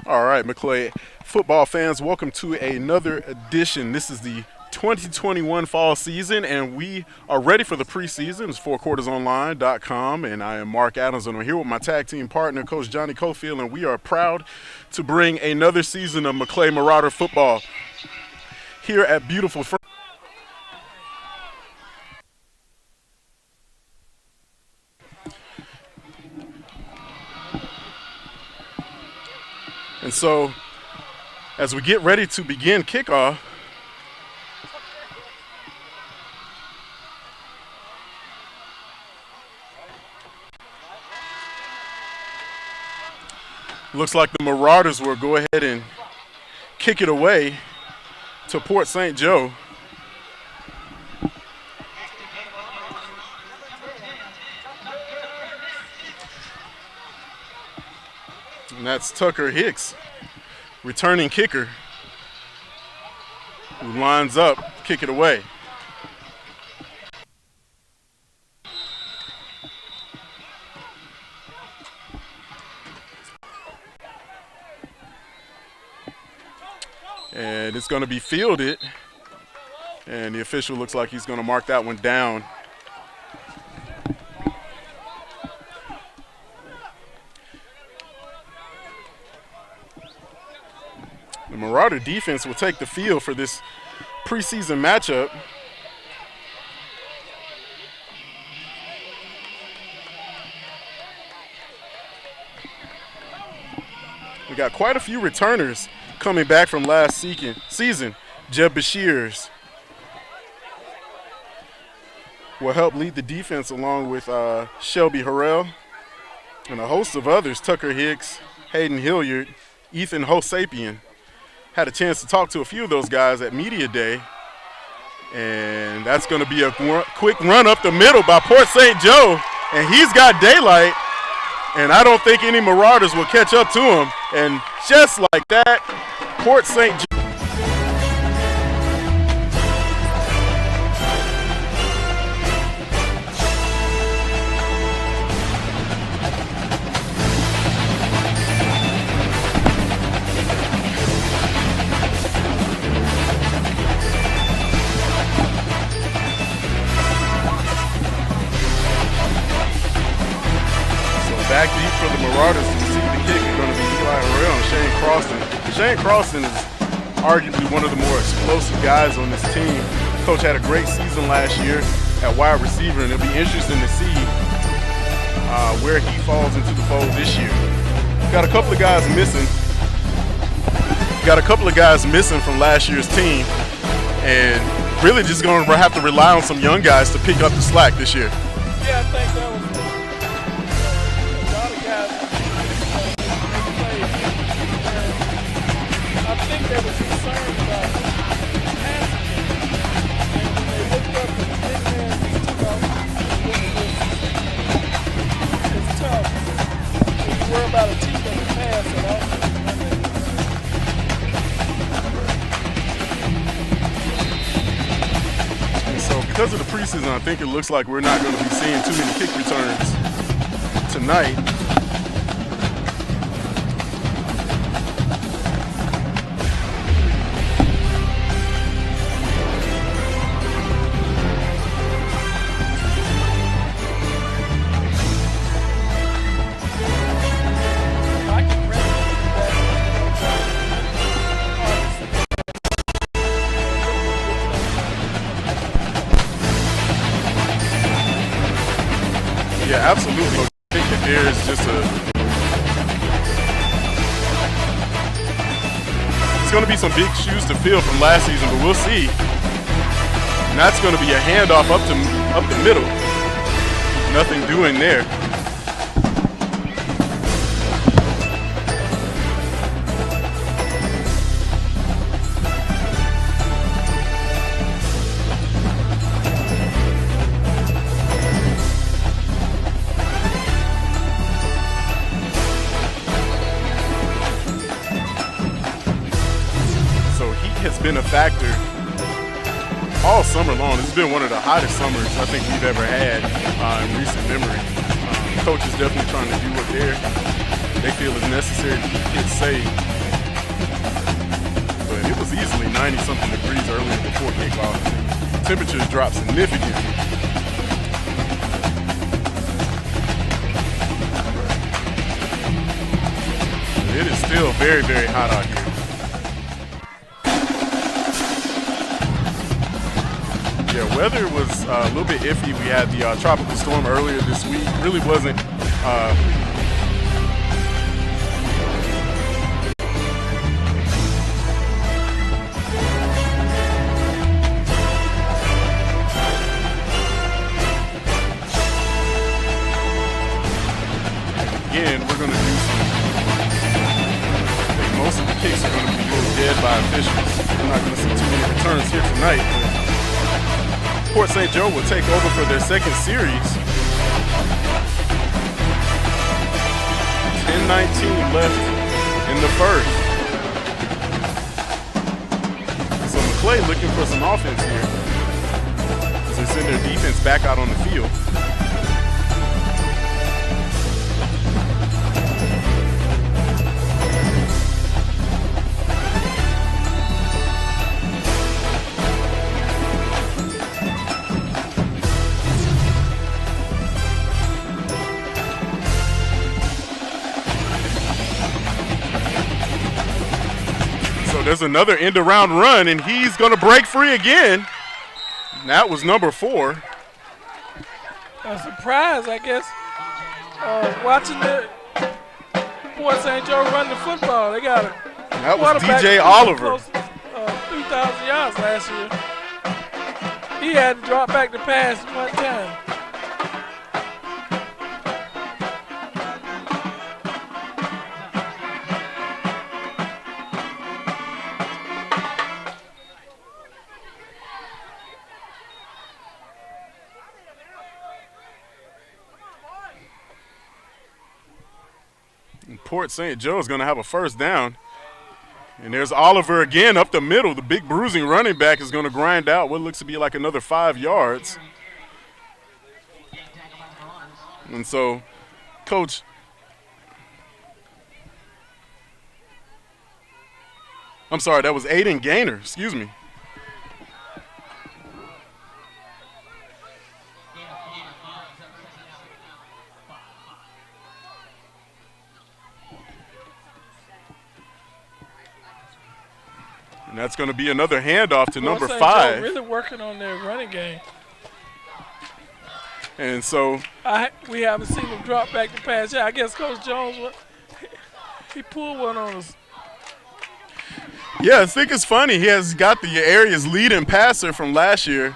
All right, McClay football fans, welcome to another edition. This is the 2021 fall season, and we are ready for the preseason. It's fourquartersonline.com, and I am Mark Adams, and I'm here with my tag team partner, Coach Johnny Cofield, and we are proud to bring another season of McClay Marauder football here at beautiful And so, as we get ready to begin kickoff, looks like the Marauders will go ahead and kick it away to Port St. Joe. And that's Tucker Hicks, returning kicker, who lines up, kick it away. And it's going to be fielded, and the official looks like he's going to mark that one down. The Marauder defense will take the field for this preseason matchup. We got quite a few returners coming back from last season. Jeb Bashirs will help lead the defense along with Shelby Harrell and a host of others, Tucker Hicks, Hayden Hilliard, Ethan Hosapian. Had a chance to talk to a few of those guys at Media Day, and that's going to be a quick run up the middle by Port St. Joe, and he's got daylight, and I don't think any Marauders will catch up to him. And just like that, Port St. Joe. Back deep for the Marauders to receive the kick is going to be Eli Harrell and Shane Croston. Shane Croston is arguably one of the more explosive guys on this team. Coach had a great season last year at wide receiver, and it'll be interesting to see where he falls into the fold this year. Got a couple of guys missing. From last year's team, and really just going to have to rely on some young guys to pick up the slack this year. Yeah, I think that was they were concerned about passing him, and when they looked up and the big man just took off, it's tough. When you worry about a team that can pass, and also and so because of the preseason, I think it looks like we're not going to be seeing too many kick returns tonight. Yeah, absolutely. I think that there's just it's going to be some big shoes to fill from last season, but we'll see. And that's going to be a handoff up the middle. Nothing doing there. Has been a factor all summer long. It's been one of the hottest summers I think we've ever had in recent memory. Coach is definitely trying to do what they feel is necessary to keep kids safe. it was easily 90-something degrees earlier before kickoff. Temperatures dropped significantly. It is still very, very hot out here. Yeah, weather was a little bit iffy. We had the tropical storm earlier this week. Really wasn't again, we're going to do some. I think most of the kicks are going to be a little dead by officials. We're not going to see too many returns here tonight. Port St. Joe will take over for their second series. 10:19 left in the first. So McClay looking for some offense here as they send their defense back out on the field. There's another end-around run, and he's going to break free again. And that was number 4. A surprise, I guess, watching the Port St. Joe run the football. They got a that was DJ Oliver. Close, 3,000 yards last year. He hadn't dropped back to pass one time. Port St. Joe is going to have a first down. And there's Oliver again up the middle. The big bruising running back is going to grind out what looks to be like another 5 yards. And so, Coach, I'm sorry, that was Aiden Gaynor, excuse me. And that's going to be another handoff to number 5. Really working on their running game. And so we haven't seen them drop back to pass. Yeah, I guess Coach Jones, he pulled one on us. Yeah, I think it's funny. He has got the area's leading passer from last year,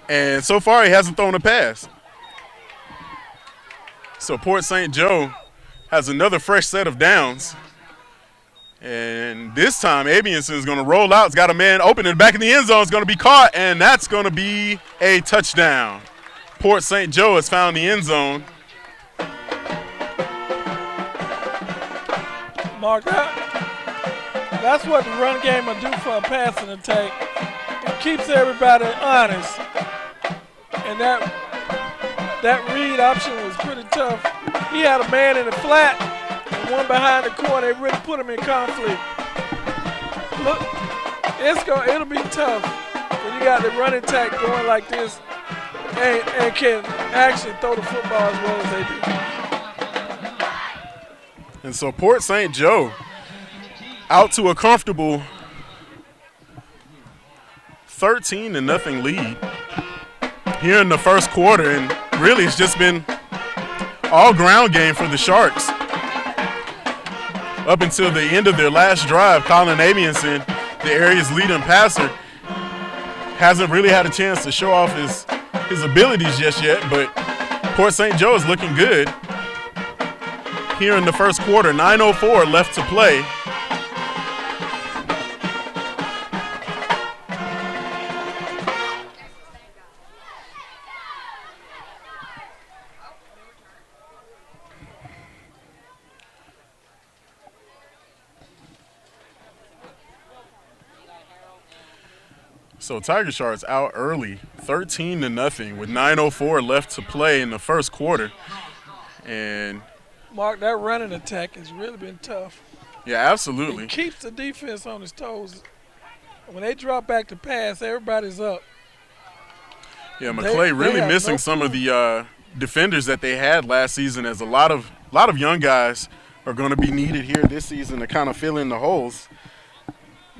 and so far he hasn't thrown a pass. So Port St. Joe has another fresh set of downs. And this time, Abianson is going to roll out. He's got a man open in the back of the end zone. It's going to be caught, and that's going to be a touchdown. Port St. Joe has found the end zone. Mark, that's what the run game will do for a passing attack. It keeps everybody honest. And that read option was pretty tough. He had a man in the flat. One behind the corner, they really put him in conflict. Look, it'll be tough when you got the running attack going like this and can actually throw the football as well as they do. And so Port St. Joe out to a comfortable 13-0 lead here in the first quarter, and really it's just been all ground game for the Sharks. Up until the end of their last drive, Colin Abianson, the area's leading passer, hasn't really had a chance to show off his abilities just yet, but Port St. Joe is looking good here in the first quarter. 9:04 left to play. So Tiger Sharks out early, 13-0 with 9:04 left to play in the first quarter. And Mark, that running attack has really been tough. yeah, absolutely. It keeps the defense on its toes. When they drop back to pass, everybody's up. Yeah, McClay really missing some of the defenders that they had last season, as a lot of young guys are going to be needed here this season to kind of fill in the holes.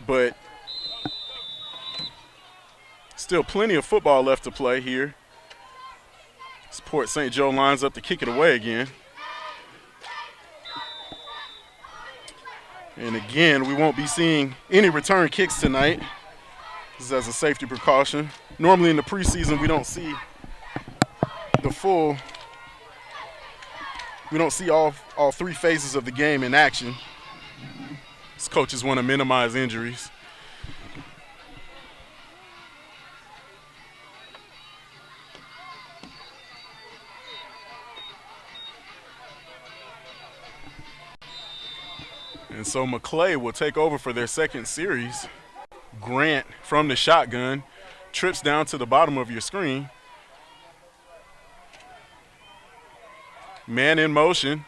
But still plenty of football left to play here. Port St. Joe lines up to kick it away again. And again, we won't be seeing any return kicks tonight. This is as a safety precaution. Normally in the preseason, we don't see all three phases of the game in action. As coaches want to minimize injuries. And so McClay will take over for their second series. Grant from the shotgun trips down to the bottom of your screen. Man in motion.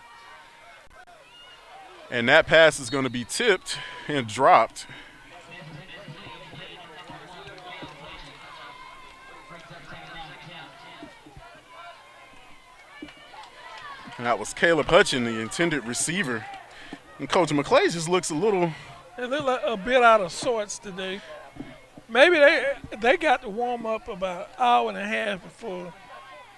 And that pass is going to be tipped and dropped. And that was Caleb Hutchin, the intended receiver. And Coach McClay just looks a little... They look like a bit out of sorts today. Maybe they got to warm up about an hour and a half before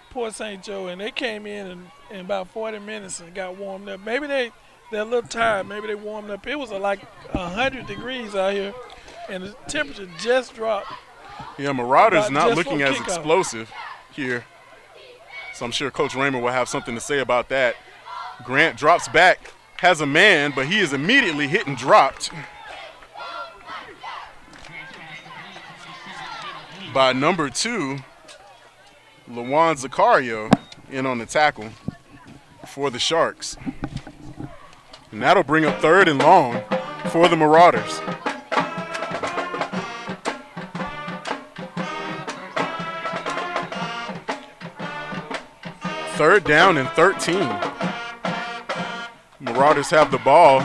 Port St. Joe, and they came in about 40 minutes and got warmed up. Maybe they're a little tired. Maybe they warmed up. It was like 100 degrees out here, and the temperature just dropped. Yeah, Marauders not looking as explosive here. So I'm sure Coach Raymer will have something to say about that. Grant drops back. Has a man, but he is immediately hit and dropped by number 2, Lawan Zakario, in on the tackle for the Sharks. And that'll bring up 3rd and long for the Marauders. Third down and 13. Marauders have the ball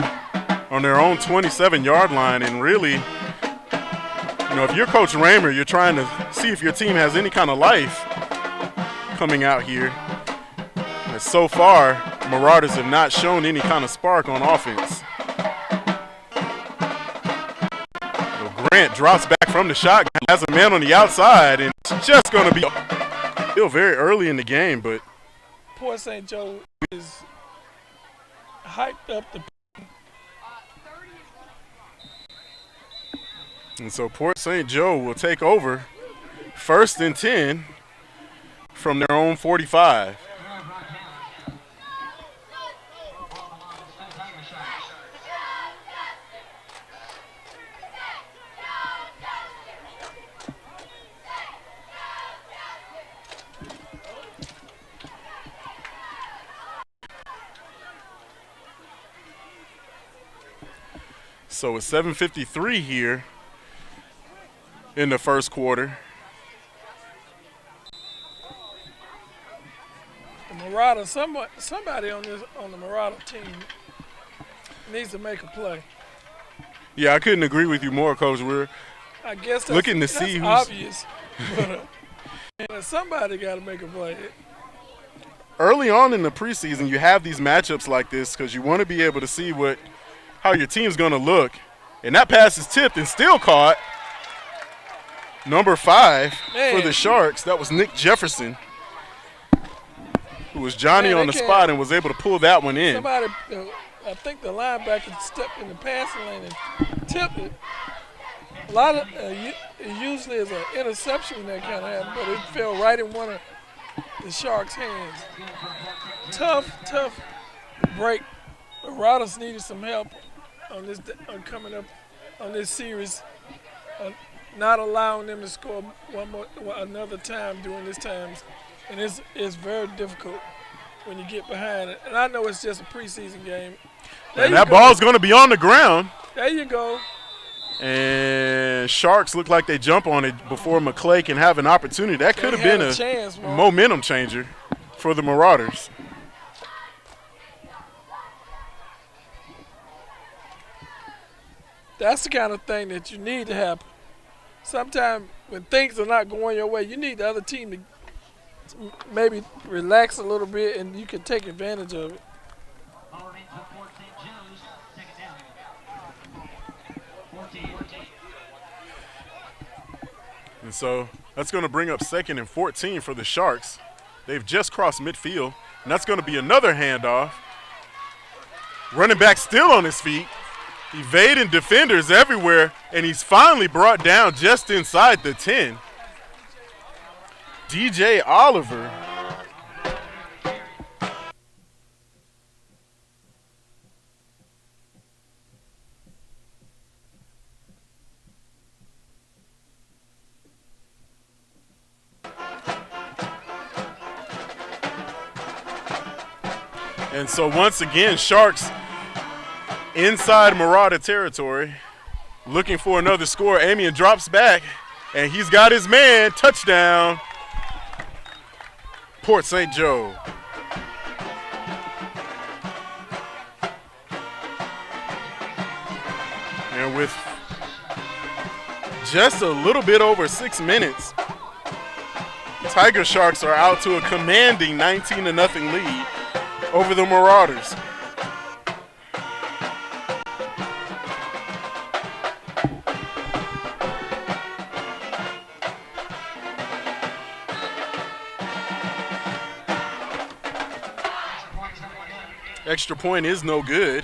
on their own 27-yard line, and really, if you're Coach Raymer, you're trying to see if your team has any kind of life coming out here. And so far, Marauders have not shown any kind of spark on offense. So Grant drops back from the shotgun, has a man on the outside, and it's just going to be still very early in the game, but Port St. Joe is hyped up the. And so Port St. Joe will take over 1st and 10 from their own 45. So it's 7:53 here in the first quarter. The Marauder, somebody on the Marauder team needs to make a play. Yeah, I couldn't agree with you more, Coach. I guess that's, looking to see who's obvious. But somebody got to make a play. Early on in the preseason, you have these matchups like this because you want to be able to see how your team's going to look. And that pass is tipped and still caught. Number 5 for the Sharks, that was Nick Jefferson, who was Johnny on the spot and was able to pull that one in. Somebody, I think the linebacker stepped in the passing lane and tipped it. A lot of it usually is an interception when that kind of happens, but it fell right in one of the Sharks' hands. Tough break. The Marauders needed some help on this coming up on this series, not allowing them to score another time during this time, and it's very difficult when you get behind it. And I know it's just a preseason game. And that ball's going to be on the ground. There you go. And Sharks look like they jump on it before McClay can have an opportunity. That could have been a momentum changer for the Marauders. That's the kind of thing that you need to happen. sometimes when things are not going your way, you need the other team to maybe relax a little bit, and you can take advantage of it. And so that's going to bring up 2nd and 14 for the Sharks. They've just crossed midfield, and that's going to be another handoff. Running back still on his feet, evading defenders everywhere, and he's finally brought down just inside the 10. DJ Oliver. And so once again, Sharks inside Marauder territory, looking for another score. Amian drops back, and he's got his man. Touchdown, Port St. Joe. And with just a little bit over 6 minutes, Tiger Sharks are out to a commanding 19-0 lead over the Marauders. Extra point is no good.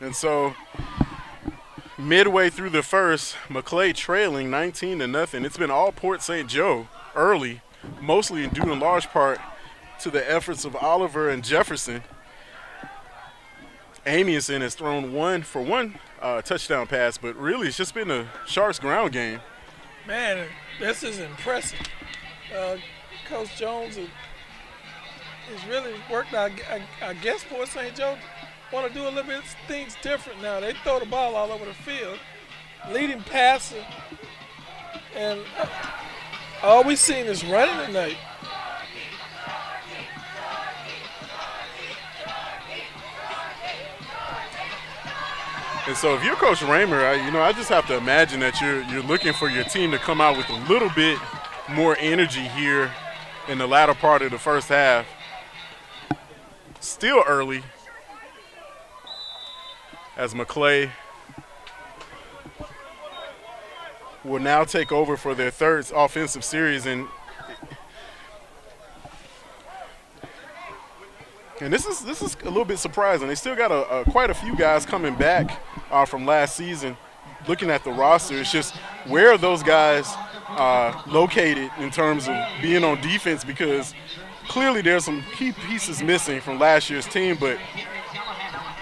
And so midway through the first, McClay trailing 19-0. It's been all Port St. Joe early, mostly due in large part to the efforts of Oliver and Jefferson. Amiason has thrown one touchdown pass, but really it's just been a Sharks ground game. Man, this is impressive. Coach Jones has really worked. I guess Port St. Joe want to do a little bit of things different now. They throw the ball all over the field, leading passer, and all we've seen is running tonight. And so if you're Coach Raymer, I just have to imagine that you're looking for your team to come out with a little bit more energy here in the latter part of the first half. Still early, as McClay will now take over for their third offensive series. And this is a little bit surprising. They still got quite a few guys coming back from last season. Looking at the roster, it's just where are those guys located in terms of being on defense, because clearly there's some key pieces missing from last year's team. But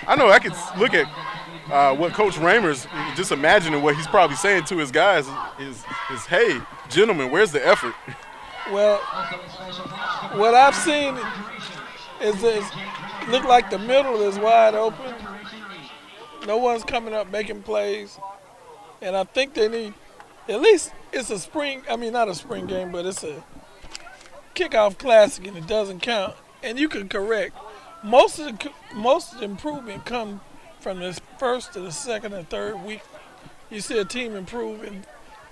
I know I could look at what Coach Raymer's, just imagining what he's probably saying to his guys is hey, gentlemen, where's the effort? Well, what I've seen is look like the middle is wide open. No one's coming up making plays. And I think they need, at least it's a spring, not a spring game, but it's a kickoff classic and it doesn't count. And you can correct. Most of the improvement comes from the first to the second and third week. You see a team improve, and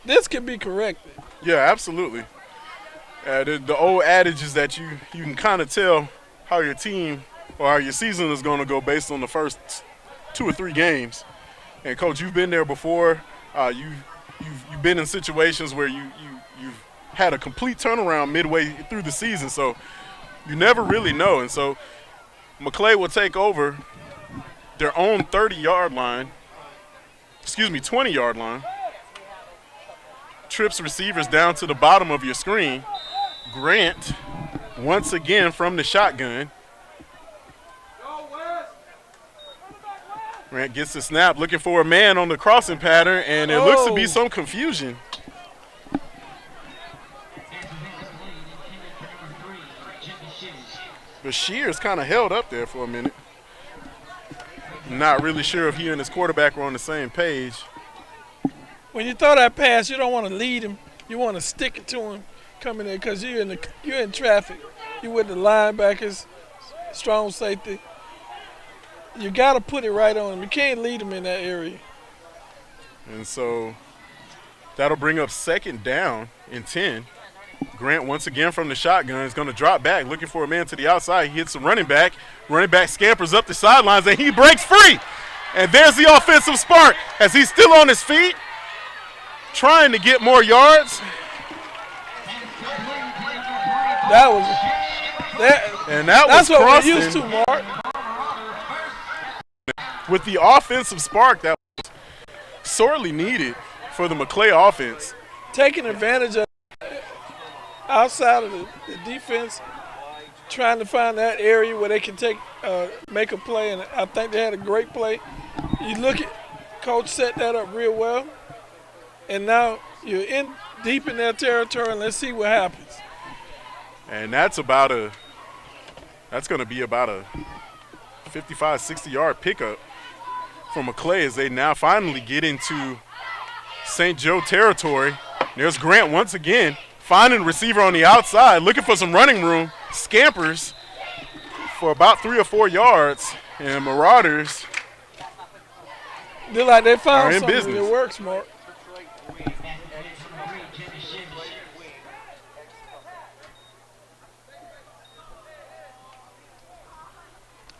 this can be corrected. Yeah, absolutely. The old adage is that you can kind of tell how your team or how your season is going to go based on the first 2 or 3 games. And Coach, you've been there before. You've been in situations where you've had a complete turnaround midway through the season, so you never really know. And so McClay will take over their own 20-yard line. Trips receivers down to the bottom of your screen. Grant, once again from the shotgun. Grant gets the snap, looking for a man on the crossing pattern, and it looks to be some confusion. Bashir's kind of held up there for a minute. Not really sure if he and his quarterback were on the same page. When you throw that pass, you don't want to lead him. You want to stick it to him coming in because you're in traffic. You with the linebackers, strong safety. You got to put it right on him. You can't lead him in that area. And so that'll bring up 2nd down and 10. Grant once again from the shotgun is going to drop back, looking for a man to the outside. He hits the running back. Running back scampers up the sidelines, and he breaks free. And there's the offensive spark as he's still on his feet, trying to get more yards. That's what crossing. we're used to, Mark. With the offensive spark that was sorely needed for the McClay offense. Taking advantage of outside of the defense, trying to find that area where they can make a play, and I think they had a great play. You look at Coach set that up real well, and now you're deep in their territory, and let's see what happens. And that's going to be about a 55, 60-yard pickup for McClay as they now finally get into St. Joe territory. There's Grant once again, finding a receiver on the outside, looking for some running room, scampers for about 3 or 4 yards, and Marauders they're like they found in something business. that works, Mark.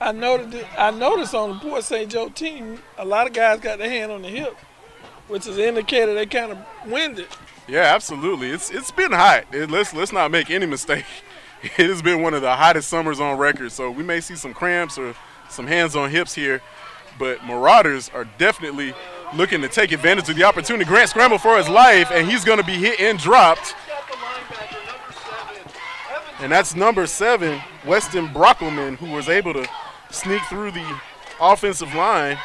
I noticed on the Port St. Joe team, a lot of guys got their hand on the hip, which is an indicator they kind of winded. Yeah, absolutely. It's been hot. Let's not make any mistake. It has been one of the hottest summers on record, so we may see some cramps or some hands on hips here, but Marauders are definitely looking to take advantage of the opportunity. Grant scrambled for his life, and he's going to be hit and dropped. And that's number 7, Weston Brockelman, who was able to sneak through the offensive line.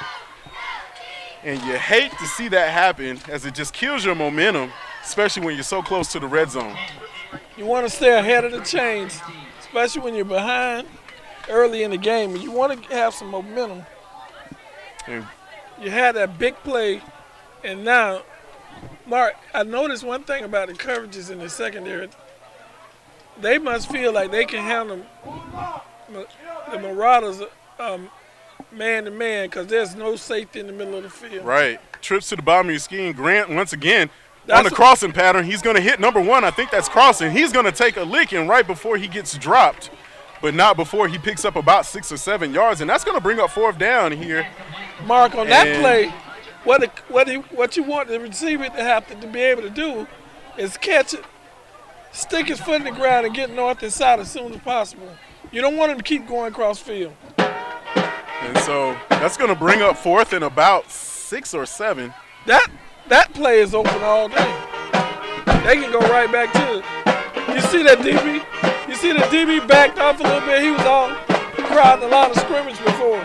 And you hate to see that happen as it just kills your momentum, especially when you're so close to the red zone. You want to stay ahead of the chains, especially when you're behind early in the game. You want to have some momentum. And you had that big play, and now, Mark, I noticed one thing about the coverages in the secondary. They must feel like they can handle the Marauders man-to-man because there's no safety in the middle of the field. Right. Trips to the bottom of your scheme. Grant, once again, on the crossing pattern, he's going to hit number 1. I think that's crossing. He's going to take a licking right before he gets dropped, but not before he picks up about 6 or 7 yards, and that's going to bring up 4th down here. Mark, on that play, what you want the receiver to have to be able to do is catch it, stick his foot in the ground, and get north and south as soon as possible. You don't want him to keep going cross field. And so that's going to bring up 4th and about 6 or 7. That play is open all day. They can go right back to it. You see that DB? You see that DB backed off a little bit? He was all crowding a lot of scrimmage before.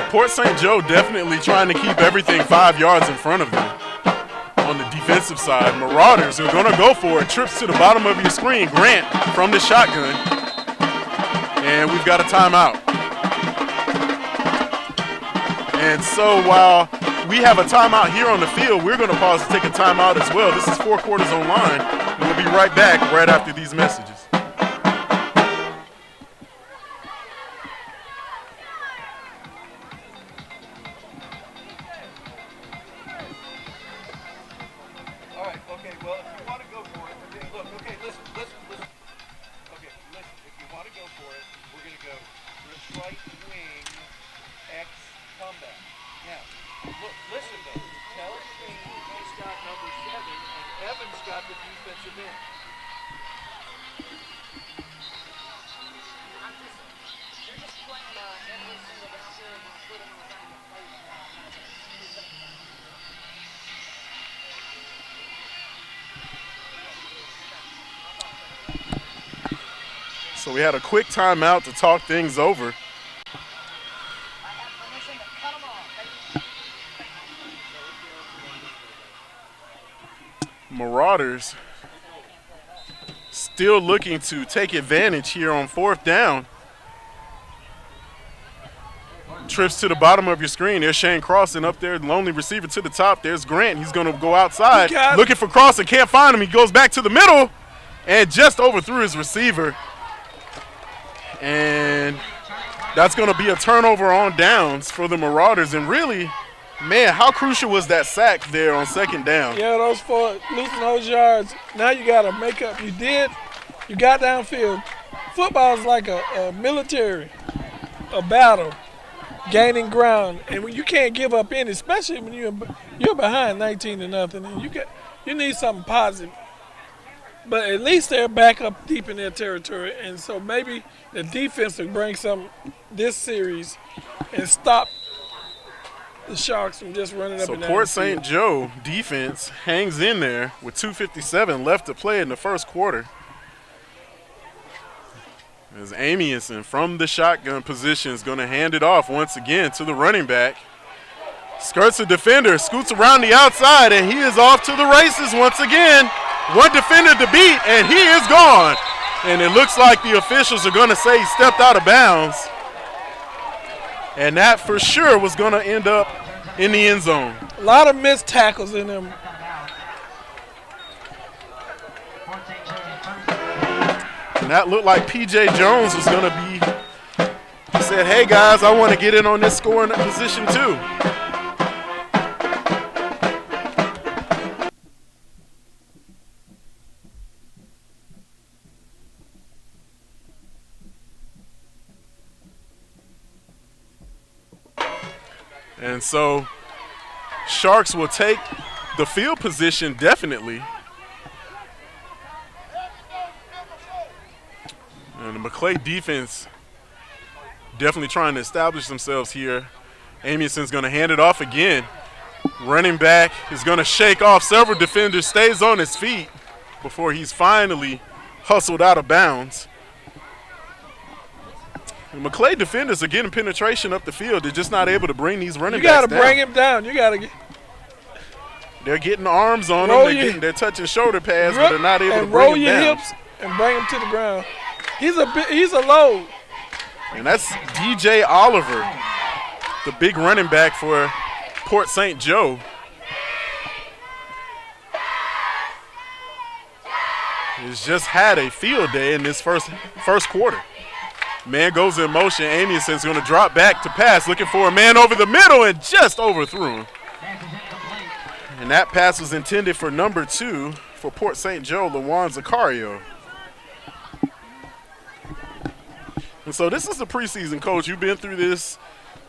Port St. Joe definitely trying to keep everything 5 yards in front of them. On the defensive side, Marauders are going to go for it. Trips to the bottom of your screen. Grant from the shotgun. And we've got a timeout. And so while we have a timeout here on the field, we're going to pause to take a timeout as well. This is 4 Quarters Online. We'll be right back right after these messages. So we had a quick timeout to talk things over. Marauders still looking to take advantage here on 4th down. Trips to the bottom of your screen. There's Shane Cross, and up there, lonely receiver to the top. There's Grant. He's going to go outside, looking for Cross and can't find him. He goes back to the middle and just overthrew his receiver. And that's going to be a turnover on downs for the Marauders. And really, man, how crucial was that sack there on 2nd down? Yeah, those 4, losing those yards. Now you got to make up. You got downfield. Football is like a military, a battle. Gaining ground, and when you can't give up any, especially when you're behind 19-0, and you need something positive. But at least they're back up deep in their territory, and so maybe the defense will bring some this series and stop the Sharks from just running up and down. So Port St. Joe defense hangs in there with 2:57 left to play in the first quarter. As Amienson from the shotgun position is going to hand it off once again to the running back. Skirts the defender, scoots around the outside, and he is off to the races once again. One defender to beat, and he is gone. And it looks like the officials are going to say he stepped out of bounds. And that for sure was going to end up in the end zone. A lot of missed tackles in them. And that looked like P.J. Jones was going to be, he said, hey, guys, I want to get in on this scoring position too. And so Sharks will take the field position definitely. And the McClay defense definitely trying to establish themselves here. Amienson's going to hand it off again. Running back is going to shake off several defenders, stays on his feet before he's finally hustled out of bounds. The McClay defenders are getting penetration up the field. They're just not able to bring these running backs down. You got to bring him down. You got to get. They're getting arms on him. They're touching shoulder pads, but they're not able to bring him down. Roll your hips and bring him to the ground. He's a load. And that's DJ Oliver, the big running back for Port St. Joe. He's just had a field day in this first quarter. Man goes in motion. Amienson's going to drop back to pass, looking for a man over the middle and just overthrew him. And that pass was intended for number 2 for Port St. Joe, Lawan Zacario. And so this is the preseason, Coach. You've been through this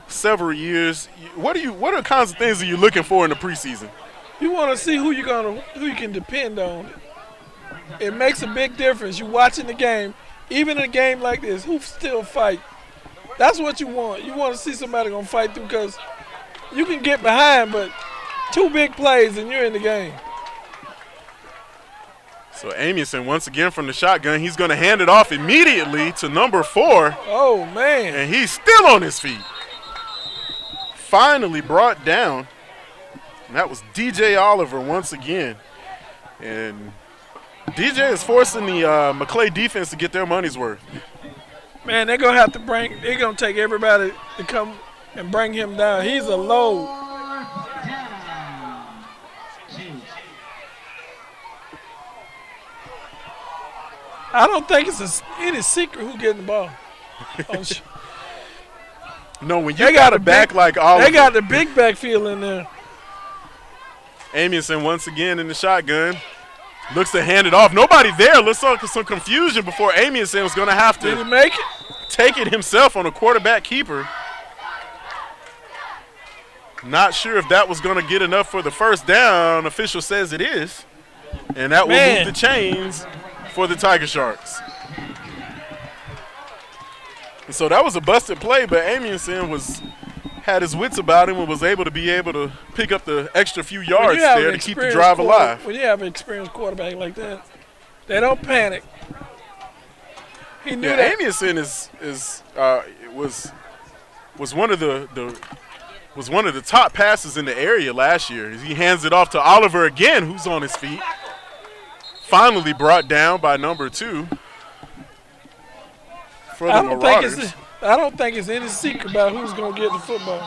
several years. What are the kinds of things that you're looking for in the preseason? You want to see who you can depend on. It makes a big difference. You're watching the game, even in a game like this, who still fight. That's what you want. You want to see somebody gonna fight through, because you can get behind, but 2 big plays and you're in the game. So Amienson, once again from the shotgun, he's going to hand it off immediately to number 4. Oh, man. And he's still on his feet. Finally brought down. And that was DJ Oliver once again. And DJ is forcing the McClay defense to get their money's worth. Man, they're going to take everybody to come and bring him down. He's a load. I don't think it's any secret who getting the ball. No, when you got a back like Oliver. They got the big backfield in there. Amienson once again in the shotgun. Looks to hand it off. Nobody there. Looks like some confusion before Amienson was going to have to Did he make it? Take it himself on a quarterback keeper. Not sure if that was going to get enough for the first down. Official says it is. And that will move the chains for the Tiger Sharks. And so that was a busted play, but Amienson had his wits about him and was able to pick up the extra few yards there to keep the drive alive. When you have an experienced quarterback like that, they don't panic. He knew that. Amienson was one of the top passes in the area last year. He hands it off to Oliver again, who's on his feet. finally brought down by number 2 for the Marauders. I don't think it's any secret about who's going to get the football.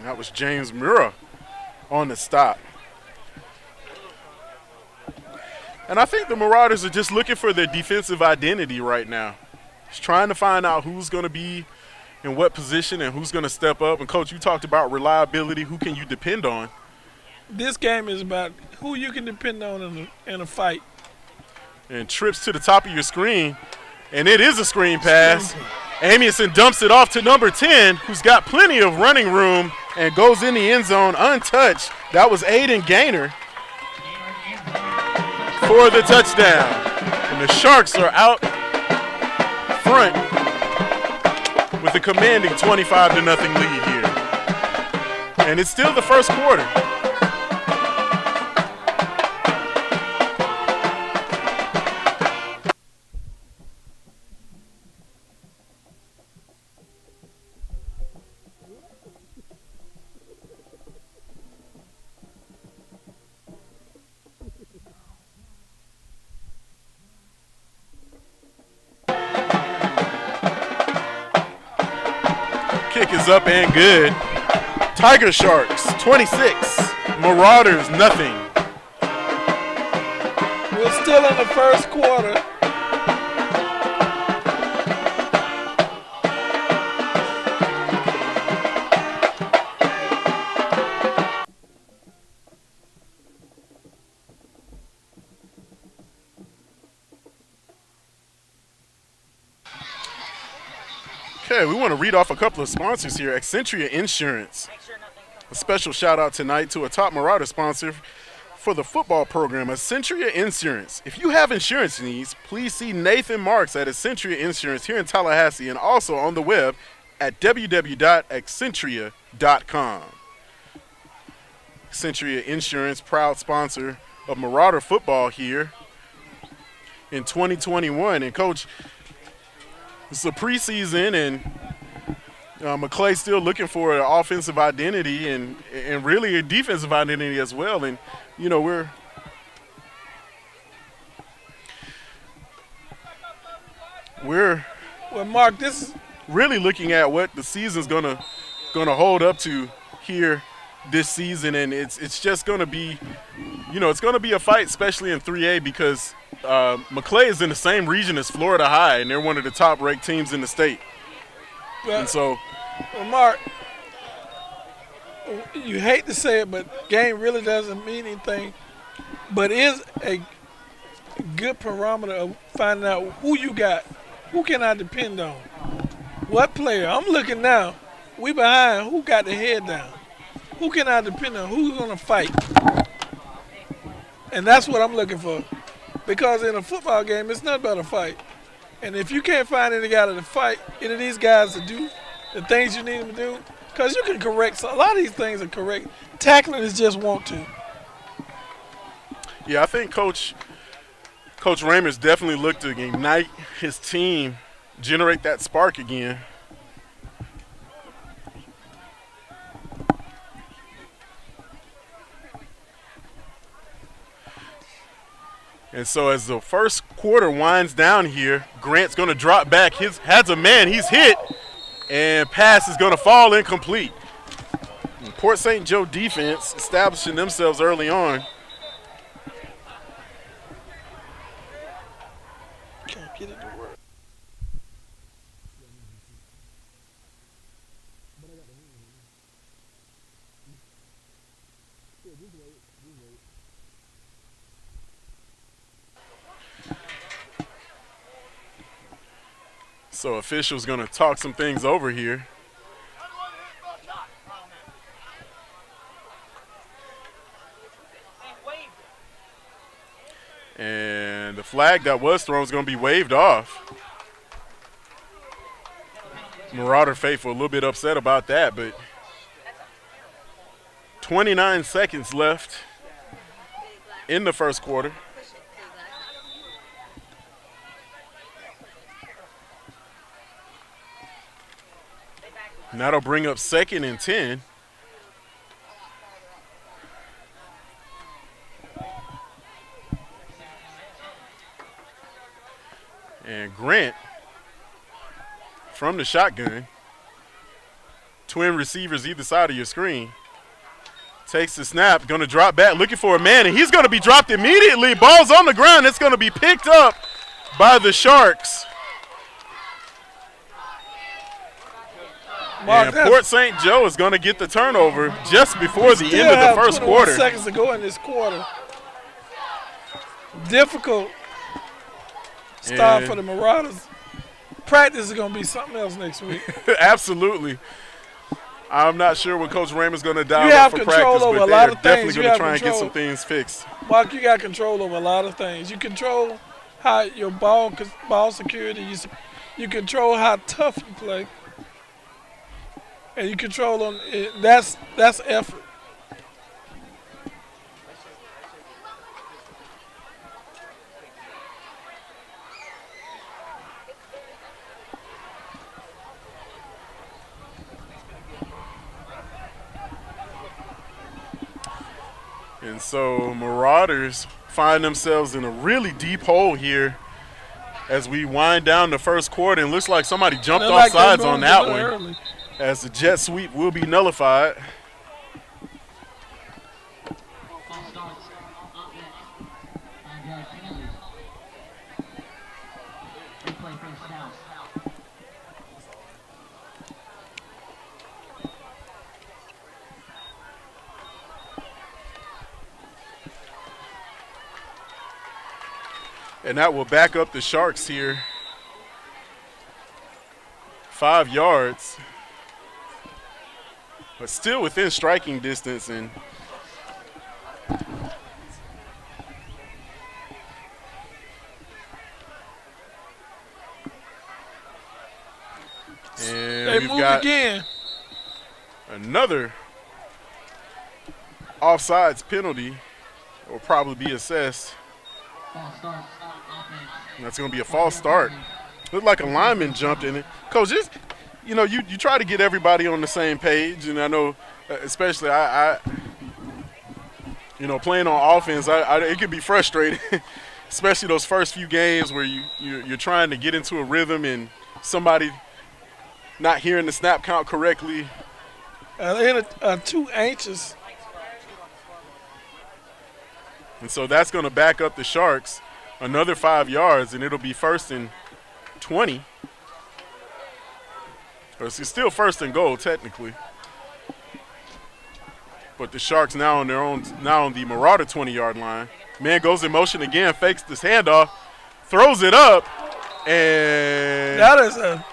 That was James Mura on the stop. And I think the Marauders are just looking for their defensive identity right now. Just trying to find out who's going to be in what position and who's going to step up. And, Coach, you talked about reliability. Who can you depend on? This game is about who you can depend on in a fight. And trips to the top of your screen. And it is a screen pass. Amundsen dumps it off to number 10, who's got plenty of running room and goes in the end zone untouched. That was Aiden Gaynor for the touchdown. And the Sharks are out front with a commanding 25-0 lead here. And it's still the first quarter. Kick is up and good. Tiger Sharks 26, Marauders nothing. We're still in the first quarter. Okay, we want to read off a couple of sponsors here. Accentria Insurance. A special shout out tonight to a top Marauder sponsor for the football program, Accentria Insurance. If you have insurance needs, please see Nathan Marks at Accentria Insurance here in Tallahassee and also on the web at www.accentria.com. Accentria Insurance, proud sponsor of Marauder football here in 2021. And Coach, it's a preseason, and McClay still looking for an offensive identity and really a defensive identity as well. And, you know, we're well, Mark, this is really looking at what the season's gonna hold up to here this season, and it's just gonna be, you know, it's gonna be a fight, especially in 3A, because McClay is in the same region as Florida High, and they're one of the top-ranked teams in the state. well, And so, well, Mark, you hate to say it, but game really doesn't mean anything, but is a good parameter of finding out who you got, who can I depend on, what player. I'm looking now, we behind, who got the head down, who can I depend on, who's going to fight, and that's what I'm looking for, because in a football game, it's not about a fight, and if you can't find any guy to fight, any of these guys to do the things you need them to do, because you can correct, so a lot of these things are correct. Tackling is just want to. yeah, I think Coach Ramers definitely looked to ignite his team, generate that spark again. And so as the first quarter winds down here, Grant's going to drop back. Has a man. He's hit. And pass is going to fall incomplete. And Port St. Joe defense establishing themselves early on. Can't get it to work. So officials going to talk some things over here. And the flag that was thrown is going to be waved off. Marauder faithful a little bit upset about that, but 29 seconds left in the first quarter. And that'll bring up 2nd and 10. And Grant from the shotgun. Twin receivers either side of your screen. Takes the snap, going to drop back, looking for a man, and he's going to be dropped immediately. Ball's on the ground. It's going to be picked up by the Sharks. And Port St. Joe is going to get the turnover just before the end of the first quarter. Seconds to go in this quarter. Difficult start for the Marauders. Practice is going to be something else next week. Absolutely. I'm not sure what Coach Raymond's going to dial up for practice, but they're definitely going to try and get some things fixed. Mark, you got control over a lot of things. You control how your ball security. You control how tough you play. And you control on it. That's effort. And so Marauders find themselves in a really deep hole here as we wind down the first quarter. And looks like somebody jumped off sides on that one early. As the jet sweep will be nullified. And that will back up the Sharks here. 5 yards. But still within striking distance. And we've got again. Another offsides penalty that will probably be assessed. And that's going to be a false start. Looked like a lineman jumped in it. Coach, you try to get everybody on the same page, and I know, especially I playing on offense, it can be frustrating, especially those first few games where you're trying to get into a rhythm and somebody not hearing the snap count correctly. They're too anxious. And so that's going to back up the Sharks another 5 yards, and it'll be 1st and 20. It's still 1st and goal technically. But the Sharks now on the Marauder 20-yard line. Man goes in motion again, fakes this handoff, throws it up, and that is a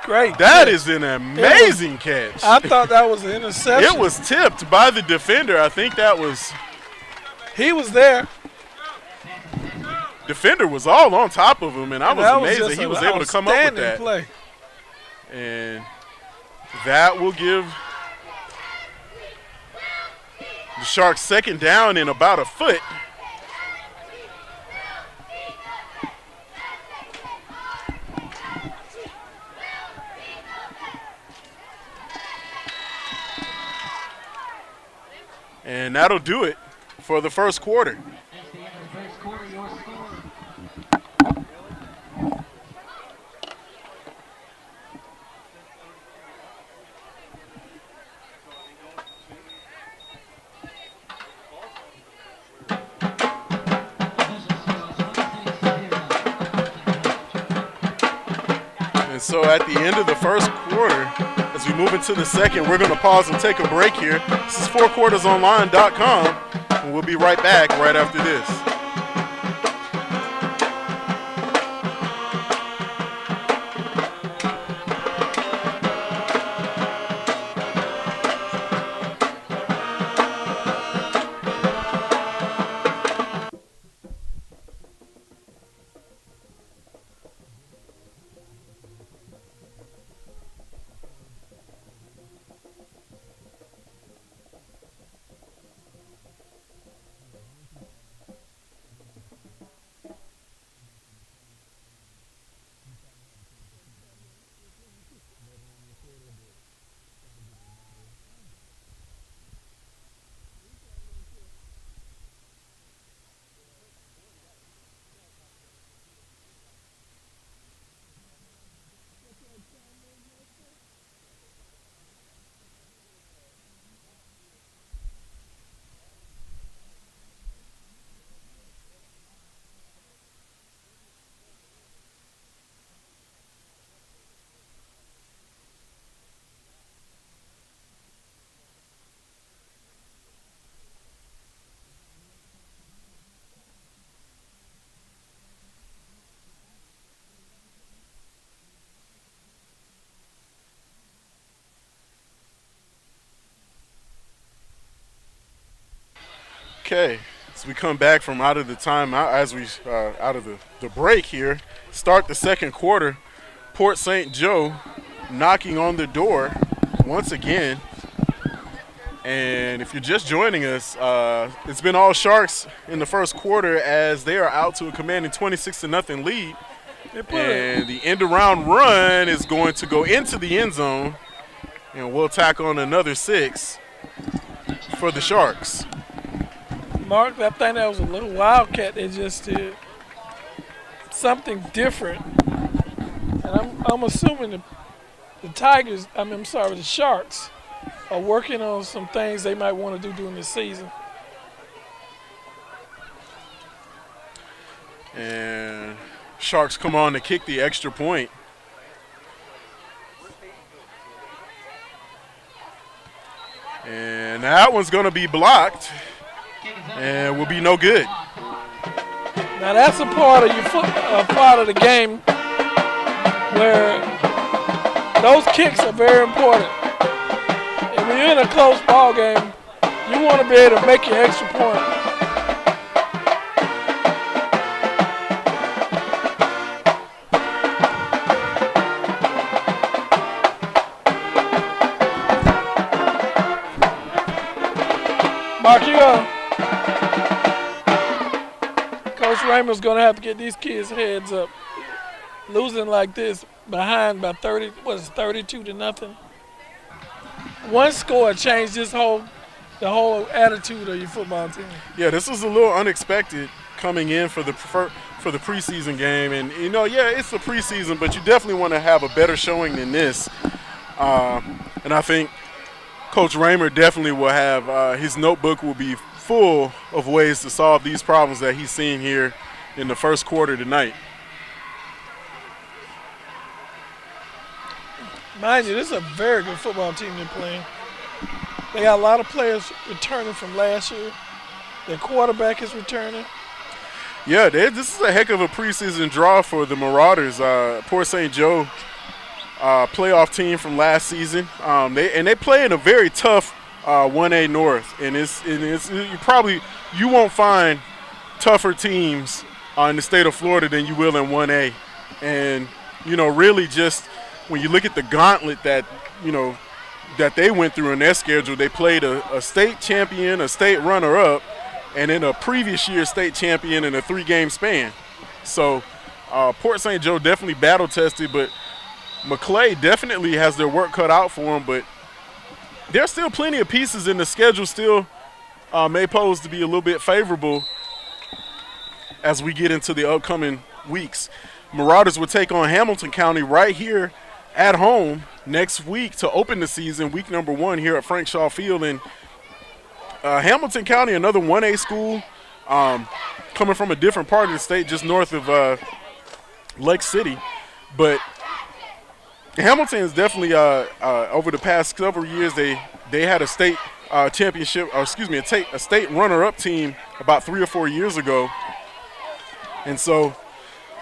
great That catch. is an amazing catch. I thought that was an interception. It was tipped by the defender. I think that was. He was there. Defender was all on top of him, and I was amazed that he was able to come up with that. Play. And that will give the Sharks 2nd down in about a foot. And that'll do it for the first quarter. And so at the end of the first quarter, as we move into the second, we're going to pause and take a break here. This is 4quartersonline.com, and we'll be right back right after this. Okay, as we come back from out of the timeout, as we out of the break here, start the second quarter. Port St. Joe knocking on the door once again. And if you're just joining us, it's been all Sharks in the first quarter as they are out to a commanding 26-0 lead. And the end-around run is going to go into the end zone, and we'll tack on another 6 for the Sharks. Mark, I think that was a little wildcat they just did. Something different. And I'm assuming the Sharks are working on some things they might want to do during the season. And Sharks come on to kick the extra point. And that one's going to be blocked and will be no good. Now that's a part of the game where those kicks are very important. And when you're in a close ball game, you want to be able to make your extra point. Mark, Coach Raymer's going to have to get these kids' heads up. Losing like this behind by 32-0. One score changed the whole attitude of your football team. Yeah, this was a little unexpected coming in for the preseason game. And, it's the preseason, but you definitely want to have a better showing than this. And I think Coach Raymer definitely will have his notebook will be full of ways to solve these problems that he's seeing here in the first quarter tonight. Mind you, this is a very good football team they're playing. They got a lot of players returning from last year. Their quarterback is returning. Yeah, this is a heck of a preseason draw for the Marauders. Port St. Joe playoff team from last season. They play in a very tough 1A North, and you won't find tougher teams in the state of Florida than you will in 1A. And really just when you look at the gauntlet that they went through in their schedule, they played a state champion, a state runner-up, and then a previous year state champion in a 3-game span. So Port St. Joe definitely battle-tested, but McClay definitely has their work cut out for them. But there's still plenty of pieces in the schedule still may pose to be a little bit favorable as we get into the upcoming weeks. Marauders will take on Hamilton County right here at home next week to open the season, week number 1 here at Frank Shaw Field. And Hamilton County, another 1A school, coming from a different part of the state, just north of Lake City. But Hamilton is definitely, over the past several years, they had a state championship, or excuse me, a state runner-up team about 3 or 4 years ago. And so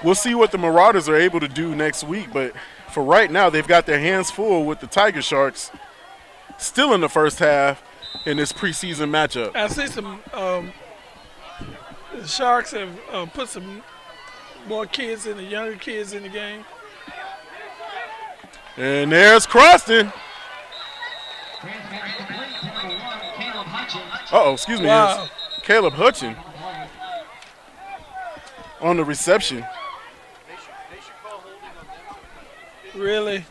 we'll see what the Marauders are able to do next week. But for right now, they've got their hands full with the Tiger Sharks still in the first half in this preseason matchup. I see some the Sharks have put some more younger kids in the game. And there's Croston. Excuse me. Wow. It's Caleb Hutchin on the reception. Really?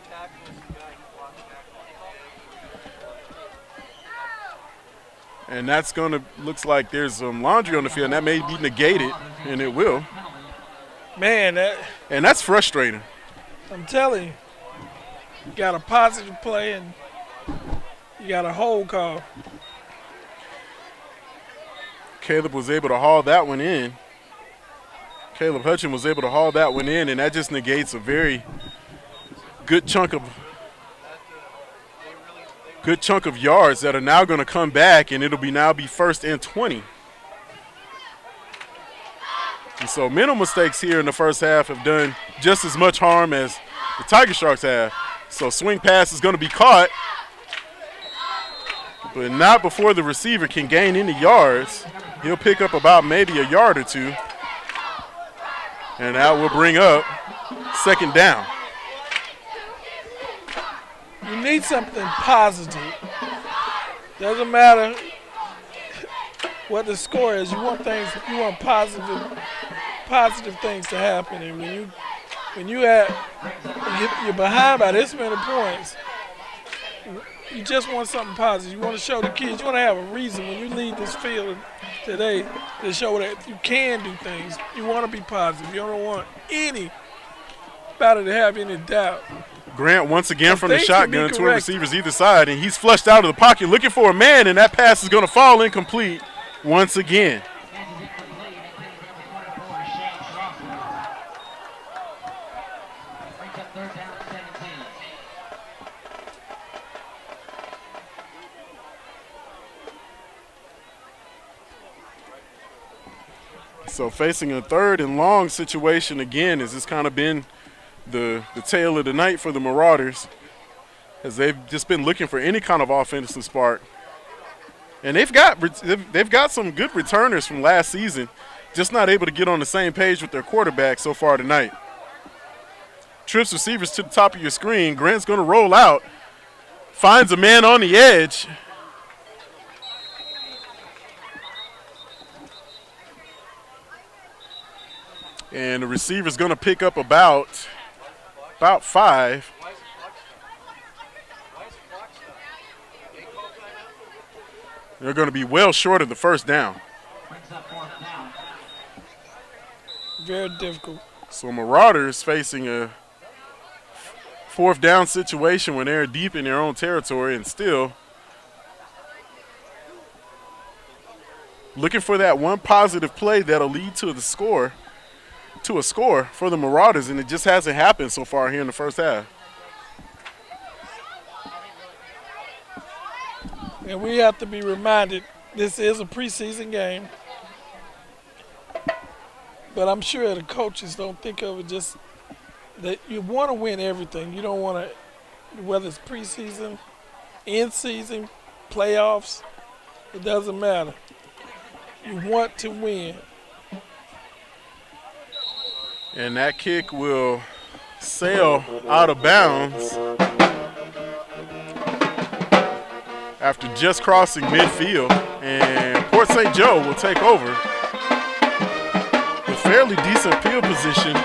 And that's going to, looks like there's some laundry on the field, and that may be negated, and it will. Man, and that's frustrating. I'm telling you. You got a positive play and you got a hold call. Caleb was able to haul that one in. Caleb Hutchin was able to haul that one in, and that just negates a very good chunk of yards that are now going to come back, and it'll now be 1st and 20. And so mental mistakes here in the first half have done just as much harm as the Tiger Sharks have. So swing pass is going to be caught. but not before the receiver can gain any yards. He'll pick up about maybe a yard or two. And that will bring up second down. You need something positive. Doesn't matter what the score is. You want positive things to happen. And when you're behind by this many points, you just want something positive. You want to show the kids. You want to have a reason when you leave this field today to show that you can do things. You want to be positive. You don't want anybody to have any doubt. Grant once again from the shotgun, two receivers either side, and he's flushed out of the pocket looking for a man, and that pass is going to fall incomplete once again. So facing a third and long situation again, as it's kind of been the tale of the night for the Marauders, as they've just been looking for any kind of offensive spark. And they've got some good returners from last season, just not able to get on the same page with their quarterback so far tonight. Trips receivers to the top of your screen. Grant's going to roll out, finds a man on the edge. And the receiver's going to pick up about 5. They're going to be well short of the first down. Very difficult. So Marauders facing a fourth down situation when they're deep in their own territory and still looking for that one positive play that'll lead to a score for the Marauders, and it just hasn't happened so far here in the first half. And we have to be reminded this is a preseason game. But I'm sure the coaches don't think of it just that you want to win everything. You don't want to, whether it's preseason, in-season, playoffs, it doesn't matter. You want to win. And that kick will sail out of bounds after just crossing midfield. And Port St. Joe will take over with fairly decent field position.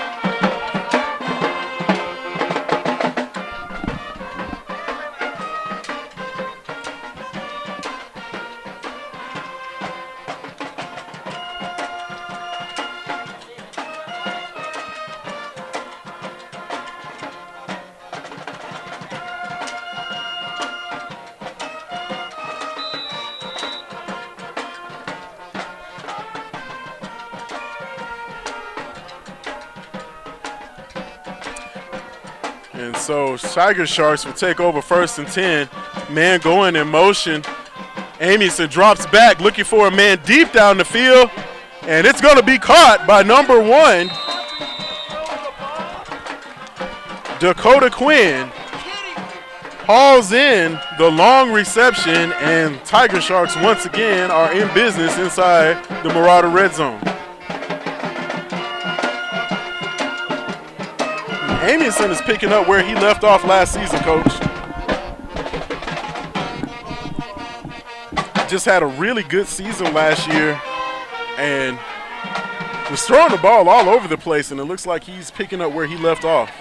And so Tiger Sharks will take over 1st and 10. Man going in motion. Amyson drops back looking for a man deep down the field. And it's going to be caught by number 1, Dakota Quinn. Hauls in the long reception, and Tiger Sharks once again are in business inside the Marauder red zone. Amyson is picking up where he left off last season, Coach. Just had a really good season last year and was throwing the ball all over the place, and it looks like he's picking up where he left off.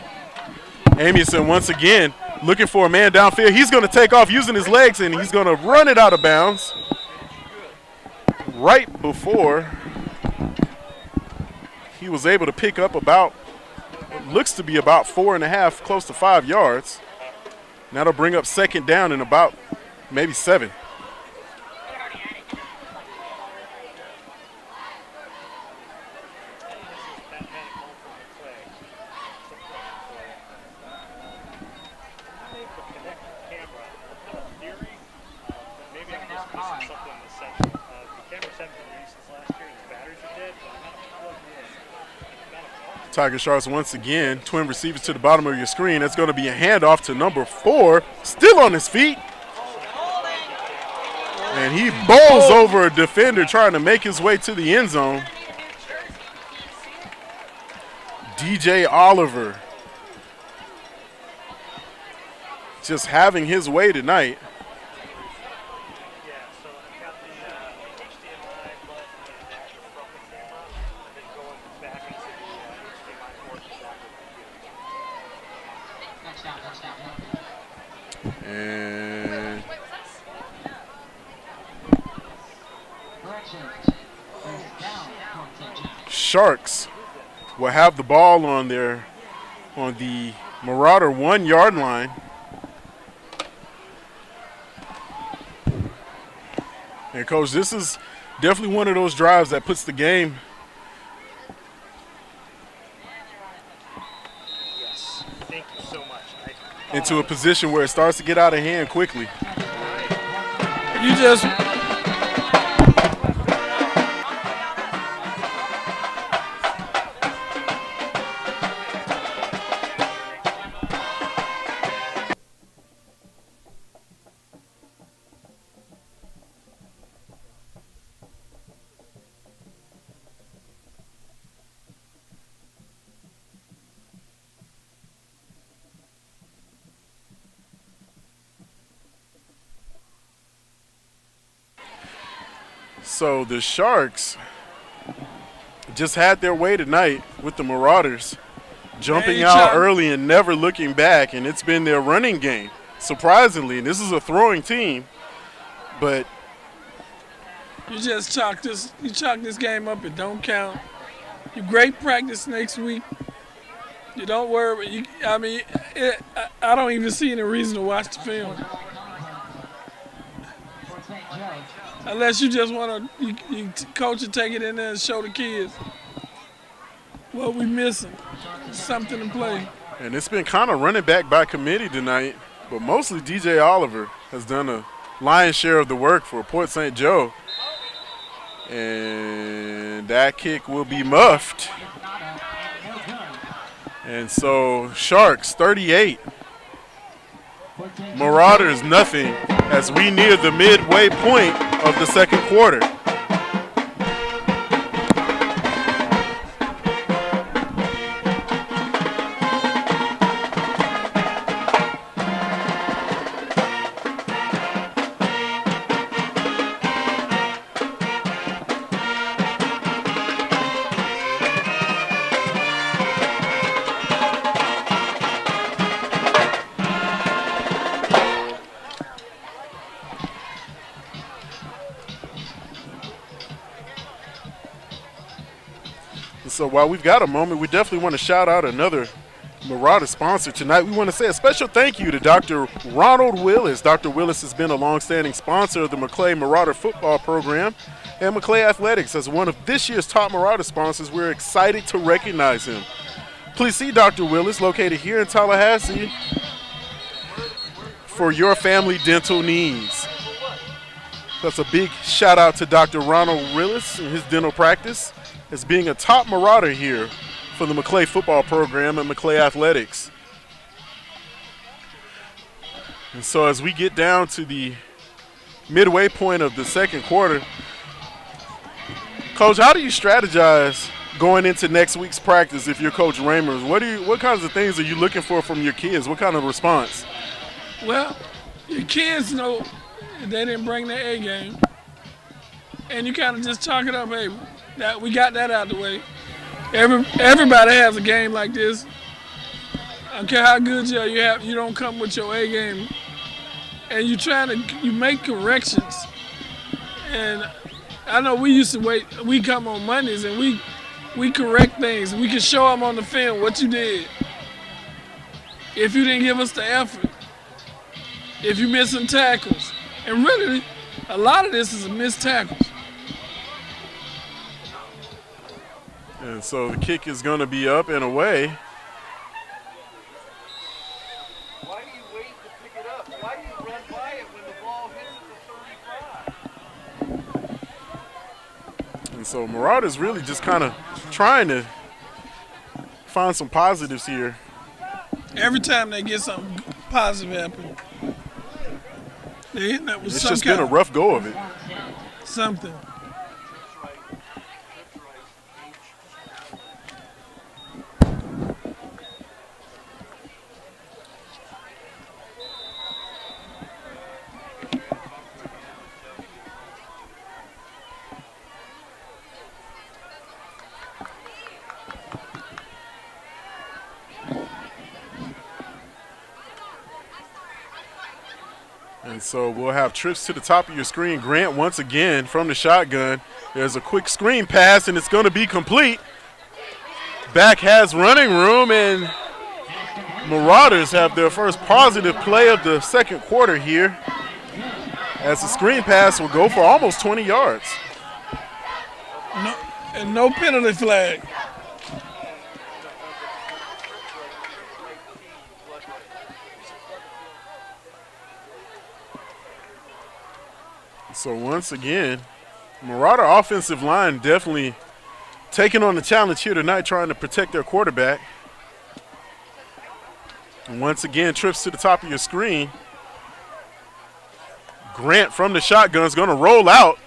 Amyson once again looking for a man downfield. He's going to take off using his legs, and he's going to run it out of bounds right before he was able to pick up about looks to be about 4.5, close to 5 yards. And that'll bring up second down in about maybe 7. Tiger Sharks once again, twin receivers to the bottom of your screen. That's going to be a handoff to number 4, still on his feet. And he bowls over a defender trying to make his way to the end zone. DJ Oliver just having his way tonight. And Sharks will have the ball on the Marauder 1 yard line. And Coach, this is definitely one of those drives that puts the game into a position where it starts to get out of hand quickly. You just So the Sharks just had their way tonight with the Marauders, jumping out early and never looking back, and it's been their running game, surprisingly. And this is a throwing team, but you just chalk this game up. It don't count. You great practice next week. You don't worry. I don't even see any reason to watch the film. Unless you just want to, coach and take it in there and show the kids what we missing. Something to play. And it's been kind of running back by committee tonight, but mostly DJ Oliver has done a lion's share of the work for Port St. Joe. And that kick will be muffed. And so Sharks 38, Marauders nothing, as we near the midway point of the second quarter. So while we've got a moment, we definitely want to shout out another Marauder sponsor tonight. We want to say a special thank you to Dr. Ronald Willis. Dr. Willis has been a longstanding sponsor of the McClay Marauder football program and McClay Athletics. As one of this year's top Marauder sponsors, we're excited to recognize him. Please see Dr. Willis, located here in Tallahassee, for your family dental needs. That's a big shout out to Dr. Ronald Willis and his dental practice as being a top Marauder here for the McClay football program and McClay Athletics. And so as we get down to the midway point of the second quarter, Coach, how do you strategize going into next week's practice if you're Coach Ramers? What kinds of things are you looking for from your kids? What kind of response? Well, your kids know they didn't bring their A game. And you kind of just chalk it up, hey, we got that out of the way. Everybody has a game like this. I don't care how good you are, you don't come with your A game. And you make corrections. And I know we used to we come on Mondays and we correct things. We can show them on the film what you did. If you didn't give us the effort. If you're missing tackles. And really, a lot of this is missed tackles. And so the kick is going to be up and away. Why do you wait to pick it up? Why do you run by it when the ball hits the 35? And so Marauders really just kind of trying to find some positives here. Every time they get something positive happen. That was It's just been a rough go of it. something. And so we'll have trips to the top of your screen. Grant once again from the shotgun. There's a quick screen pass, and it's going to be complete. Back has running room, and Marauders have their first positive play of the second quarter here, as the screen pass will go for almost 20 yards. No penalty flag. So once again, Marauder offensive line definitely taking on the challenge here tonight, trying to protect their quarterback. And once again, trips to the top of your screen. Grant from the shotgun is going to roll out.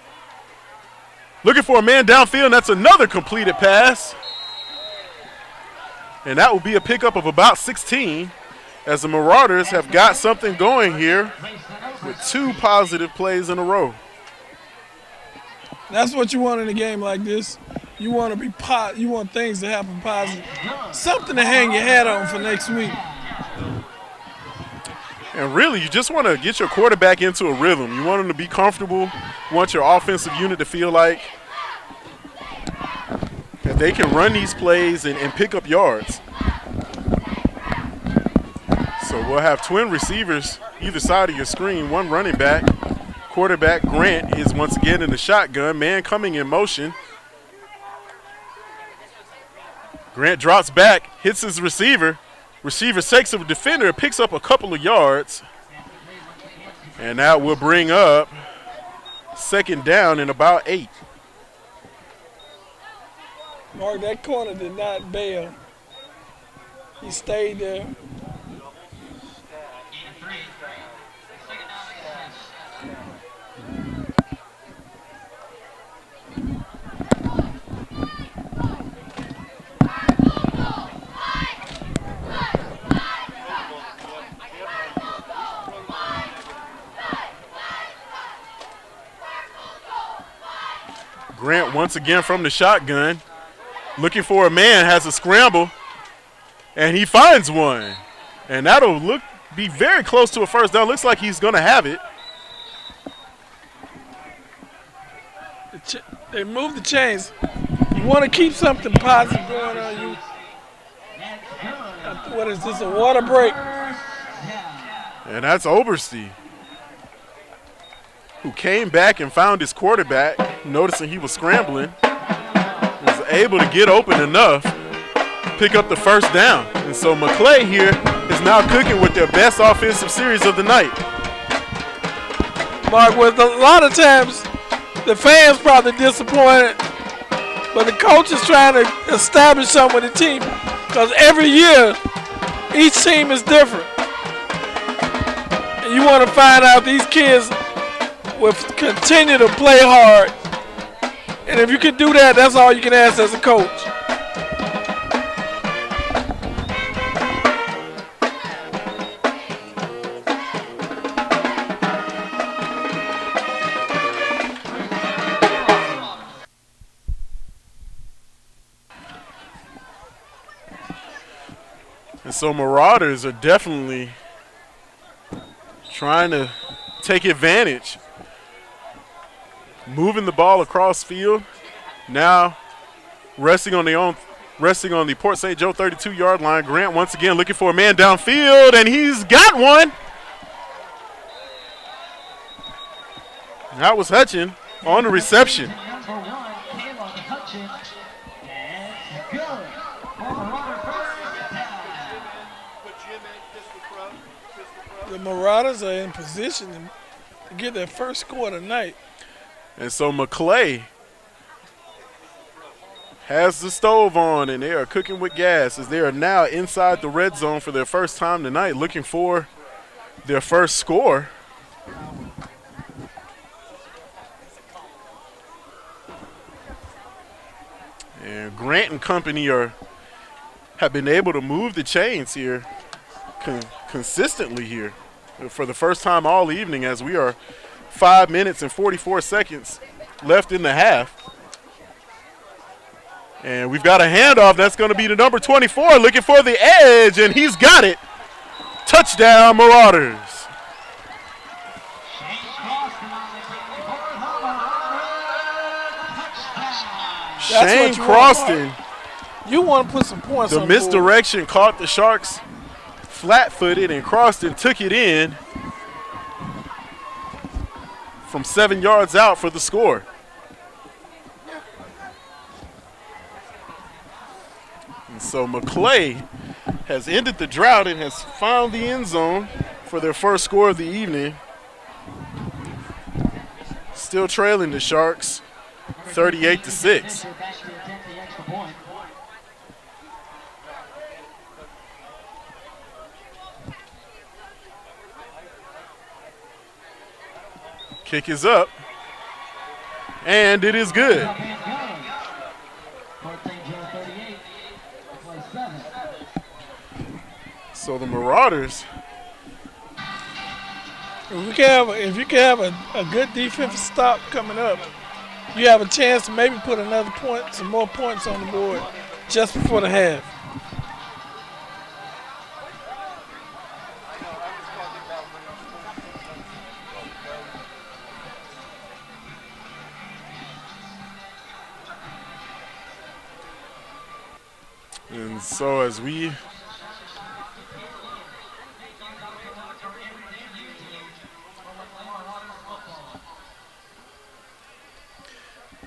Looking for a man downfield, and that's another completed pass. And that will be a pickup of about 16, as the Marauders have got something going here with 2 positive plays in a row. That's what you want in a game like this. You want to be you want things to happen positive. Something to hang your hat on for next week. And really, you just want to get your quarterback into a rhythm. You want him to be comfortable. You want your offensive unit to feel like that they can run these plays and pick up yards. So we'll have twin receivers either side of your screen, one running back. Quarterback Grant is once again in the shotgun. Man coming in motion. Grant drops back, hits his receiver. Receiver sakes of a defender, picks up a couple of yards. And that will bring up second down and about 8. Mark, that corner did not bail. He stayed there. Grant once again from the shotgun, looking for a man, has a scramble, and he finds one. And that'll be very close to a first down. Looks like he's going to have it. They moved the chains. You want to keep something positive going on. What is this, a water break? And that's Oberste, who came back and found his quarterback, noticing he was scrambling, was able to get open enough, pick up the first down. And so McClay here is now cooking with their best offensive series of the night. Mark, with a lot of times the fans probably disappointed, but the coach is trying to establish something with the team, because every year each team is different. And you want to find out these kids will continue to play hard. And if you can do that, that's all you can ask as a coach. And so Marauders are definitely trying to take advantage. Moving the ball across field. Now resting on the Port St. Joe 32-yard line. Grant once again looking for a man downfield, and he's got one. That was Hutchin on the reception. The Marauders are in position to get their first score tonight. And so McClay has the stove on, and they are cooking with gas as they are now inside the red zone for their first time tonight, looking for their first score. And Grant and company have been able to move the chains here consistently here for the first time all evening, as we are 5 minutes and 44 seconds left in the half. And we've got a handoff. That's going to be to number 24 looking for the edge, and he's got it. Touchdown, Marauders. Shane Croston. You want to put some points on the misdirection caught the Sharks flat-footed, and Croston took it in from 7 yards out for the score. And so McClay has ended the drought and has found the end zone for their first score of the evening. Still trailing the Sharks 38-6. Kick is up, and it is good. So the Marauders. If you can have a good defensive stop coming up, you have a chance to maybe put another point, some more points on the board just before the half. And so as we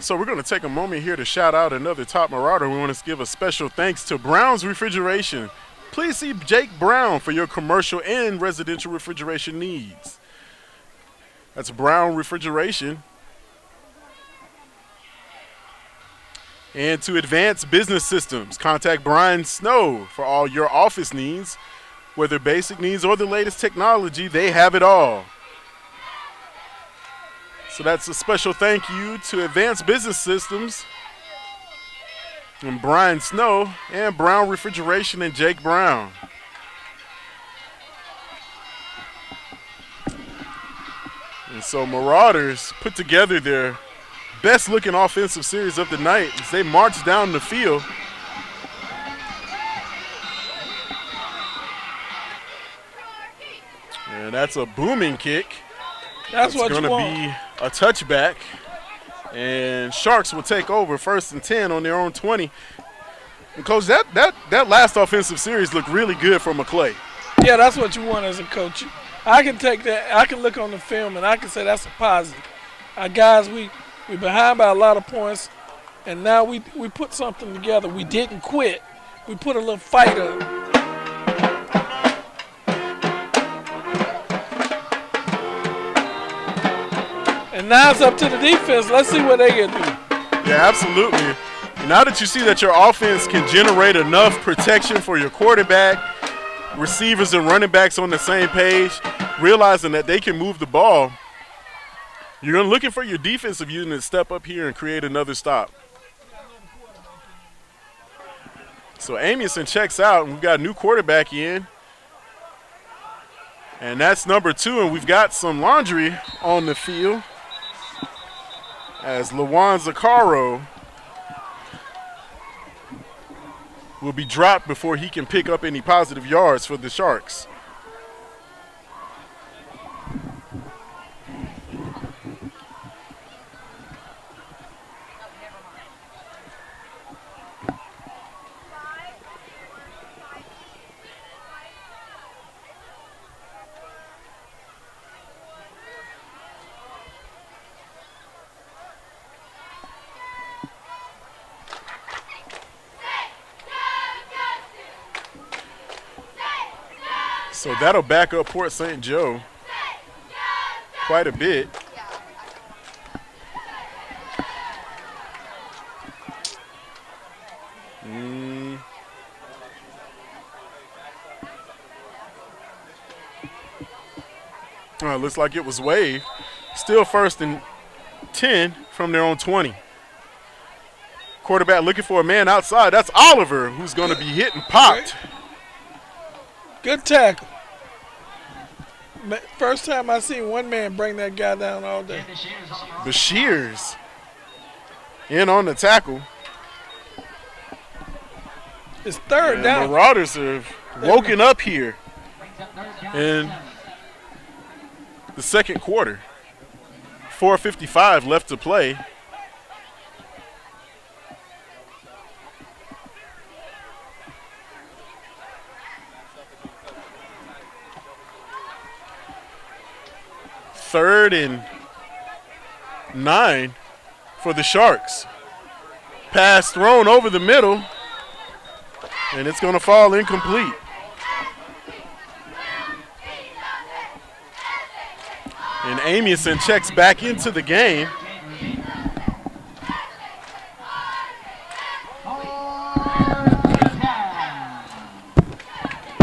we're going to take a moment here to shout out another top Marauder. We want to give a special thanks to Brown's Refrigeration. Please see Jake Brown for your commercial and residential refrigeration needs. That's Brown Refrigeration. And to Advanced Business Systems, contact Brian Snow for all your office needs. Whether basic needs or the latest technology, they have it all. So that's a special thank you to Advanced Business Systems and Brian Snow and Brown Refrigeration and Jake Brown. And so Marauders put together their best looking offensive series of the night as they march down the field. And that's a booming kick. That's what you want. It's going to be a touchback. And Sharks will take over 1st and 10 on their own 20. And Coach, that last offensive series looked really good for McClay. Yeah, that's what you want as a coach. I can take that. I can look on the film and I can say that's a positive. Our guys, we're behind by a lot of points, and now we put something together. We didn't quit. We put a little fight up. And now it's up to the defense. Let's see what they can do. Yeah, absolutely. Now that you see that your offense can generate enough protection for your quarterback, receivers and running backs on the same page, realizing that they can move the ball, you're looking for your defensive unit to step up here and create another stop. So Amundsen checks out, and we've got a new quarterback in. And that's number 2, and we've got some laundry on the field as Lawan Zaccaro will be dropped before he can pick up any positive yards for the Sharks. So that'll back up Port St. Joe quite a bit. Looks like it was waived. Still 1st and 10 from their own 20. Quarterback looking for a man outside. That's Oliver, who's going to be hit and popped. Good tackle. First time I seen one man bring that guy down all day. Bashirs in on the tackle. It's third And down. Marauders have woken up here in the second quarter. 4:55 left to play. Third and 9 for the Sharks. Pass thrown over the middle, and it's going to fall incomplete. And Amundsen checks back into the game.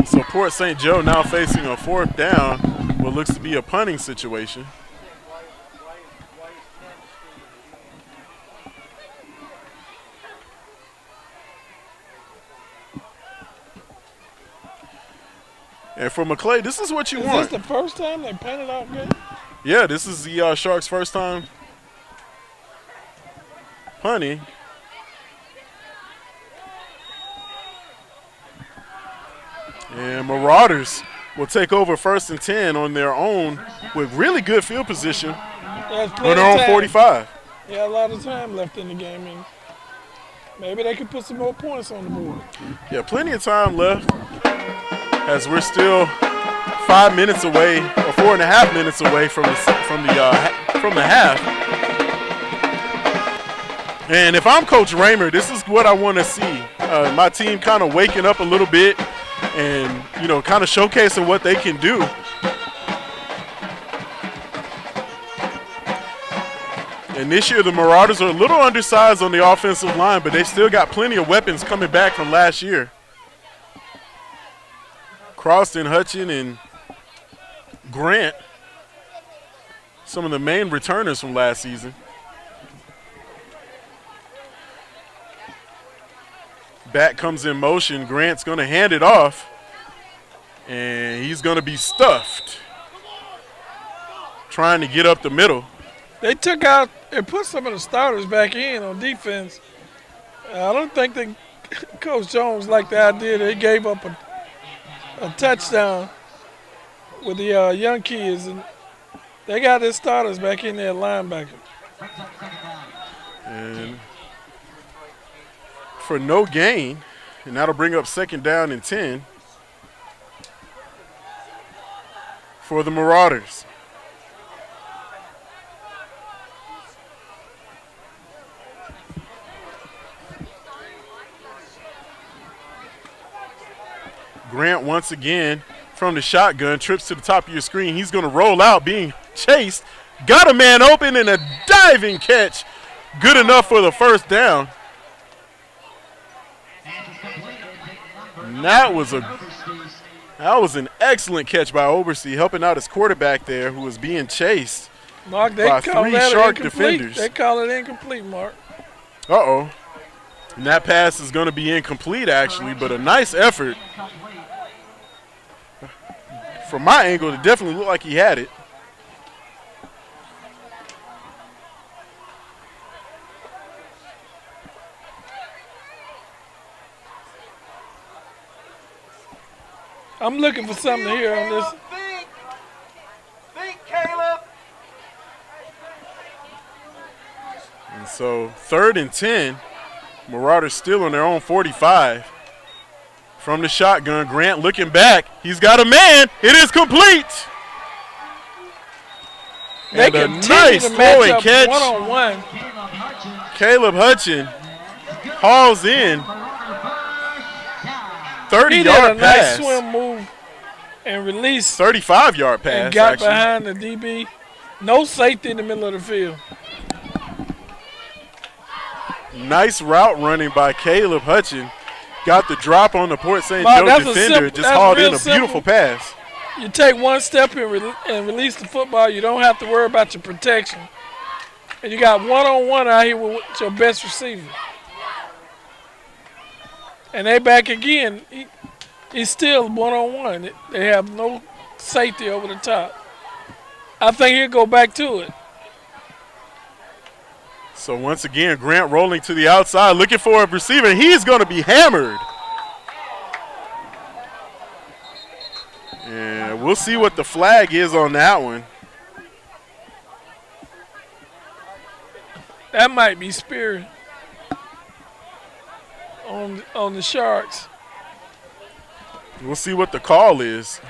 So Port St. Joe now facing a fourth down, what looks to be a punting situation. And for McClay, this is what you want. Is this the first time they punted out good? Yeah, this is the Sharks' first time punting. And Marauders will take over 1st and 10 on their own with really good field position on their own 45. Yeah, a lot of time left in the game. And maybe they could put some more points on the board. Yeah, plenty of time left as we're still 5 minutes away, or 4.5 minutes away from the half. And if I'm Coach Raymer, this is what I want to see. My team kind of waking up a little bit and, you know, kind of showcasing what they can do. And this year the Marauders are a little undersized on the offensive line, but they still got plenty of weapons coming back from last year. Croston, Hutchin, and Grant, some of the main returners from last season. Back comes in motion. Grant's going to hand it off, and he's going to be stuffed, trying to get up the middle. They took out and put some of the starters back in on defense. I don't think that Coach Jones liked the idea that they gave up a touchdown with the young kids, and they got their starters back in there, linebacker. And for no gain, and that'll bring up 2nd down and 10 for the Marauders. Grant once again from the shotgun, trips to the top of your screen. He's going to roll out, being chased. Got a man open and a diving catch. Good enough for the 1st down. And that was an excellent catch by Obersee, helping out his quarterback there, who was being chased Mark, they by call 3 that Shark incomplete. defenders. They call it incomplete, Mark. Uh-oh. And that pass is going to be incomplete, actually, but a nice effort. From my angle, it definitely looked like he had it. I'm looking for something here on this. Think, Caleb. And so 3rd and 10, Marauders still on their own 45. From the shotgun, Grant looking back. He's got a man. It is complete. They And a continue nice to match throwing up catch. one-on-one. Caleb Hutchin hauls in. He did 30-yard a nice pass. swim move and release 35-yard pass, and got actually. behind the DB. No safety in the middle of the field. Nice route running by Caleb Hutchin. Got the drop on the Port St. Mark, Joe that's a defender. simple- Just that's hauled in real a beautiful simple. pass. You take one step and release the football. You don't have to worry about your protection. And you got one-on-one out here with your best receiver. And they back again. He's still one-on-one. They have no safety over the top. I think he'll go back to it. So once again, Grant rolling to the outside, looking for a receiver. He's going to be hammered. And we'll see what the flag is on that one. That might be Spear on the Sharks. We'll see what the call is.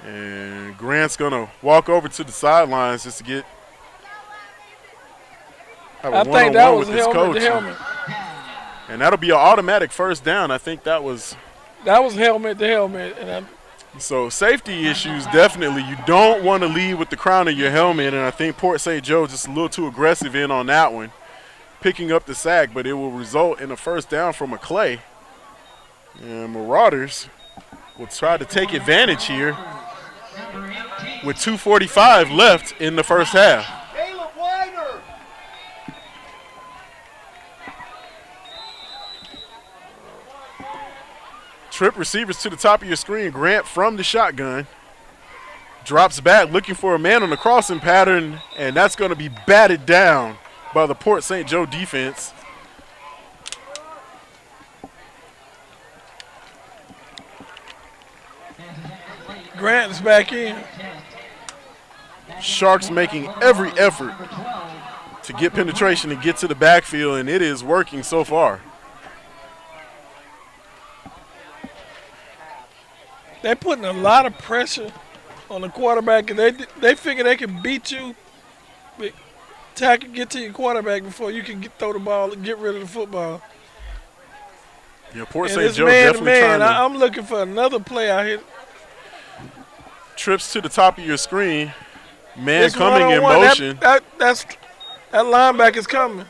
And Grant's going to walk over to the sidelines just to get I think that was helmet to helmet. And that'll be an automatic first down. I think that was helmet to helmet. And so safety issues, definitely. You don't want to lead with the crown of your helmet, and I think Port St. Joe just a little too aggressive in on that one, picking up the sack, but it will result in a first down for McClay. And Marauders will try to take advantage here with 2:45 left in the first half. Caleb Wider. Trip receivers to the top of your screen. Grant from the shotgun. Drops back looking for a man on the crossing pattern, and that's going to be batted down by the Port St. Joe defense. Grant's back in. Sharks making every effort to get penetration and get to the backfield, and it is working so far. They're putting a lot of pressure on the quarterback, and they figure they can beat you, get to your quarterback before you can throw the ball and get rid of the football. Yeah, Port And St. it's Joe man to definitely man. trying to. I'm looking for another play out here. Trips to the top of your screen. Man It's coming in one-on-one. motion. That linebacker's coming.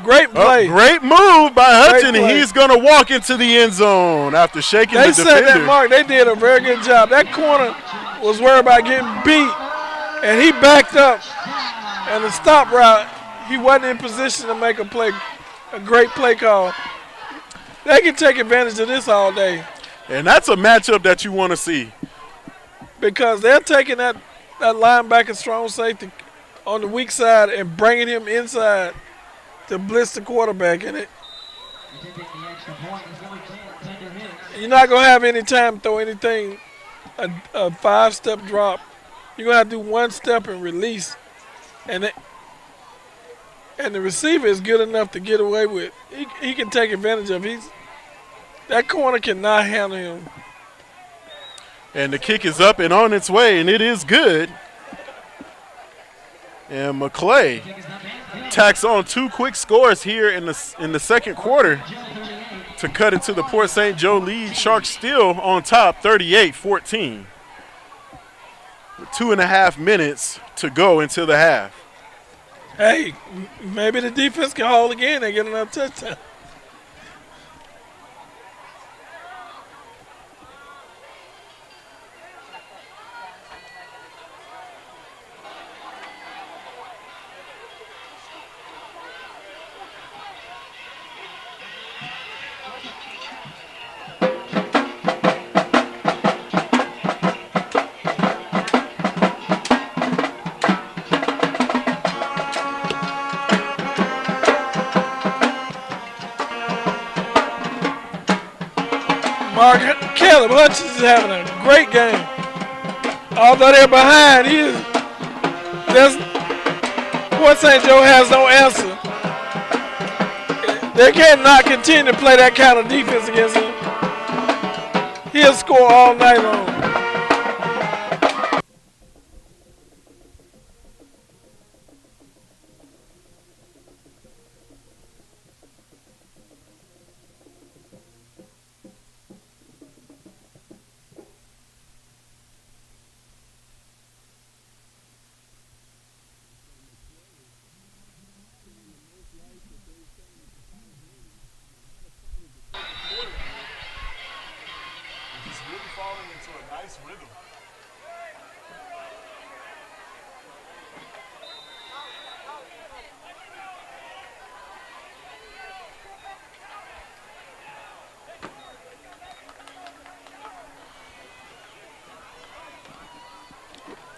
Great play. Great move by Hutchin, and play. he's going to walk into the end zone after shaking They the set defender. that mark. They did a very good job. That corner was worried about getting beat, and he backed up. And the stop route, he wasn't in position to make a great play call. They can take advantage of this all day And that's a matchup that you want to see. because they're taking that linebacker strong safety on the weak side and bringing him inside to blitz the quarterback in it. You're not going to have any time to throw anything, a five-step drop. You're going to have to do one step and release. And the receiver is good enough to get away with. He can take advantage of it. That corner cannot handle him. And the kick is up and on its way, and it is good. And McClay tacks on two quick scores here in the second quarter to cut into the Port St. Joe lead. Sharks still on top, 38-14. With 2.5 minutes to go until the half. Hey, maybe the defense can hold again and get another touchdown. Caleb Hutchins is having a great game. Although they're behind, Port St. Joe has no answer. They cannot continue to play that kind of defense against him. He'll score all night long.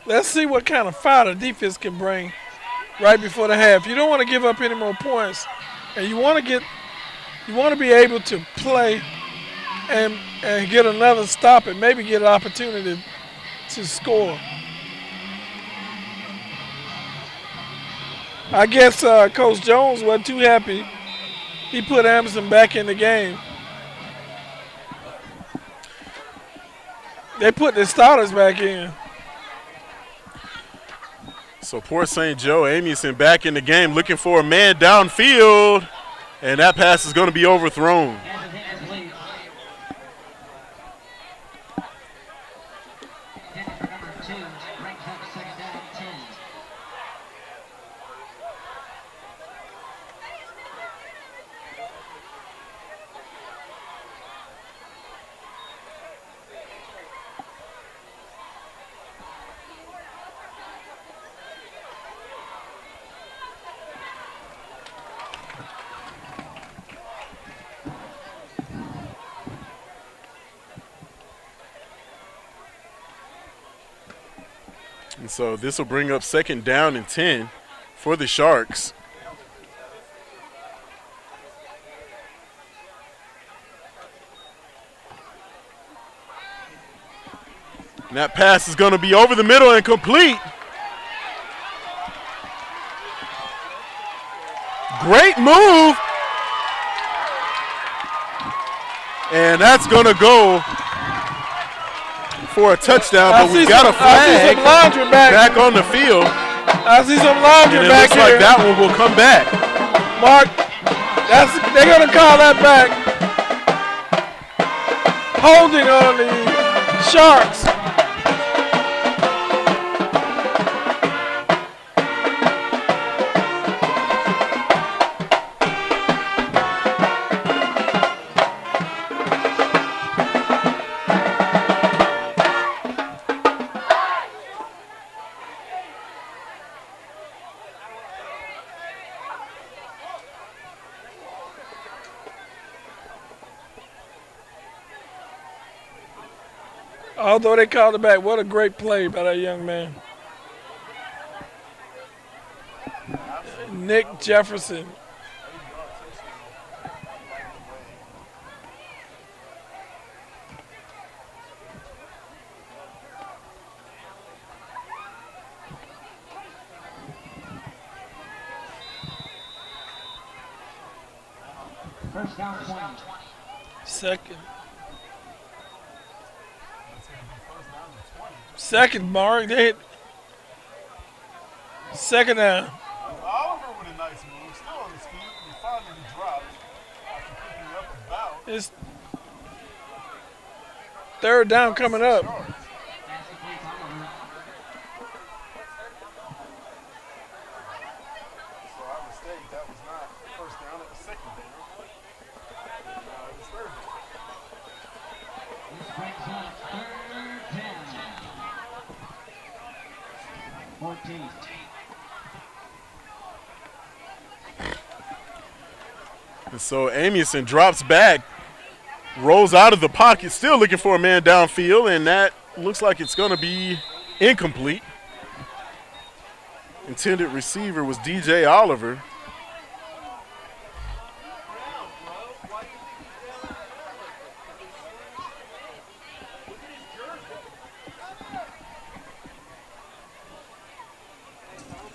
Let's see what kind of fire the defense can bring right before the half. You don't want to give up any more points, and you want to be able to play and get another stop and maybe get an opportunity to score. I guess Coach Jones wasn't too happy. He put Anderson back in the game. They put the starters back in. So Port St. Joe, Amundsen back in the game looking for a man downfield. And that pass is going to be overthrown. And so this will bring up 2nd down and 10 for the Sharks. And that pass is going to be over the middle and complete. Great move. And that's going to go for a touchdown, but we've got a flag back on the field. I see some laundry and it back looks here. like that one will come back. Mark, they're going to call that back. Holding on the Sharks. Although they called it back, what a great play by that young man. Nick Jefferson. First down, 20. Second, Mark. They hit. Second down. Oliver with a nice move, still on his feet, and finally dropped after picking up about. It's 3rd down coming up. That was not first down, it was 2nd down. It was 3rd down. This brings up 3rd down. 14. And so Amundsen drops back, rolls out of the pocket, still looking for a man downfield, and that looks like it's going to be incomplete. Intended receiver was DJ Oliver.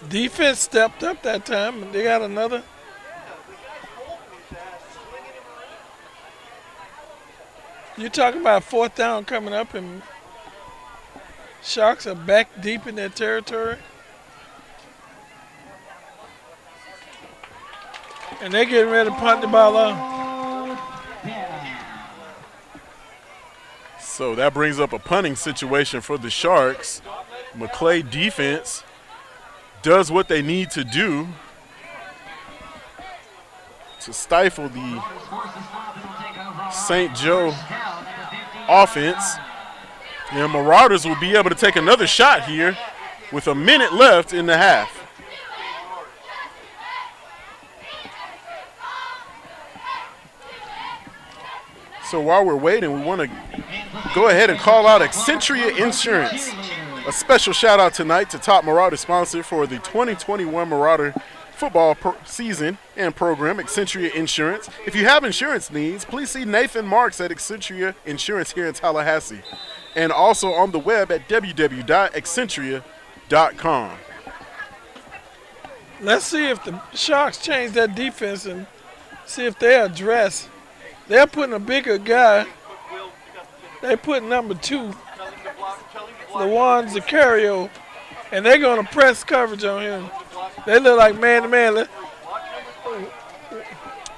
Defense stepped up that time, and they got another. You're talking about 4th down coming up, and Sharks are back deep in their territory. And they're getting ready to punt the ball off. So that brings up a punting situation for the Sharks. McClay defense does what they need to do to stifle the St. Joe offense. And Marauders will be able to take another shot here with a minute left in the half. So while we're waiting, we want to go ahead and call out Accentria Insurance, A special shout out tonight to Top Marauder sponsor for the 2021 Marauder football season and program, Accenture Insurance. If you have insurance needs, please see Nathan Marks at Accenture Insurance here in Tallahassee, and also on the web at www.accenture.com. Let's see if the Sharks change their defense and see if they address. They're putting a bigger guy. They put number 2, Lawan Zacario, and they're going to press coverage on him. They look like man-to-man.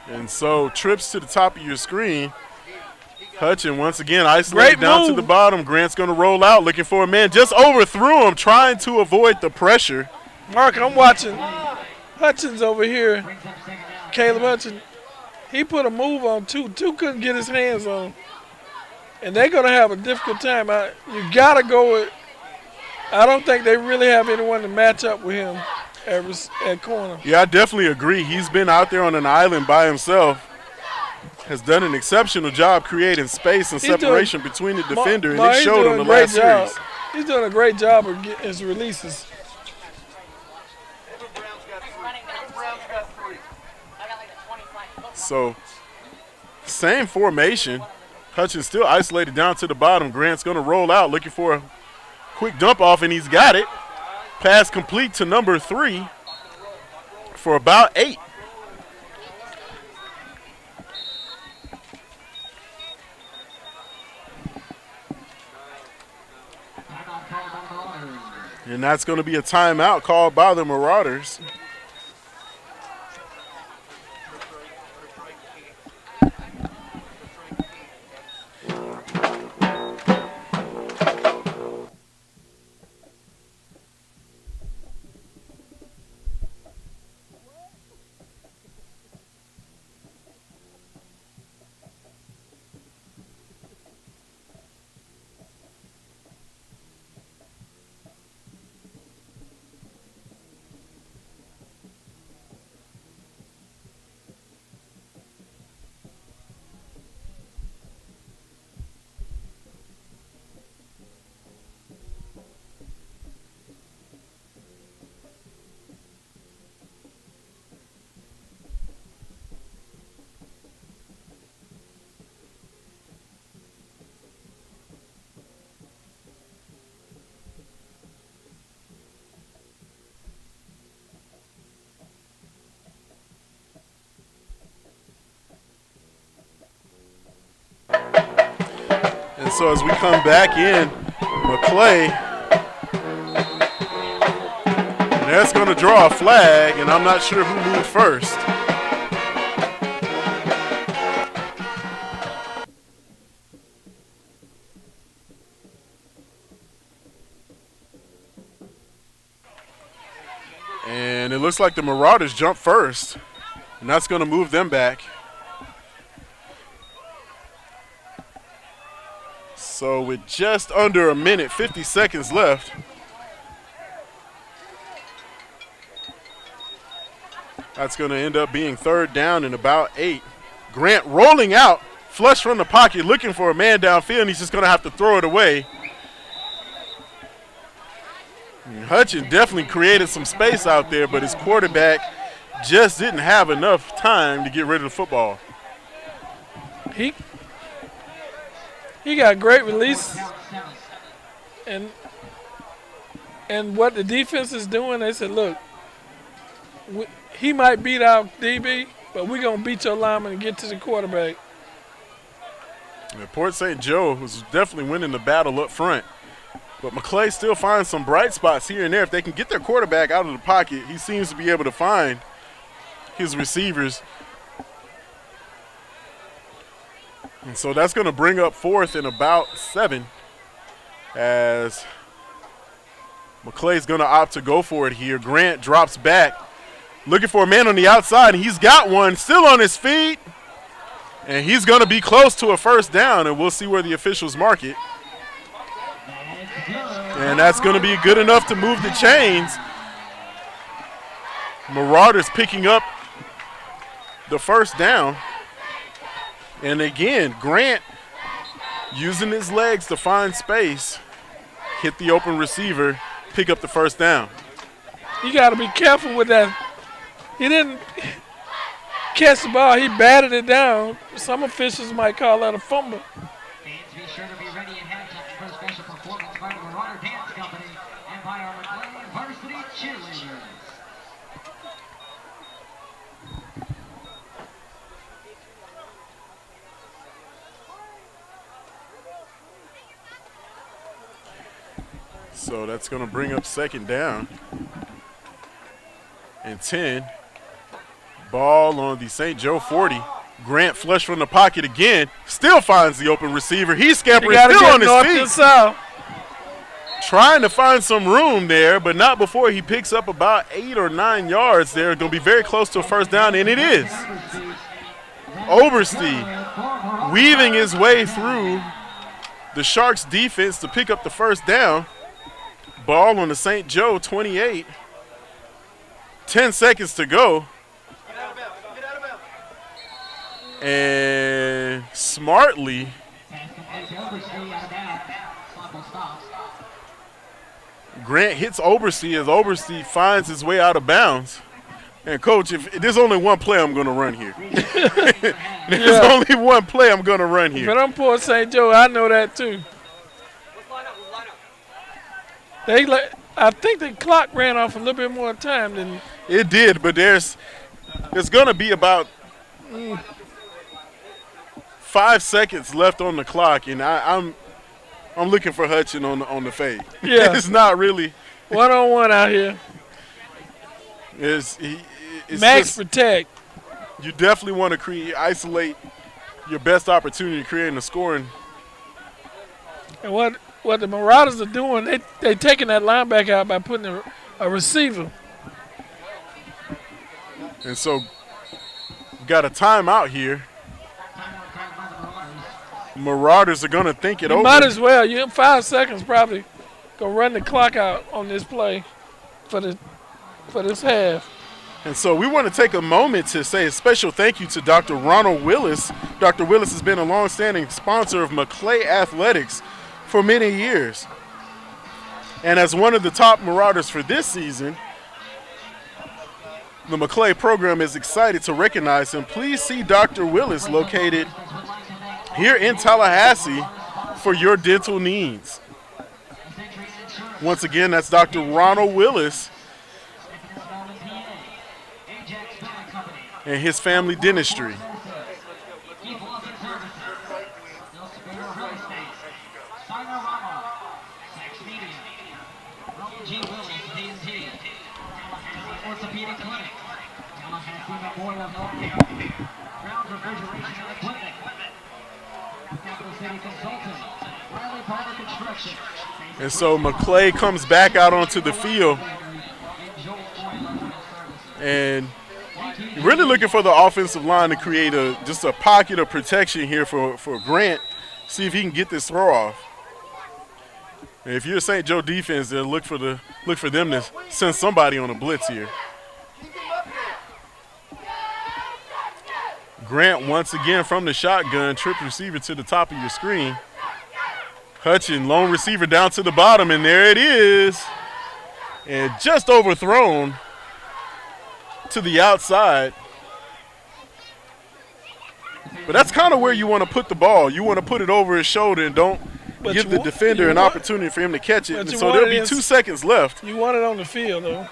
And so trips to the top of your screen. Hutchin once again isolated down to the bottom. Grant's going to roll out looking for a man. Just overthrew him, trying to avoid the pressure. Mark, I'm watching Hutchins over here. Caleb Hutchins. He put a move on 2. 2 couldn't get his hands on. And they're going to have a difficult time. You got to go with – I don't think they really have anyone to match up with him at corner. Yeah, I definitely agree. He's been out there on an island by himself. Has done an exceptional job creating space and separation between the defender, and it showed on the last series. He's doing a great job of getting his releases. So, same formation. Hutchins still isolated down to the bottom. Grant's going to roll out looking for a quick dump off, and he's got it. Pass complete to number 3 for about 8. And that's going to be a timeout called by the Marauders. And so as we come back in, McClay, and that's going to draw a flag, and I'm not sure who moved first. And it looks like the Marauders jumped first, and that's going to move them back. So with just under a minute, 50 seconds left, that's going to end up being 3rd down and about 8. Grant rolling out, flush from the pocket, looking for a man downfield, and he's just going to have to throw it away. And Hutchin definitely created some space out there, but his quarterback just didn't have enough time to get rid of the football. He got great release, and what the defense is doing, they said, look, he might beat our DB, but we're going to beat your lineman and get to the quarterback. And Port St. Joe was definitely winning the battle up front, but McClay still finds some bright spots here and there. If they can get their quarterback out of the pocket, he seems to be able to find his receivers. And so that's going to bring up 4th and about 7 as McClay's going to opt to go for it here. Grant drops back, looking for a man on the outside, and he's got one, still on his feet. And he's going to be close to a 1st down, and we'll see where the officials mark it. And that's going to be good enough to move the chains. Marauders picking up the 1st down. And again, Grant using his legs to find space. hit the open receiver, pick up the first down. You got to be careful with that. He didn't catch the ball. He batted it down. Some officials might call that a fumble. Fans, be sure to be ready at halftime for a special performance by the Marauder Dance Company and by our McClay Varsity Cheerleaders. So that's going to bring up second down and 10. Ball on the St. Joe 40. Grant flush from the pocket again. Still finds the open receiver. He's scampering still on his feet. South. Trying to find some room there, but not before he picks up about 8 or 9 yards there. Going to be very close to a first down, and it is. Oberste weaving his way through the Sharks defense to pick up the first down. Ball on the St. Joe 28. 10 seconds to go. And smartly, Grant hits Oberste as Oberste finds his way out of bounds. And, Coach, if there's only one play I'm going to run here. There's only one play I'm going to run here. But I'm poor St. Joe. I know that, too. I think the clock ran off a little bit more time than it did, but there's going to be about 5 seconds left on the clock, and I'm looking for Hutchin on the fade. Yeah, it's not really 1-on-1 out here. It's Max just, protect. You definitely want to isolate your best opportunity to create a scoring. And what the Marauders are doing, they taking that linebacker out by putting a receiver. And so, got a timeout here. Marauders are going to think it over. Might as well. You have 5 seconds probably. Go run the clock out on this play for this half. And so we want to take a moment to say a special thank you to Dr. Ronald Willis. Dr. Willis has been a longstanding sponsor of McClay Athletics for many years. And as one of the top Marauders for this season, the McClay program is excited to recognize him. Please see Dr. Willis located here in Tallahassee for your dental needs. Once again, that's Dr. Ronald Willis and his family dentistry. And so McClay comes back out onto the field and really looking for the offensive line to create just a pocket of protection here for Grant. See if he can get this throw off. And if you're a St. Joe defense, they'll look for them to send somebody on a blitz here. Grant once again from the shotgun, trip receiver to the top of your screen. Hutchin, lone receiver down to the bottom, and there it is. And just overthrown to the outside. But that's kind of where you want to put the ball. You want to put it over his shoulder and don't give the defender an opportunity for him to catch it. And so there'll be 2 seconds left. You want it on the field, though.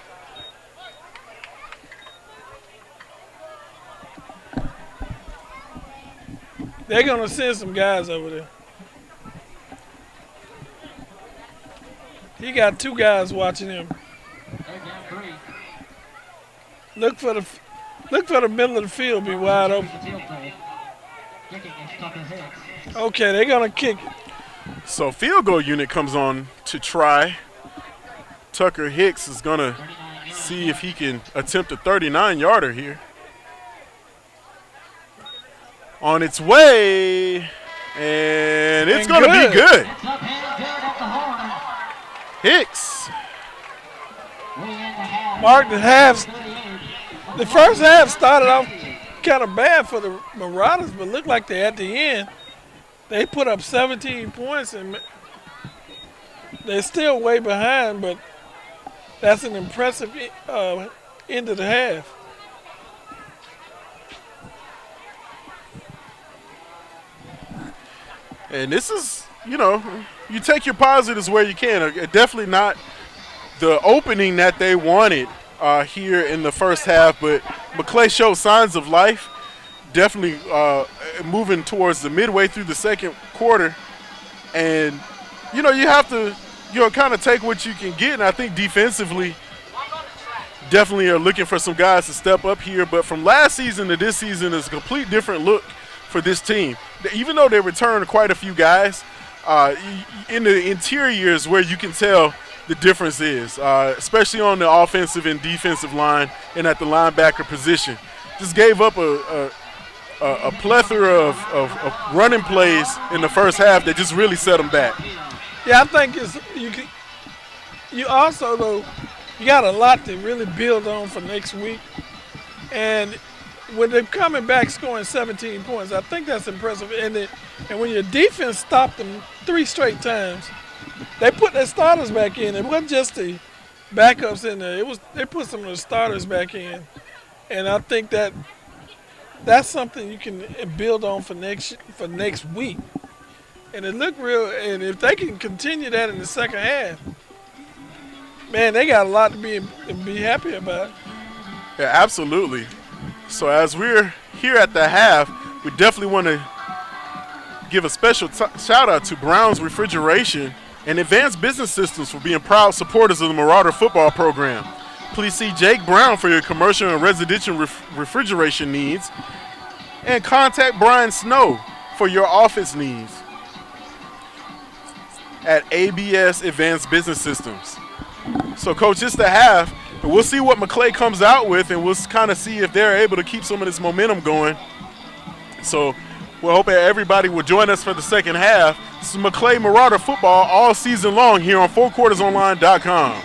They're going to send some guys over there. He got 2 guys watching him. Look for the middle of the field be wide open. Okay, they're going to kick it. So field goal unit comes on to try. Tucker Hicks is going to see if he can attempt a 39-yarder here. On its way, and it's going to be good. Hicks. Mark, the first half started off kind of bad for the Marauders, but looked like at the end, they put up 17 points, and They're still way behind, but that's an impressive end of the half. And this is, you take your positives where you can. Definitely not the opening that they wanted here in the first half, but McClay showed signs of life. Definitely moving towards the midway through the second quarter. And, you have to, kind of take what you can get. And I think defensively, definitely are looking for some guys to step up here. But from last season to this season is a complete different look for this team. Even though they returned quite a few guys, in the interior is where you can tell the difference is, especially on the offensive and defensive line and at the linebacker position. Just gave up a plethora of running plays in the first half that just really set them back. Yeah, I think you also, though, you got a lot to really build on for next week. And when they're coming back scoring 17 points, I think that's impressive. And when your defense stopped them 3 straight times, they put their starters back in. It wasn't just the backups in there. They put some of the starters back in. And I think that's something you can build on for next week. And it looked real. And if they can continue that in the second half, man, they got a lot to be happy about. Yeah, absolutely. So as we're here at the half, we definitely want to give a special shout out to Brown's Refrigeration and Advanced Business Systems for being proud supporters of the Marauder football program. Please see Jake Brown for your commercial and residential refrigeration needs, and contact Brian Snow for your office needs at ABS Advanced Business Systems. So, Coach, it's the half. And we'll see what McClay comes out with, and we'll kind of see if they're able to keep some of this momentum going. So we're hoping everybody will join us for the second half. This is McClay Marauder football all season long here on fourquartersonline.com.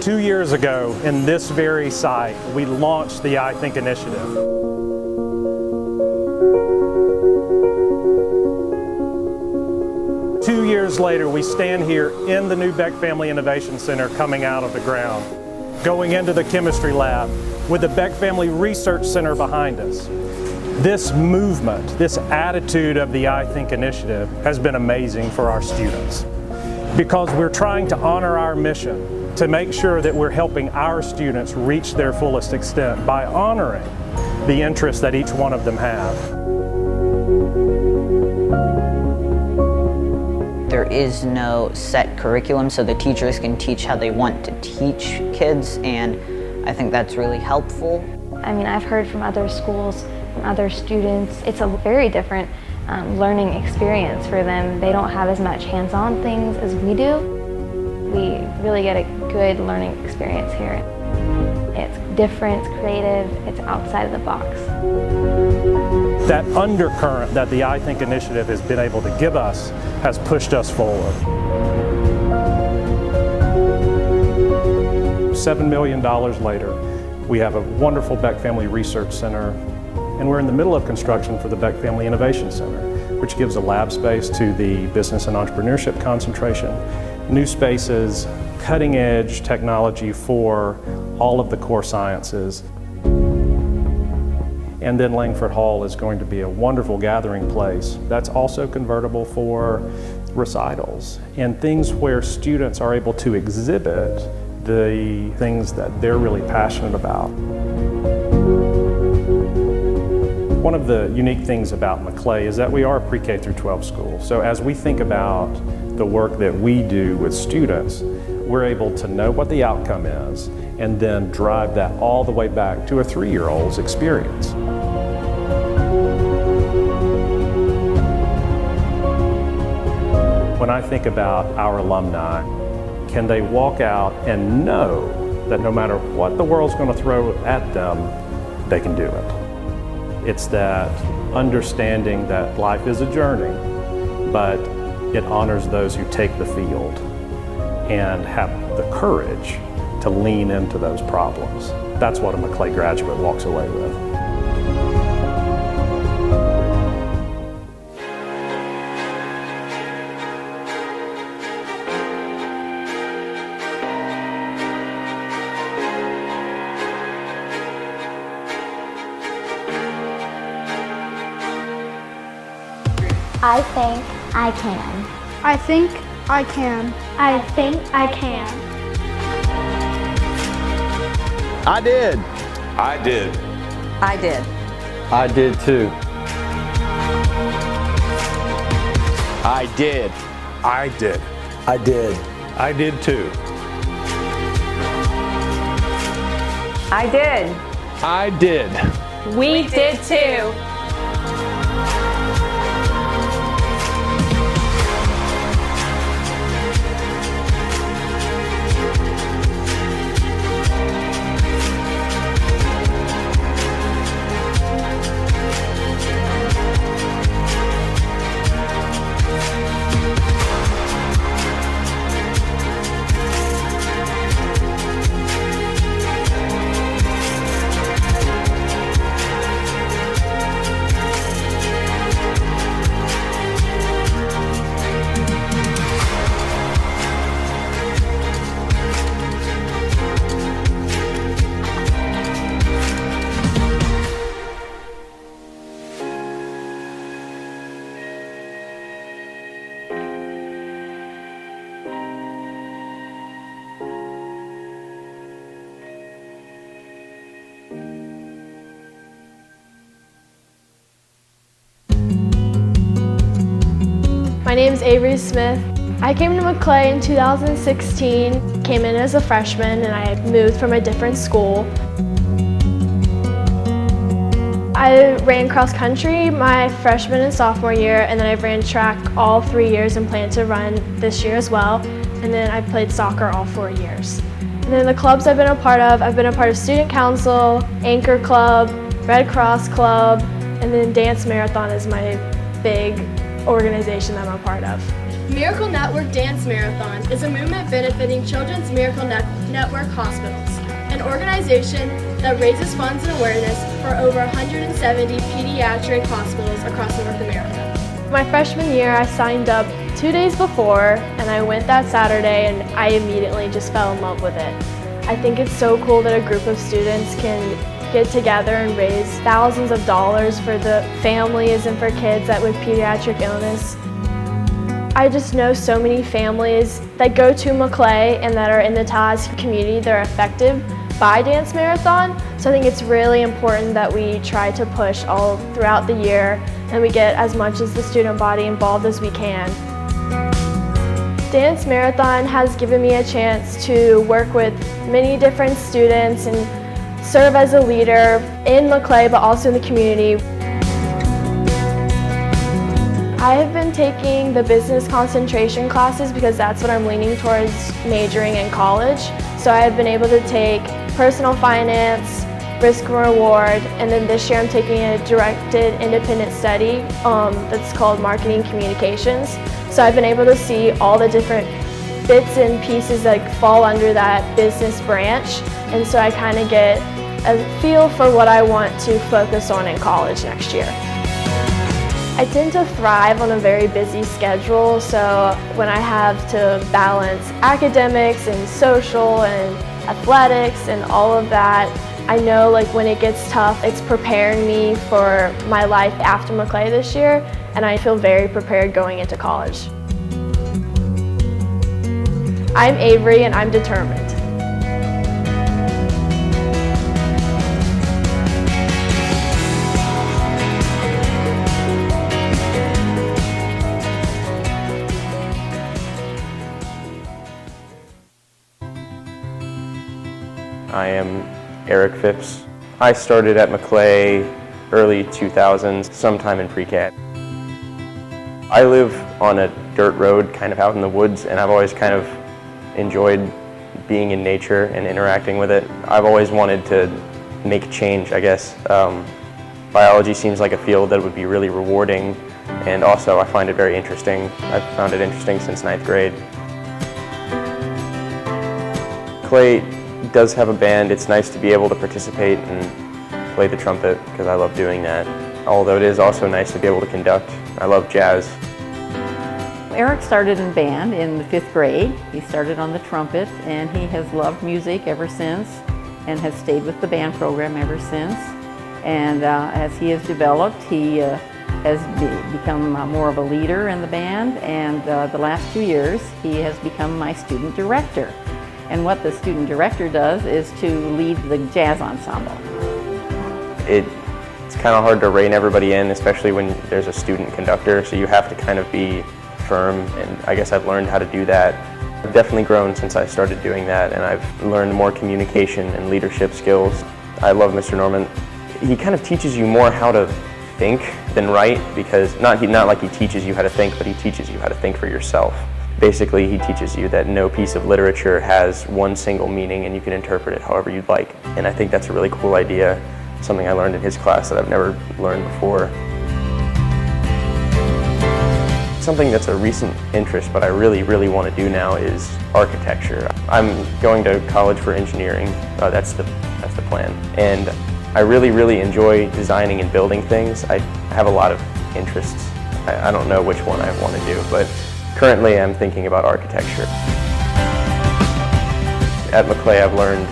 2 years ago, in this very site, we launched the I Think initiative. Two years later, we stand here in the new Beck Family Innovation Center coming out of the ground, going into the chemistry lab with the Beck Family Research Center behind us. This movement, this attitude of the I Think initiative has been amazing for our students because we're trying to honor our mission to make sure that we're helping our students reach their fullest extent by honoring the interests that each one of them have. There is no set curriculum, so the teachers can teach how they want to teach kids, and I think that's really helpful. I mean, I've heard from other schools, from other students, it's a very different learning experience for them. They don't have as much hands-on things as we do. We really get a good learning experience here. It's different, it's creative, it's outside of the box. That undercurrent that the I Think initiative has been able to give us has pushed us forward. $7 million later, we have a wonderful Beck Family Research Center, and we're in the middle of construction for the Beck Family Innovation Center, which gives a lab space to the business and entrepreneurship concentration, new spaces, cutting edge technology for all of the core sciences. And then Langford Hall is going to be a wonderful gathering place that's also convertible for recitals and things where students are able to exhibit the things that they're really passionate about. One of the unique things about McClay is that we are a pre-K through 12 school. So as we think about the work that we do with students, we're able to know what the outcome is and then drive that all the way back to a 3-year-old's experience. When I think about our alumni, can they walk out and know that no matter what the world's going to throw at them, they can do it? It's that understanding that life is a journey, but it honors those who take the field and have the courage to lean into those problems. That's what a McClay graduate walks away with. I think I can. I think I can. I think I can. I did. I did. I did. I did too. I did. I did. I did. I did too. I did. I did. We did too. My name is Avery Smith. I came to McClay in 2016, came in as a freshman, and I moved from a different school. I ran cross country my freshman and sophomore year, and then I ran track all 3 years and plan to run this year as well. And then I played soccer all 4 years. And then the clubs I've been a part of, I've been a part of Student Council, Anchor Club, Red Cross Club, and then Dance Marathon is my big organization that I'm a part of. Miracle Network Dance Marathon is a movement benefiting Children's Miracle Network Hospitals, an organization that raises funds and awareness for over 170 pediatric hospitals across North America. My freshman year, I signed up 2 days before, and I went that Saturday, and I immediately just fell in love with it. I think it's so cool that a group of students can get together and raise thousands of dollars for the families and for kids with pediatric illness. I just know so many families that go to McClay and that are in the Taz community that are affected by Dance Marathon. So I think it's really important that we try to push all throughout the year and we get as much as the student body involved as we can. Dance Marathon has given me a chance to work with many different students and serve as a leader in McClay but also in the community. I have been taking the business concentration classes because that's what I'm leaning towards majoring in college. So I have been able to take personal finance, risk and reward, and then this year I'm taking a directed independent study that's called marketing communications. So I've been able to see all the different bits and pieces that fall under that business branch, and so I kind of get a feel for what I want to focus on in college next year. I tend to thrive on a very busy schedule, so when I have to balance academics and social and athletics and all of that, I know when it gets tough, it's preparing me for my life after McClay this year, and I feel very prepared going into college. I'm Avery and I'm determined. I am Eric Phipps. I started at McClay early 2000s, sometime in pre-K. I live on a dirt road kind of out in the woods, and I've always kind of enjoyed being in nature and interacting with it. I've always wanted to make change, I guess. Biology seems like a field that would be really rewarding, and also I find it very interesting. I've found it interesting since 9th grade. McClay does have a band. It's nice to be able to participate and play the trumpet because I love doing that. Although it is also nice to be able to conduct. I love jazz. Eric started in band in the 5th grade. He started on the trumpet and he has loved music ever since and has stayed with the band program ever since. And as he has developed, he has become more of a leader in the band, and the last 2 years he has become my student director. And what the student director does is to lead the jazz ensemble. It's kind of hard to rein everybody in, especially when there's a student conductor, so you have to kind of be firm, and I guess I've learned how to do that. I've definitely grown since I started doing that, and I've learned more communication and leadership skills. I love Mr. Norman. He kind of teaches you more how to think than write, because not like he teaches you how to think, but he teaches you how to think for yourself. Basically, he teaches you that no piece of literature has one single meaning and you can interpret it however you'd like. And I think that's a really cool idea, something I learned in his class that I've never learned before. Something that's a recent interest, but I really, really want to do now is architecture. I'm going to college for engineering. That's the plan. And I really, really enjoy designing and building things. I have a lot of interests. I don't know which one I want to do, but currently I'm thinking about architecture. At McClay, I've learned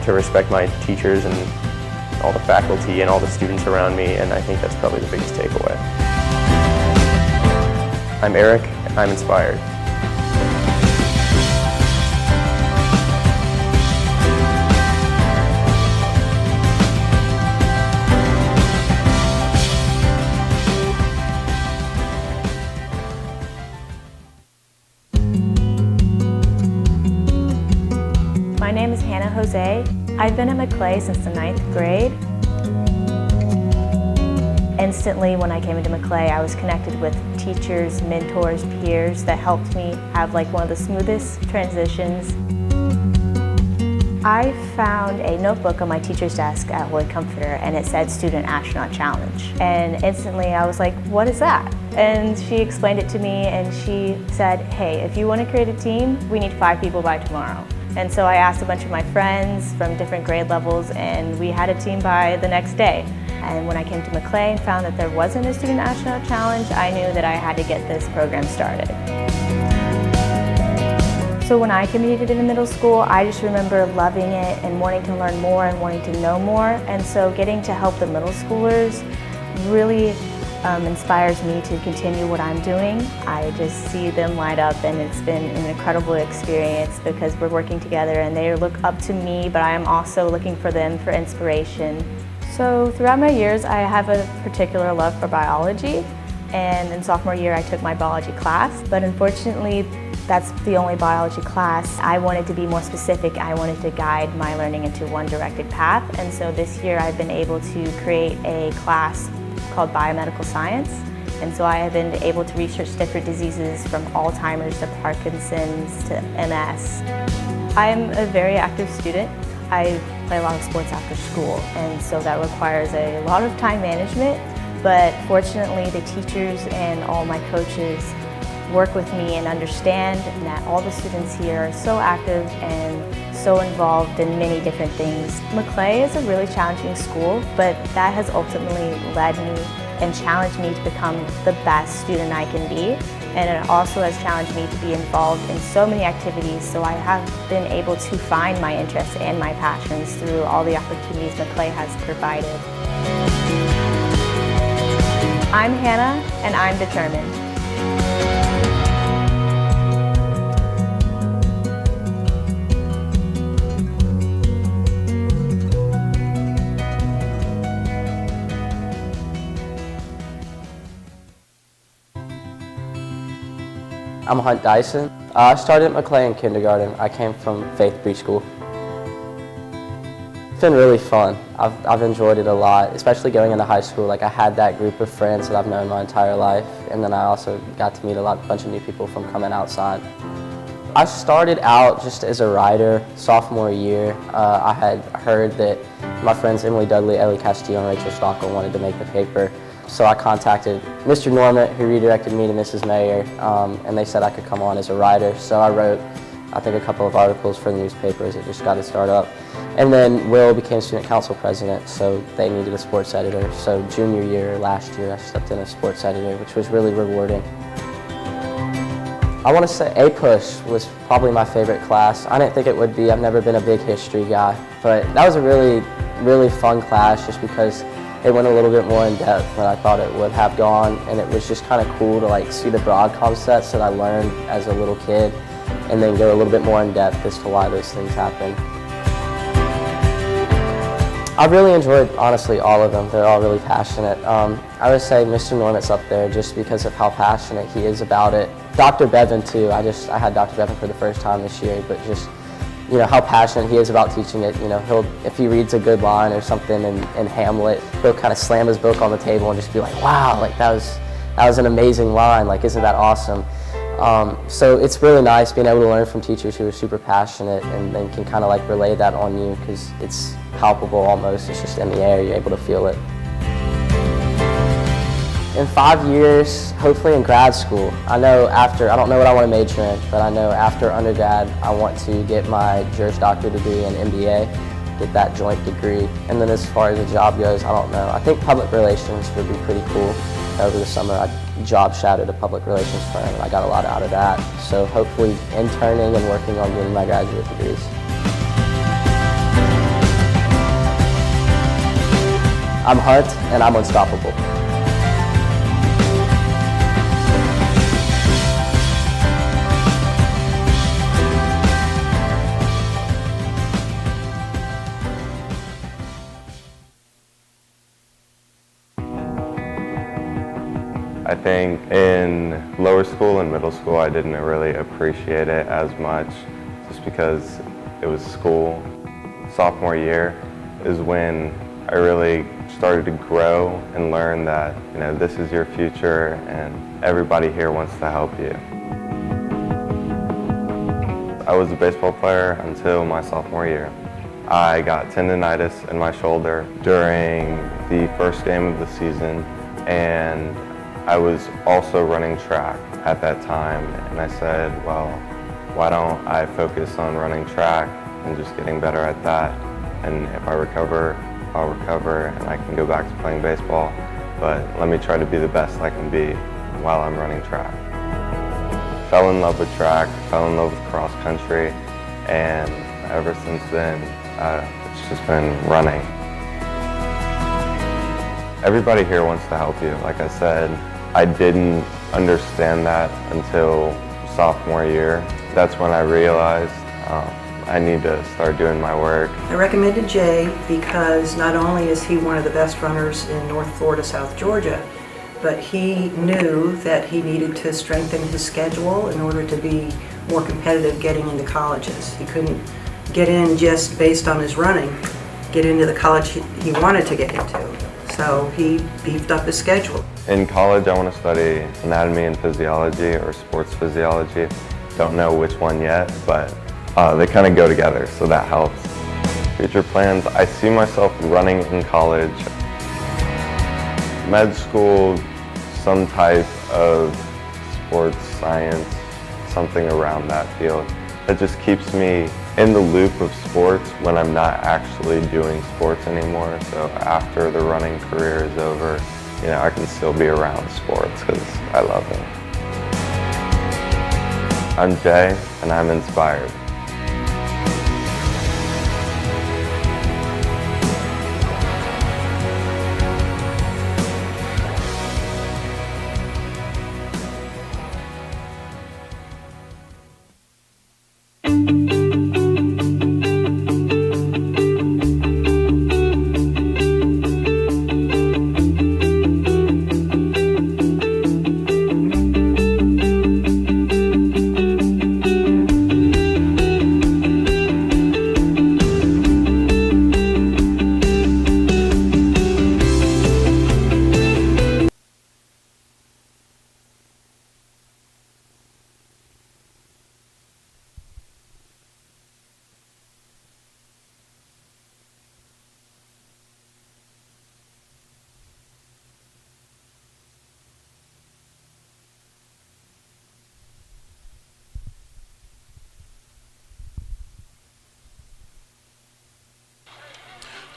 to respect my teachers and all the faculty and all the students around me, and I think that's probably the biggest takeaway. I'm Eric, and I'm inspired. My name is Hannah Jose. I've been at McClay since the 9th grade. Instantly, when I came into McClay, I was connected with teachers, mentors, peers that helped me have one of the smoothest transitions. I found a notebook on my teacher's desk at Holy Comforter, and it said Student Astronaut Challenge. And instantly I was like, what is that? And she explained it to me, and she said, hey, if you want to create a team, we need 5 people by tomorrow. And so I asked a bunch of my friends from different grade levels, and we had a team by the next day. And when I came to McClay and found that there wasn't a Student Astronaut Challenge, I knew that I had to get this program started. So when I competed in the middle school, I just remember loving it and wanting to learn more and wanting to know more. And so getting to help the middle schoolers really inspires me to continue what I'm doing. I just see them light up, and it's been an incredible experience because we're working together and they look up to me, but I am also looking for them for inspiration. So throughout my years, I have a particular love for biology, and in sophomore year I took my biology class, but unfortunately that's the only biology class. I wanted to be more specific. I wanted to guide my learning into one directed path, and so this year I've been able to create a class called Biomedical Science, and so I have been able to research different diseases from Alzheimer's to Parkinson's to MS. I'm a very active student. I play a lot of sports after school, and so that requires a lot of time management, but fortunately the teachers and all my coaches work with me and understand that all the students here are so active and so involved in many different things. McClay is a really challenging school, but that has ultimately led me and challenged me to become the best student I can be. And it also has challenged me to be involved in so many activities, so I have been able to find my interests and my passions through all the opportunities McClay has provided. I'm Hannah, and I'm determined. I'm Hunt Dyson. I started at McClay in kindergarten. I came from Faith Preschool. It's been really fun. I've enjoyed it a lot, especially going into high school. Like, I had that group of friends that I've known my entire life, and then I also got to meet a bunch of new people from coming outside. I started out just as a writer sophomore year. I had heard that my friends Emily Dudley, Ellie Castillo, and Rachel Stockel wanted to make the paper. So I contacted Mr. Normant, who redirected me to Mrs. Mayer, and they said I could come on as a writer. So I wrote, I think, a couple of articles for the newspapers. It just got to start up. And then Will became student council president, so they needed a sports editor. So junior year, last year, I stepped in as sports editor, which was really rewarding. I want to say APUSH was probably my favorite class. I didn't think it would be. I've never been a big history guy, but that was a really, really fun class just because it went a little bit more in depth than I thought it would have gone, and it was just kind of cool to see the broad concepts that I learned as a little kid and then go a little bit more in depth as to why those things happen. I really enjoyed, honestly, all of them. They're all really passionate. I would say Mr. Norman's up there just because of how passionate he is about it. Dr. Bevan too. I had Dr. Bevan for the first time this year, but just how passionate he is about teaching it. If he reads a good line or something in Hamlet, he'll kind of slam his book on the table and just be like, wow, that was an amazing line, isn't that awesome? So it's really nice being able to learn from teachers who are super passionate and then can kind of relay that on you, because it's palpable almost. It's just in the air, you're able to feel it. In 5 years, hopefully in grad school. I don't know what I want to major in, but I know after undergrad, I want to get my Juris Doctor degree and MBA, get that joint degree. And then as far as the job goes, I don't know. I think public relations would be pretty cool. Over the summer, I job shadowed a public relations firm, and I got a lot out of that. So hopefully interning and working on getting my graduate degrees. I'm Hunt, and I'm unstoppable. I think in lower school and middle school I didn't really appreciate it as much just because it was school. Sophomore year is when I really started to grow and learn that this is your future and everybody here wants to help you. I was a baseball player until my sophomore year. I got tendonitis in my shoulder during the first game of the season, and I was also running track at that time, and I said, well, why don't I focus on running track and just getting better at that, and if I recover, I'll recover and I can go back to playing baseball, but let me try to be the best I can be while I'm running track. Fell in love with track, fell in love with cross country, and ever since then, it's just been running. Everybody here wants to help you. Like I said, I didn't understand that until sophomore year. That's when I realized I need to start doing my work. I recommended Jay because not only is he one of the best runners in North Florida, South Georgia, but he knew that he needed to strengthen his schedule in order to be more competitive getting into colleges. He couldn't get in just based on his running, get into the college he wanted to get into. So he beefed up his schedule. In college, I want to study anatomy and physiology or sports physiology. Don't know which one yet, but they kind of go together, so that helps. Future plans, I see myself running in college. Med school, some type of sports science, something around that field. That just keeps me in the loop of sports when I'm not actually doing sports anymore. So after the running career is over, you know, I can still be around sports because I love it. I'm Jay, and I'm inspired.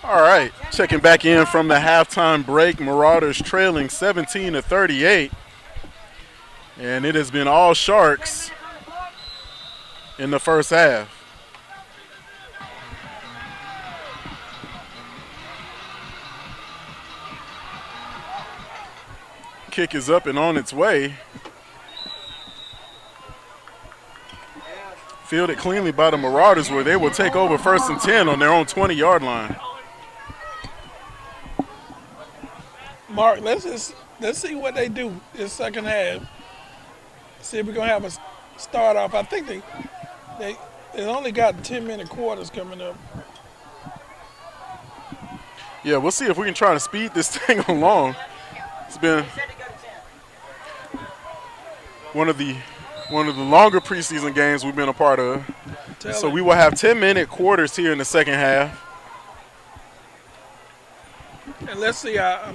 All right, checking back in from the halftime break. Marauders trailing 17-38. And it has been all Sharks in the first half. Kick is up and on its way. Fielded cleanly by the Marauders, where they will take over 1st and 10 on their own 20-yard line. Mark, let's see what they do this second half. See if we're gonna have a start off. I think they only got 10-minute quarters coming up. Yeah, we'll see if we can try to speed this thing along. It's been one of the longer preseason games we've been a part of. So we will have 10-minute quarters here in the second half. And let's see how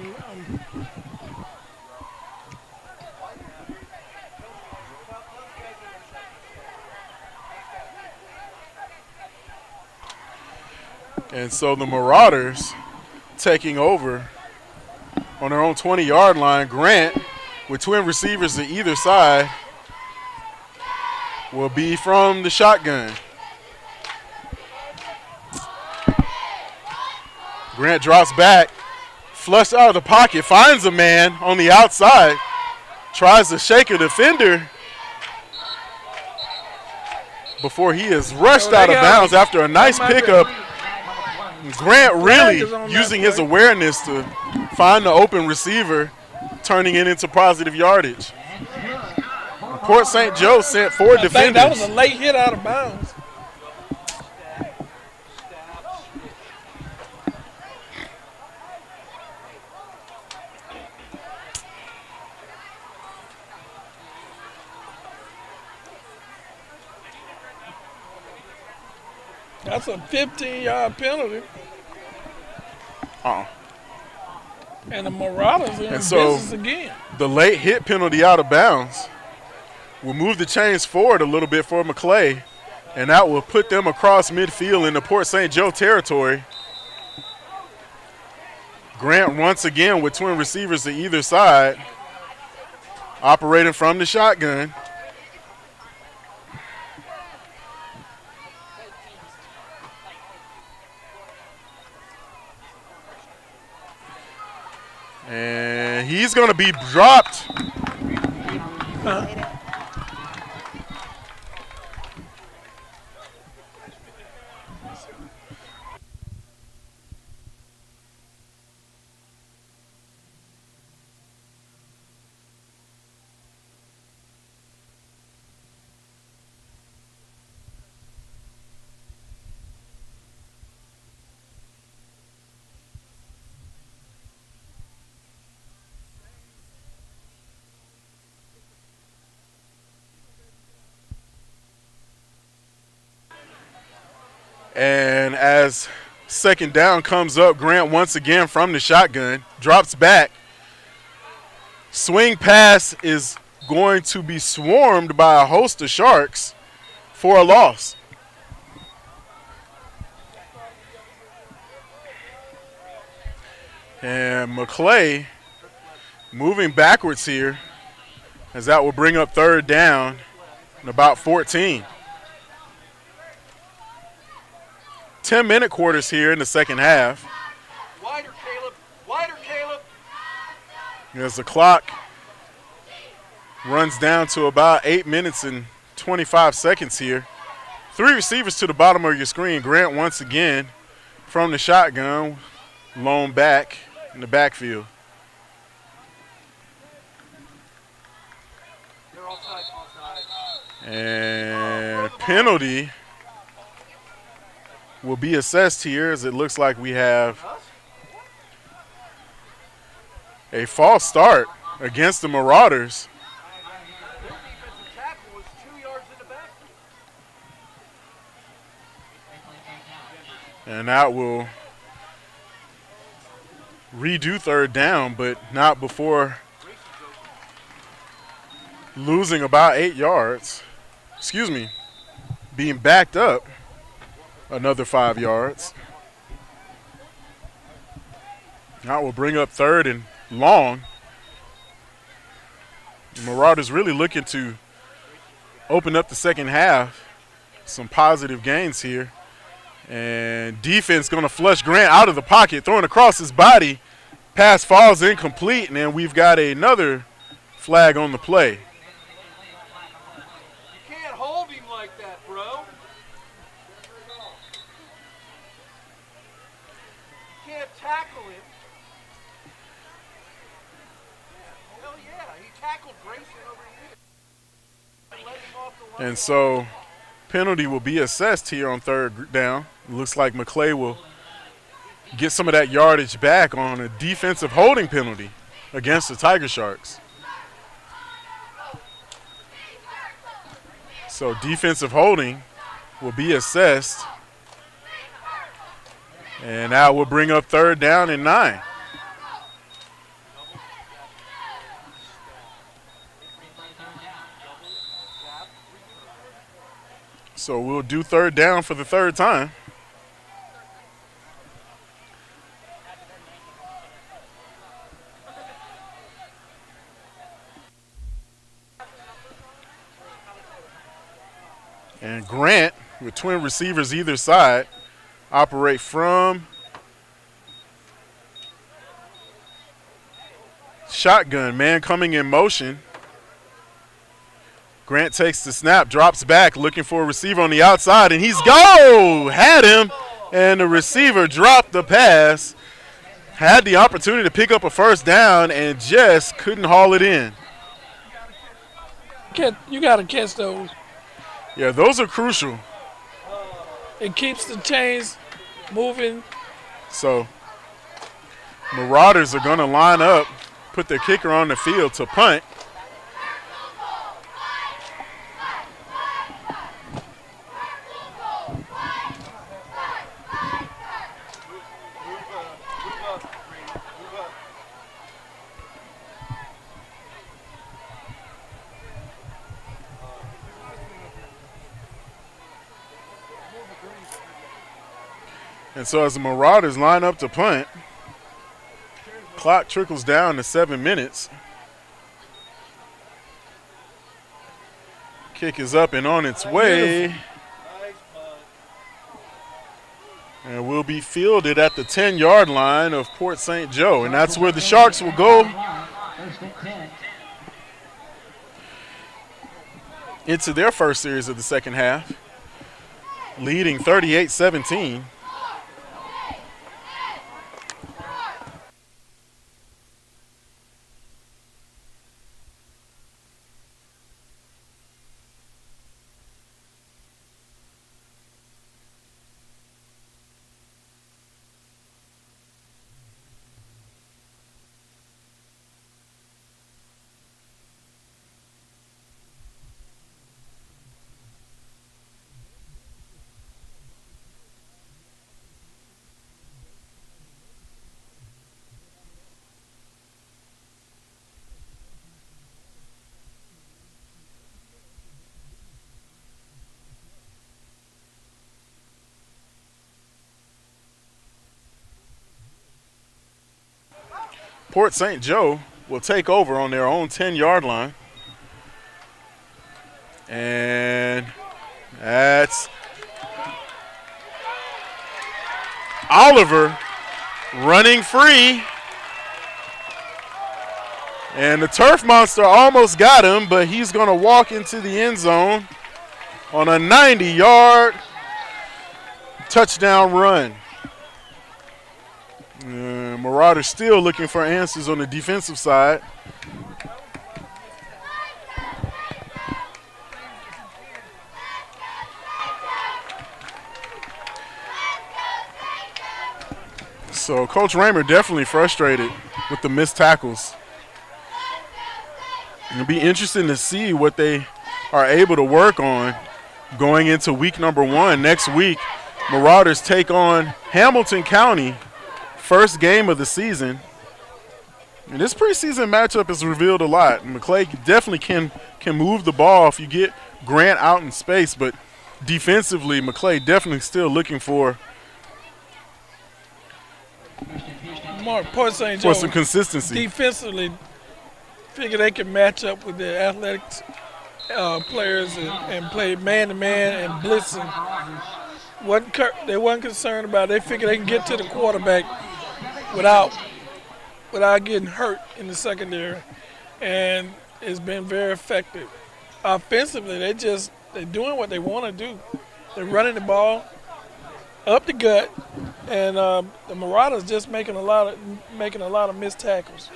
And so the Marauders taking over on their own 20-yard line. Grant, with twin receivers to either side, will be from the shotgun. Grant drops back, flushed out of the pocket, finds a man on the outside, tries to shake a defender before he is rushed out of bounds after a nice pickup. Grant really using his awareness to find the open receiver, turning it into positive yardage. Port St. Joe sent 4 defenders. I think that was a late hit out of bounds. That's a 15-yard penalty. And the Marauders are in business again. The late hit penalty out of bounds will move the chains forward a little bit for McClay, and that will put them across midfield into Port St. Joe territory. Grant once again with twin receivers to either side, operating from the shotgun. And he's going to be dropped. And as second down comes up, Grant once again from the shotgun, drops back. Swing pass is going to be swarmed by a host of Sharks for a loss. And McClay moving backwards here, as that will bring up third down and about 14. 10-minute quarters here in the second half. Wider, Caleb. Wider, Caleb. As the clock runs down to about 8 minutes and 25 seconds here. Three receivers to the bottom of your screen. Grant once again from the shotgun, lone back in the backfield. And penalty will be assessed here, as it looks like we have a false start against the Marauders. And that will redo third down, but not before losing about 8 yards. Excuse me, being backed up another 5 yards. That will bring up third and long. The Marauders really looking to open up the second half. Some positive gains here. And defense going to flush Grant out of the pocket, throwing across his body. Pass falls incomplete, and then we've got another flag on the play. You can't hold him like that, bro. You can't tackle him. Hell yeah, he tackled Grayson over here. Let him off the line. And so penalty will be assessed here on third down. It looks like McClay will get some of that yardage back on a defensive holding penalty against the Tiger Sharks. So defensive holding will be assessed. And that will bring up third down and 9. So we'll do third down for the third time. And Grant, with twin receivers either side, operate from shotgun. Man coming in motion. Grant takes the snap, drops back, looking for a receiver on the outside, and he's go! Had him, and the receiver dropped the pass. Had the opportunity to pick up a first down and just couldn't haul it in. You got to catch those. Yeah, those are crucial. It keeps the chains moving. So Marauders are going to line up, put their kicker on the field to punt. And so as the Marauders line up to punt, clock trickles down to 7 minutes. Kick is up and on its way. And will be fielded at the 10-yard line of Port St. Joe. And that's where the Sharks will go into their first series of the second half, leading 38-17. Port St. Joe will take over on their own 10-yard line. And that's Oliver running free. And the turf monster almost got him, but he's going to walk into the end zone on a 90-yard touchdown run. Marauders still looking for answers on the defensive side. So Coach Raymer definitely frustrated with the missed tackles. It'll be interesting to see what they are able to work on going into week number 1. Next week, Marauders take on Hamilton County. First game of the season. And this preseason matchup has revealed a lot. McClay definitely can move the ball if you get Grant out in space, but defensively, McClay definitely still looking for Port St. Joe, for some consistency. Defensively, figure they can match up with the athletics players and play man-to-man and blitzing. They weren't concerned about it. They figure they can get to the quarterback without getting hurt in the secondary, and it's been very effective. Offensively, they're doing what they want to do. They're running the ball up the gut, and the Marauders just making a lot of missed tackles.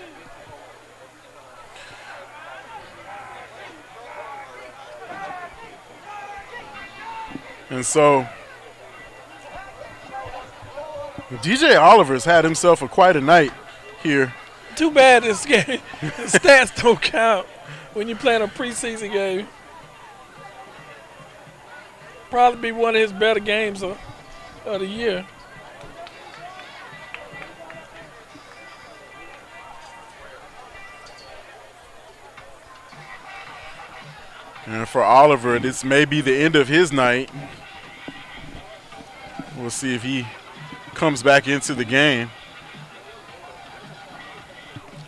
And so DJ Oliver's had himself quite a night here. Too bad this game, the stats don't count when you're playing a preseason game. Probably be one of his better games of the year. And for Oliver, this may be the end of his night. We'll see if he comes back into the game.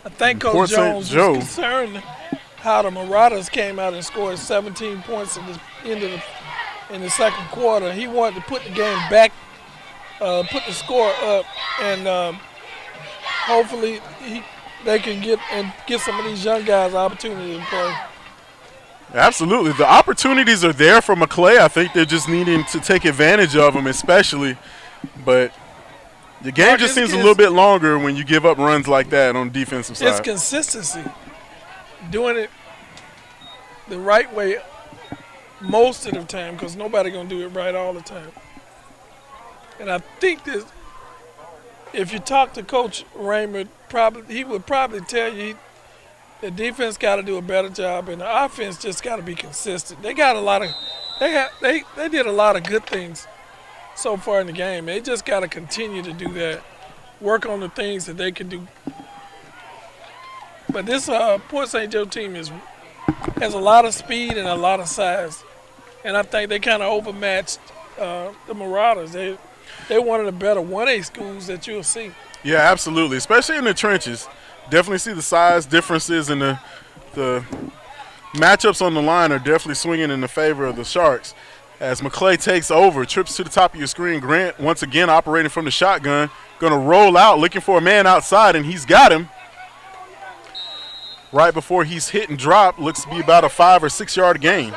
I think Coach Jones was concerned how the Marauders came out and scored 17 points in the second quarter. He wanted to put the game back, put the score up, and hopefully they can get some of these young guys an opportunity to play. Absolutely. The opportunities are there for McClay. I think they're just needing to take advantage of them, especially. But the game just seems a little bit longer when you give up runs like that on the defensive side. It's consistency. Doing it the right way most of the time, because nobody's going to do it right all the time. And I think that if you talk to Coach Raymer, he would probably tell you the defense got to do a better job, and the offense just got to be consistent. They got a lot of they did a lot of good things so far in the game. They just got to continue to do that, work on the things that they can do. But this Port St. Joe team has a lot of speed and a lot of size, and I think they kind of overmatched the Marauders. They're one of the better 1A schools that you'll see. Yeah, absolutely, especially in the trenches. Definitely see the size differences, and the matchups on the line are definitely swinging in the favor of the Sharks. As McClay takes over, trips to the top of your screen. Grant once again operating from the shotgun, going to roll out, looking for a man outside, and he's got him. Right before he's hit and drop, looks to be about a 5 or 6 yard gain.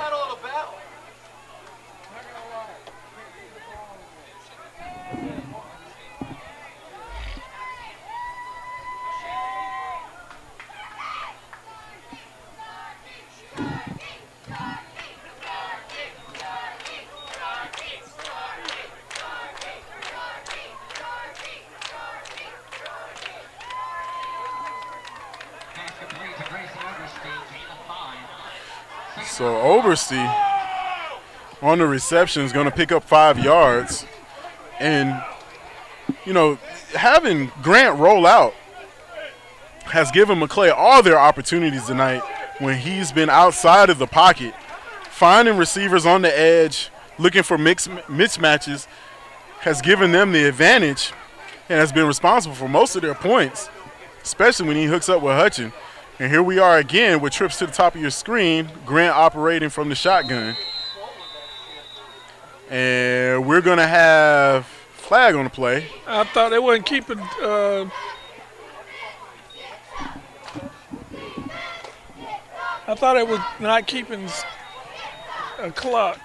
So Oberste on the reception is going to pick up 5 yards. And, you know, having Grant roll out has given McClay all their opportunities tonight when he's been outside of the pocket, finding receivers on the edge, looking for mismatches, has given them the advantage and has been responsible for most of their points, especially when he hooks up with Hutchin. And here we are again with trips to the top of your screen, Grant operating from the shotgun. And we're going to have flag on the play. I thought they wasn't keeping I thought it was not keeping a clock.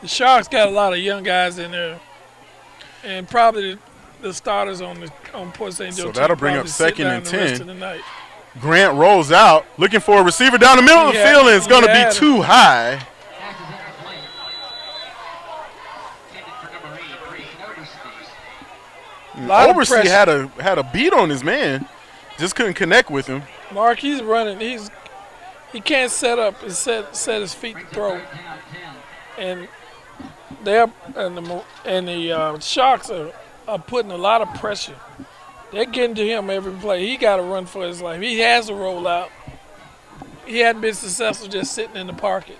The Sharks got a lot of young guys in there, and probably the starters on Port St. Joe. So that'll bring up second and 10. The Grant rolls out, looking for a receiver down the middle of the field, and it's going to be too high. Oberste had a beat on his man, just couldn't connect with him. Mark, he's running. He can't set up and set his feet to throw, and the Sharks are putting a lot of pressure. They're getting to him every play. He got to run for his life. He has to roll out. He hadn't been successful just sitting in the pocket.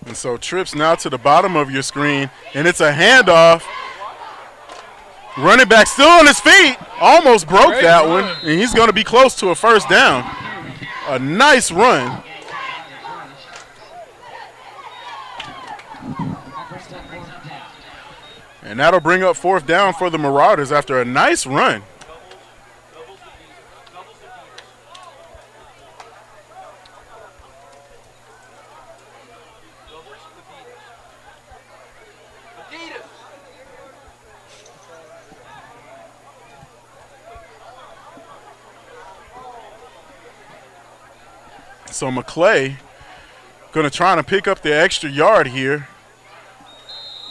And so trips now to the bottom of your screen, and it's a handoff. Running back still on his feet. Almost broke that one, and he's going to be close to a first down. A nice run. And that'll bring up 4th down for the Marauders after a nice run. So McClay going to try to pick up the extra yard here.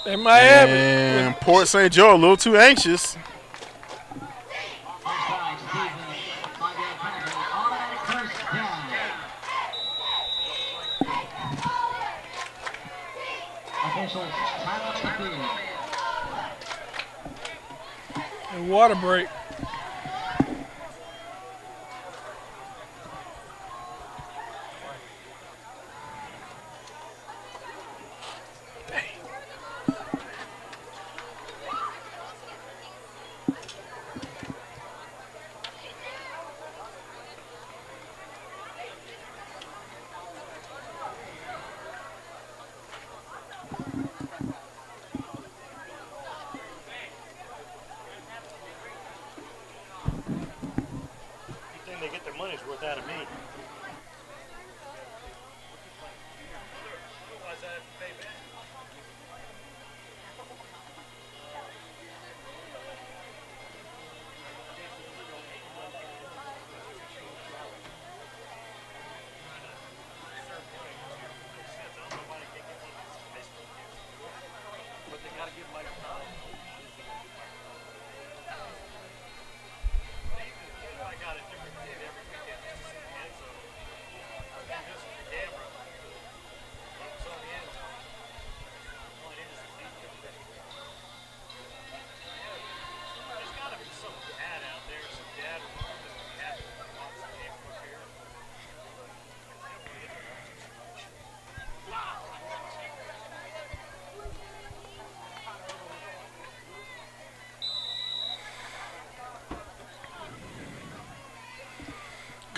They might have it. And Port St. Joe a little too anxious. And water break.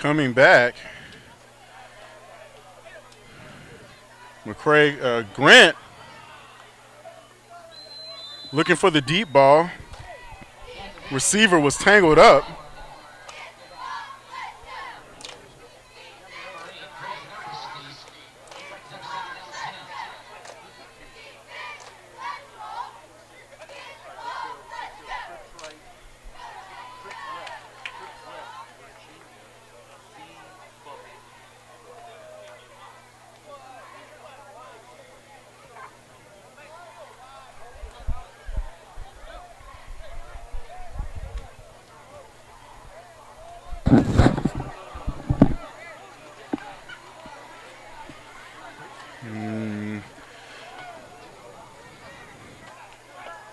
Coming back, McClay, Grant looking for the deep ball. Receiver was tangled up.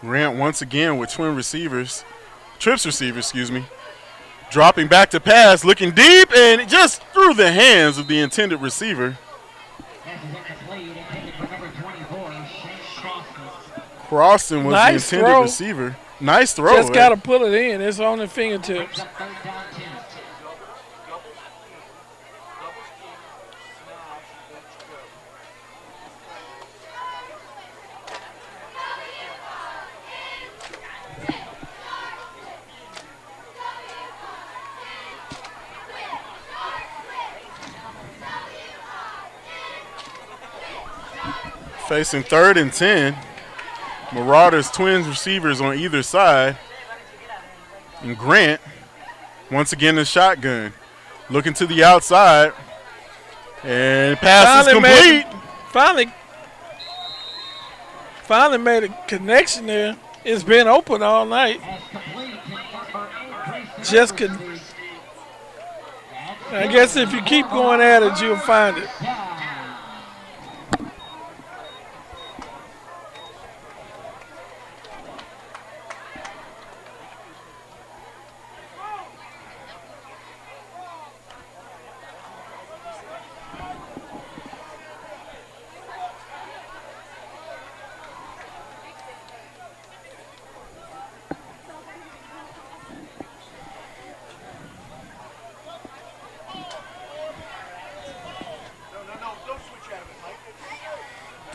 Grant once again with trips receivers, excuse me. Dropping back to pass, looking deep, and just through the hands of the intended receiver. Croston was Nice the intended throw. receiver. Nice throw. Just got to pull it in. It's on the fingertips. Facing 3rd and 10. Marauders twins receivers on either side. And Grant, once again, the shotgun. Looking to the outside. And pass is complete. Finally made a connection there. It's been open all night. Just could. I guess if you keep going at it, you'll find it.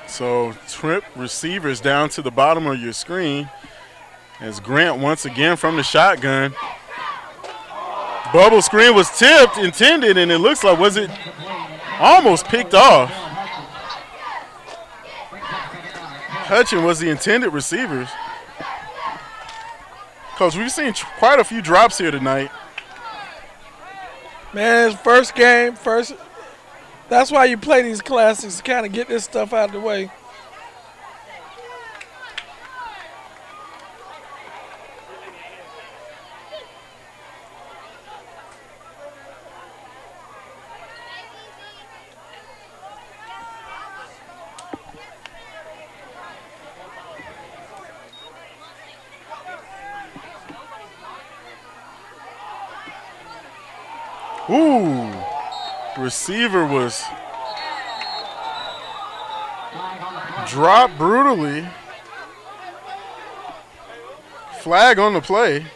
So trip receivers down to the bottom of your screen as Grant once again from the shotgun. Bubble screen was tipped, intended, and it looks like was it almost picked off. Hutchin was the intended receivers. Coach, we've seen quite a few drops here tonight. Man, it's first game, first. That's why you play these classics, to kind of get this stuff out of the way. Ooh. Receiver was dropped brutally. Flag on the play.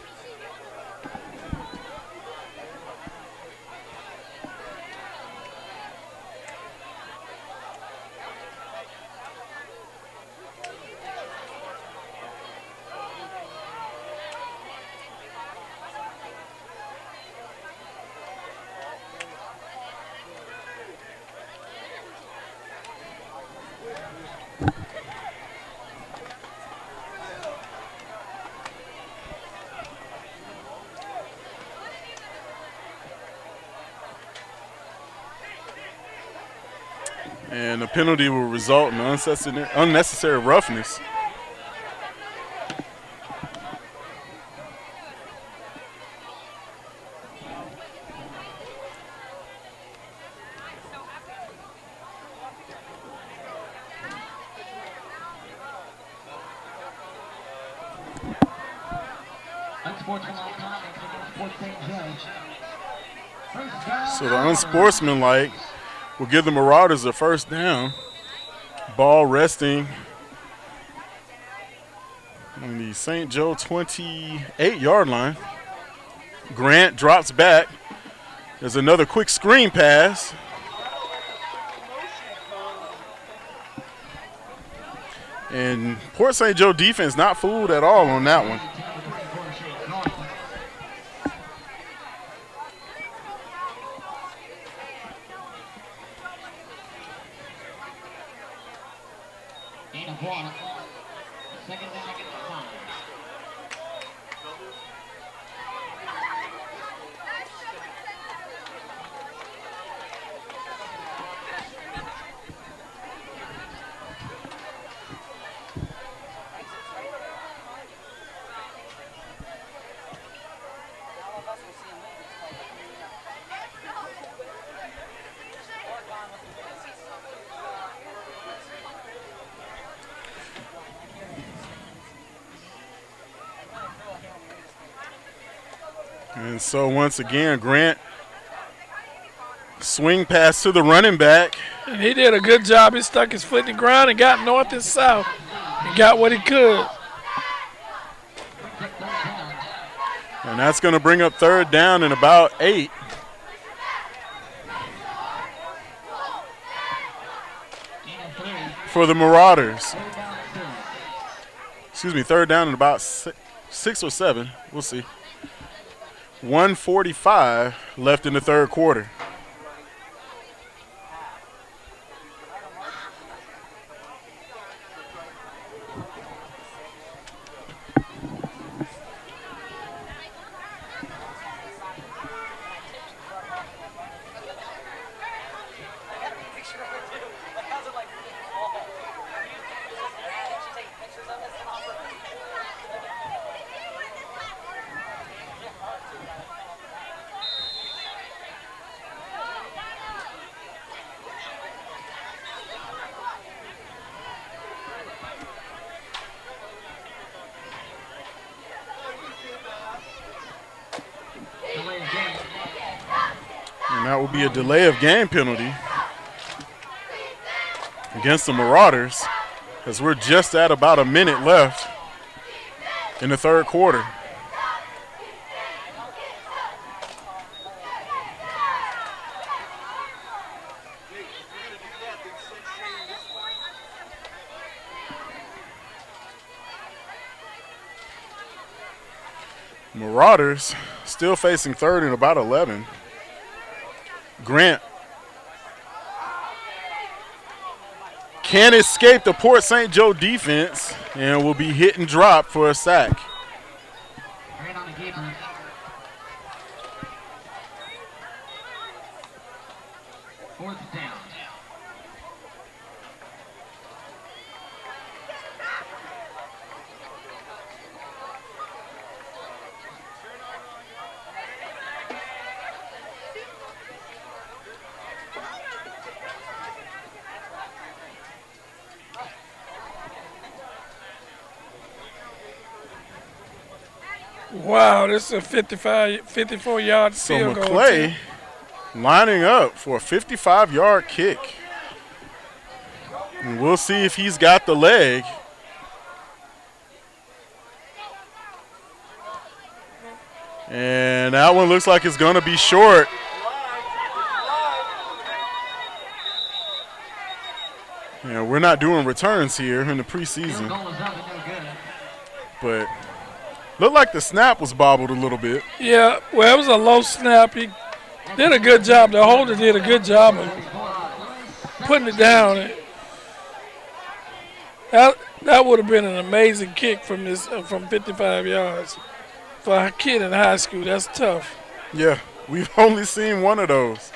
And the penalty will result in unnecessary roughness. So the unsportsmanlike will give the Marauders a first down. Ball resting on the St. Joe 28-yard line. Grant drops back, There's another quick screen pass. And Port St. Joe defense not fooled at all on that one. And so once again, Grant swing pass to the running back. And he did a good job. He stuck his foot in the ground and got north and south and got what he could. And that's going to bring up third down and about 8. For the Marauders. Excuse me, third down and about 6 or 7. We'll see. 1:45 left in the third quarter. And that will be a delay of game penalty against the Marauders, as we're just at about a minute left in the third quarter. Marauders still facing third and about 11. Grant can't escape the Port St. Joe defense and will be hit and drop for a sack. Fourth down. Wow, this is a 54-yard So field goal. McClay lining up for a 55-yard kick. And we'll see if he's got the leg. And that one looks like it's going to be short. Yeah, we're not doing returns here in the preseason. But looked like the snap was bobbled a little bit. Yeah, well, it was a low snap. He did a good job. The holder did a good job of putting it down. That would have been an amazing kick from 55 yards. For a kid in high school, that's tough. Yeah, we've only seen one of those.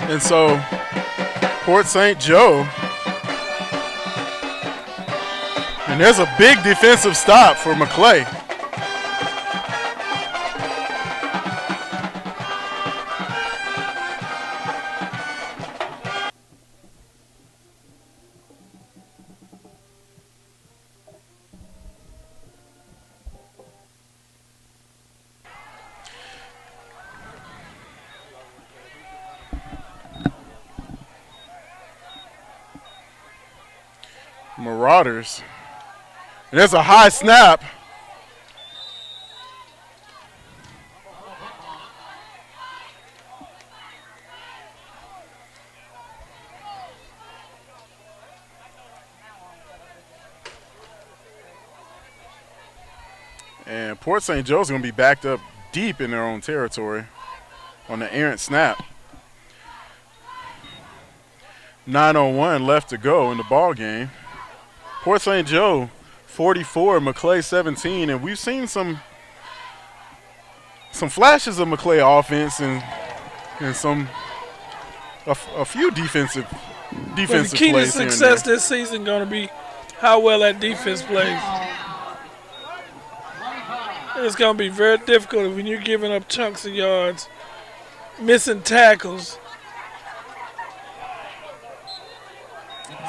And so Port St. Joe, and there's a big defensive stop for McClay. Marauders. And there's a high snap. And Port St. Joe's going to be backed up deep in their own territory on the errant snap. 9:01 left to go in the ball game. Port St. Joe 44, McClay 17, and we've seen some flashes of McClay offense and a few defensive But the key to plays success this season going to be how well that defense plays. It's going to be very difficult when you're giving up chunks of yards, missing tackles.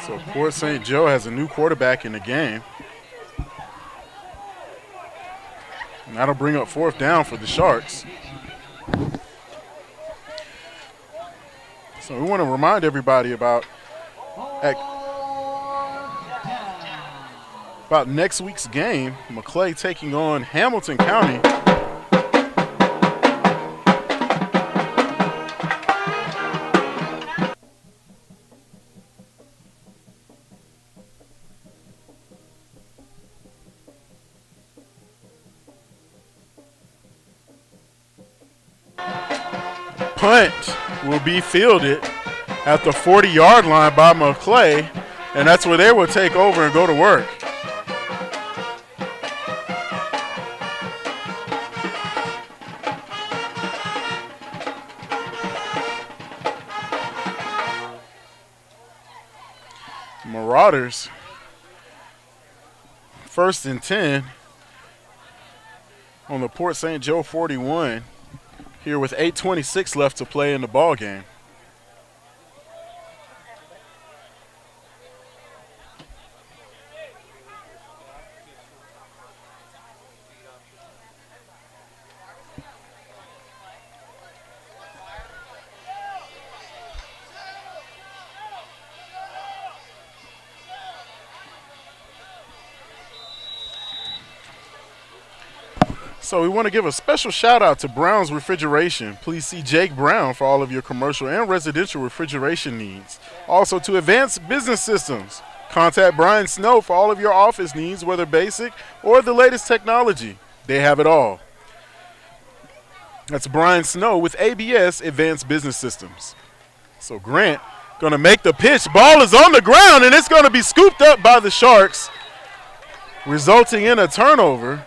So Port St. Joe has a new quarterback in the game. And that'll bring up 4th down for the Sharks. So we want to remind everybody about next week's game. McClay taking on Hamilton County. Punt will be fielded at the 40-yard line by McClay, and that's where they will take over and go to work. Marauders, 1st and 10 on the Port St. Joe 41. Here with 8:26 left to play in the ball game. So we want to give a special shout out to Brown's Refrigeration. Please see Jake Brown for all of your commercial and residential refrigeration needs. Also to Advanced Business Systems. Contact Brian Snow for all of your office needs, whether basic or the latest technology. They have it all. That's Brian Snow with ABS Advanced Business Systems. So Grant going to make the pitch. Ball is on the ground, and it's going to be scooped up by the Sharks, resulting in a turnover.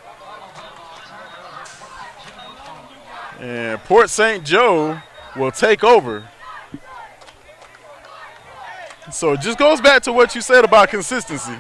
And Port St. Joe will take over. So it just goes back to what you said about consistency.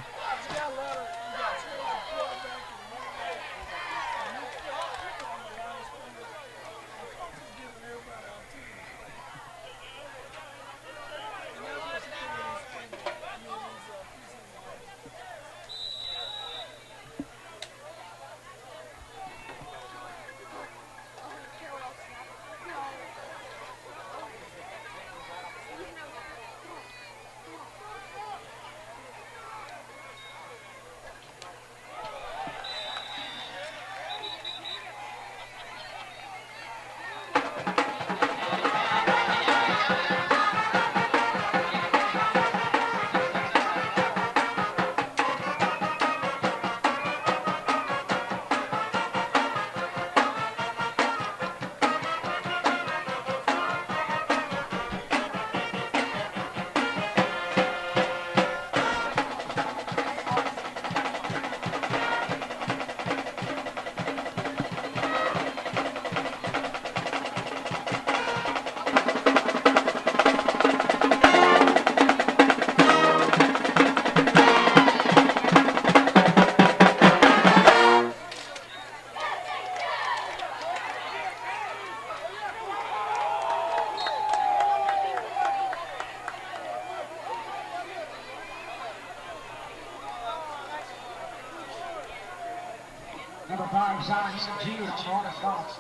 Number 5, Zion G on the stops.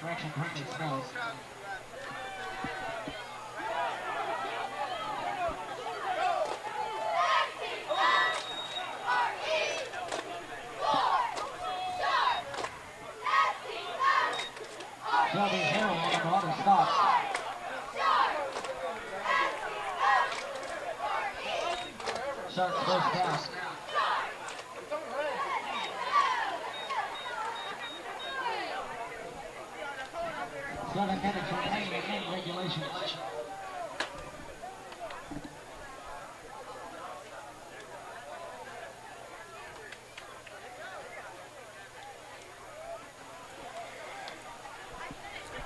Direction currently smells. Shelby Hill on the Marauder stops. Sharks first down. Seven minutes remaining in regulation.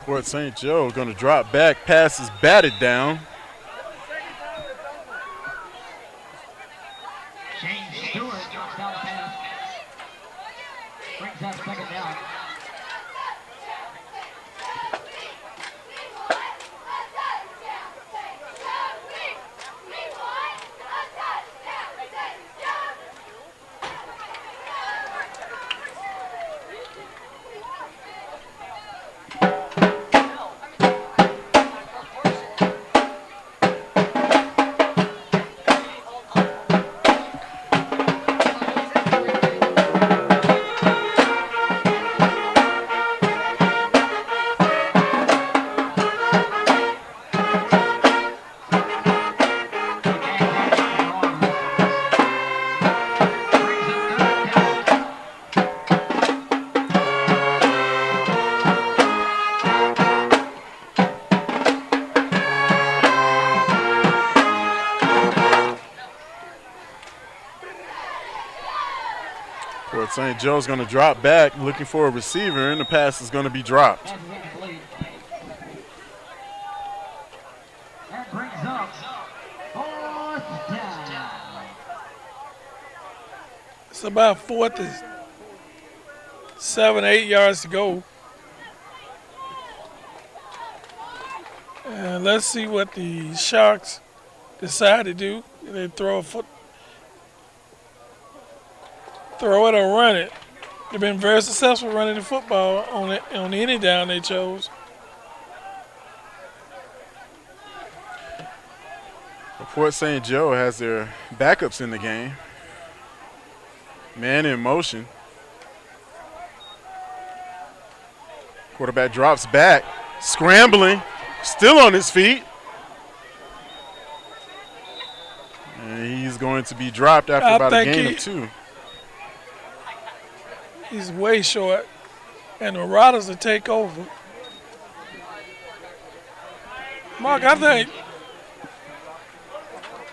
Port St. Joe going to drop back. Pass is batted down. Shane Stewart drops down the pass. Brings up second down. Port St. Joe's going to drop back, looking for a receiver, and the pass is going to be dropped. That brings up fourth down. It's about 4th and 7, 8 yards to go. And let's see what the Sharks decide to do. They throw it or run it. They've been very successful running the football on any down they chose. Port St. Joe has their backups in the game. Man in motion. Quarterback drops back, scrambling, still on his feet. And he's going to be dropped after about a gain of 2. He's way short, and the Marauders will take over. Mark, I think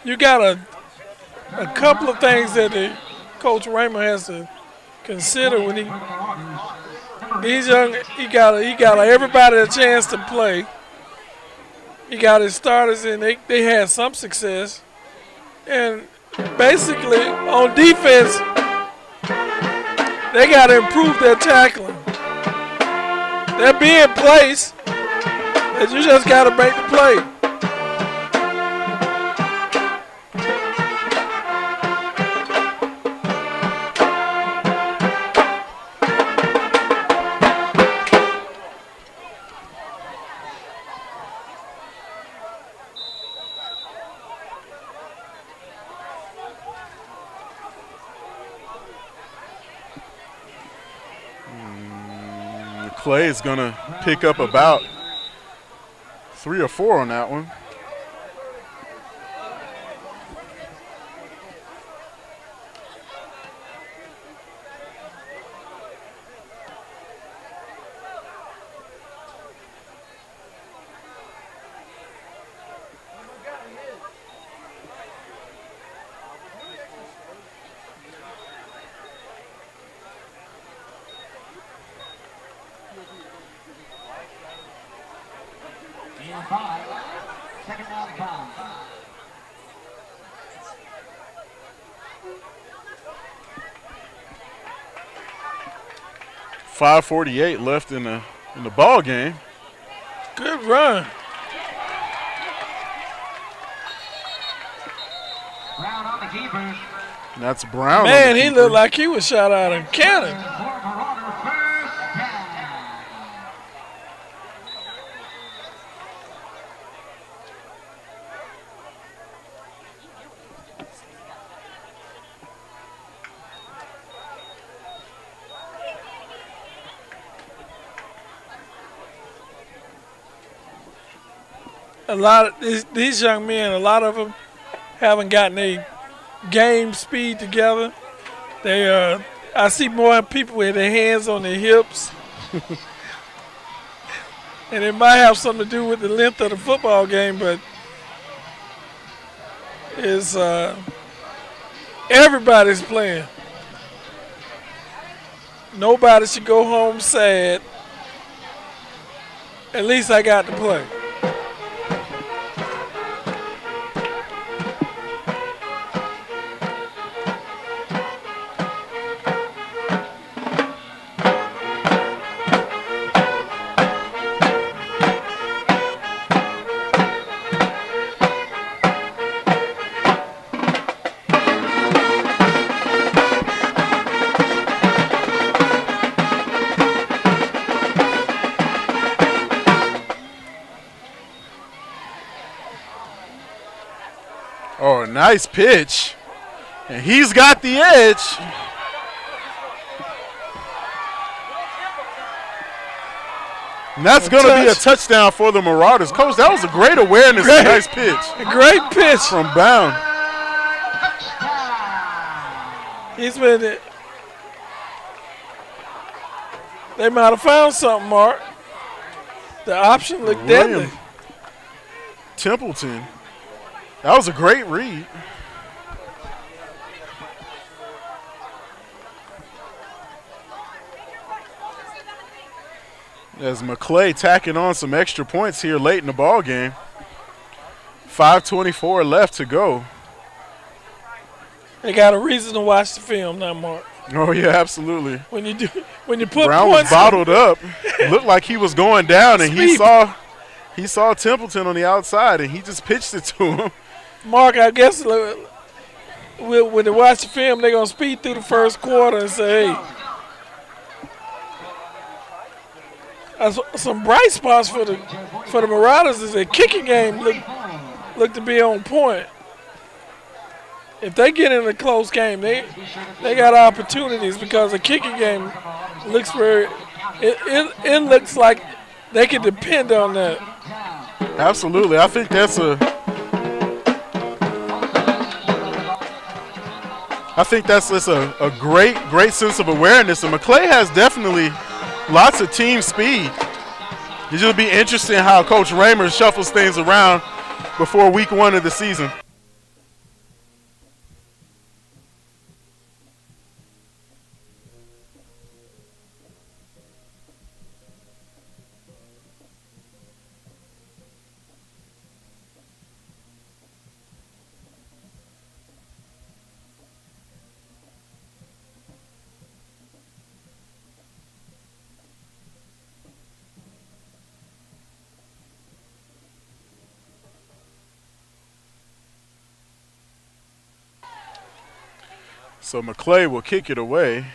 you got a couple of things that Coach Raymer has to consider when he's young. He got everybody a chance to play. He got his starters, and they had some success. And basically, on defense, they got to improve their tackling. They'll be in place, but you just got to make the play. McClay is going to pick up about 3 or 4 on that one. 5. Second down 5. 5:48 left in the ball game. Good run. Brown on the keeper. And that's Brown. Man, he looked like he was shot out of a cannon. A lot of these young men, a lot of them haven't gotten a game speed together. They, I see more people with their hands on their hips, and it might have something to do with the length of the football game, but it's everybody's playing. Nobody should go home sad. At least I got to play. Oh, nice pitch. And he's got the edge. And that's going to be a touchdown for the Marauders. Coach, that was a great awareness and nice pitch. A great pitch. From Bound. He's been. They might have found something, Mark. The option looked deadly. Templeton. That was a great read. As McClay tacking on some extra points here late in the ball game. 5:24 left to go. They got a reason to watch the film now, Mark. Oh yeah, absolutely. When you put Brown points was bottled up. Looked like he was going down, and he saw Templeton on the outside, and he just pitched it to him. Mark, I guess when they watch the film, they're gonna speed through the first quarter and say, "Hey." Some bright spots for the Marauders is their kicking game look to be on point. If they get in a close game, they got opportunities because the kicking game looks it looks like they can depend on that. Absolutely, I think that's just a great sense of awareness, and McClay has definitely lots of team speed. It's going to be interesting how Coach Raymer shuffles things around before week 1 of the season. So McClay will kick it away.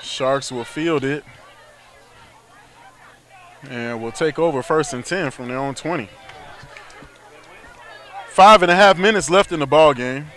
Sharks will field it. And we'll take over 1st and 10 from their own 20. 5.5 minutes left in the ball game.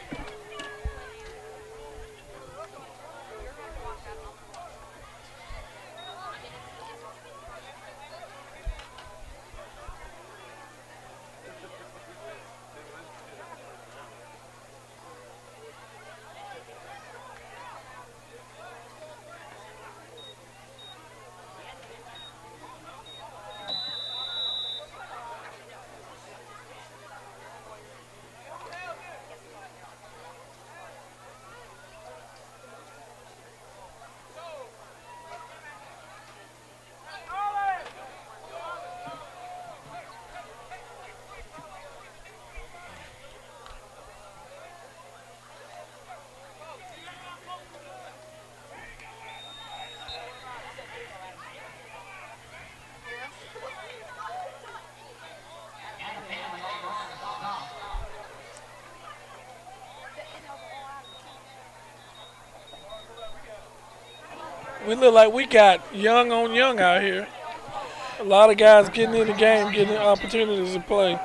We look like we got young on young out here. A lot of guys getting in the game, getting opportunities to play.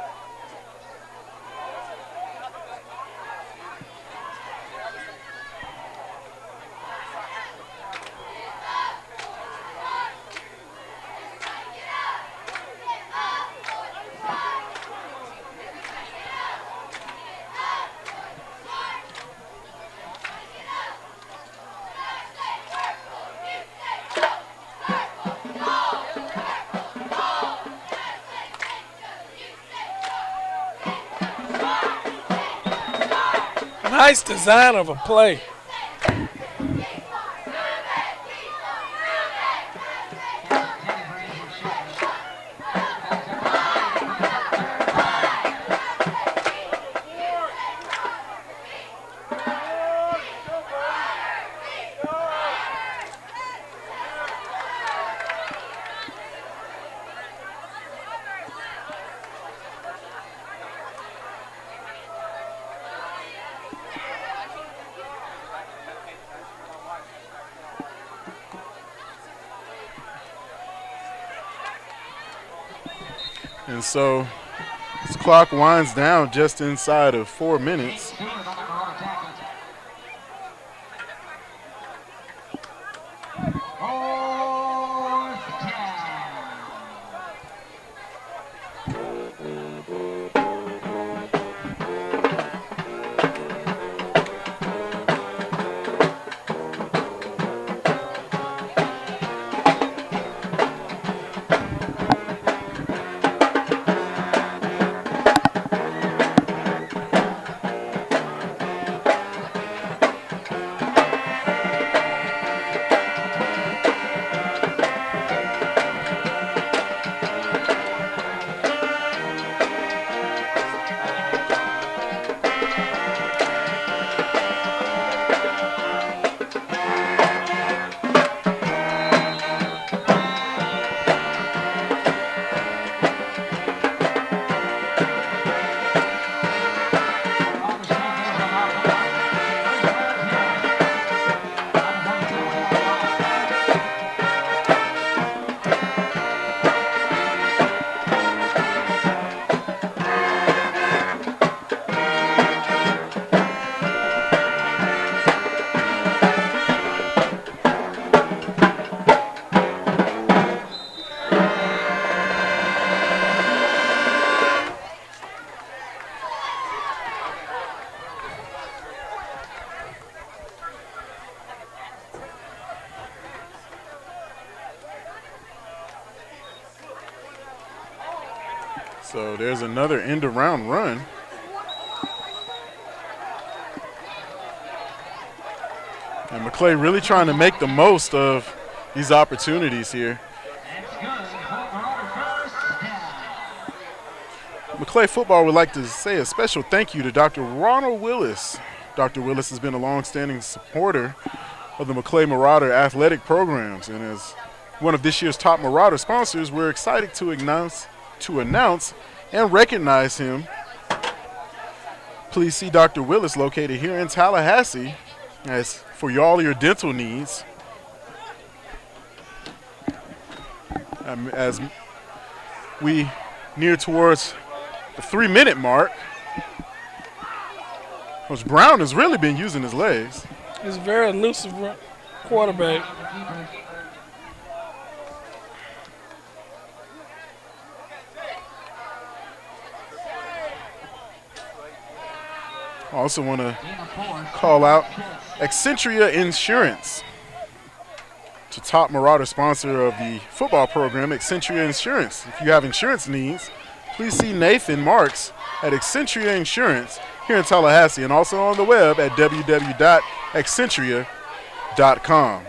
Nice design of a play. And so this clock winds down just inside of 4 minutes. So there's another end around run. And McClay really trying to make the most of these opportunities here. McClay football would like to say a special thank you to Dr. Ronald Willis. Dr. Willis has been a long-standing supporter of the McClay Marauder athletic programs, and as one of this year's top Marauder sponsors, we're excited to announce and recognize him. Please see Dr. Willis, located here in Tallahassee, as for all your dental needs. As we near towards the 3-minute mark, Coach Brown has really been using his legs. He's a very elusive quarterback. I also want to call out Accentria Insurance, the top Marauder sponsor of the football program, Accentria Insurance. If you have insurance needs, please see Nathan Marks at Accentria Insurance here in Tallahassee, and also on the web at www.accentria.com.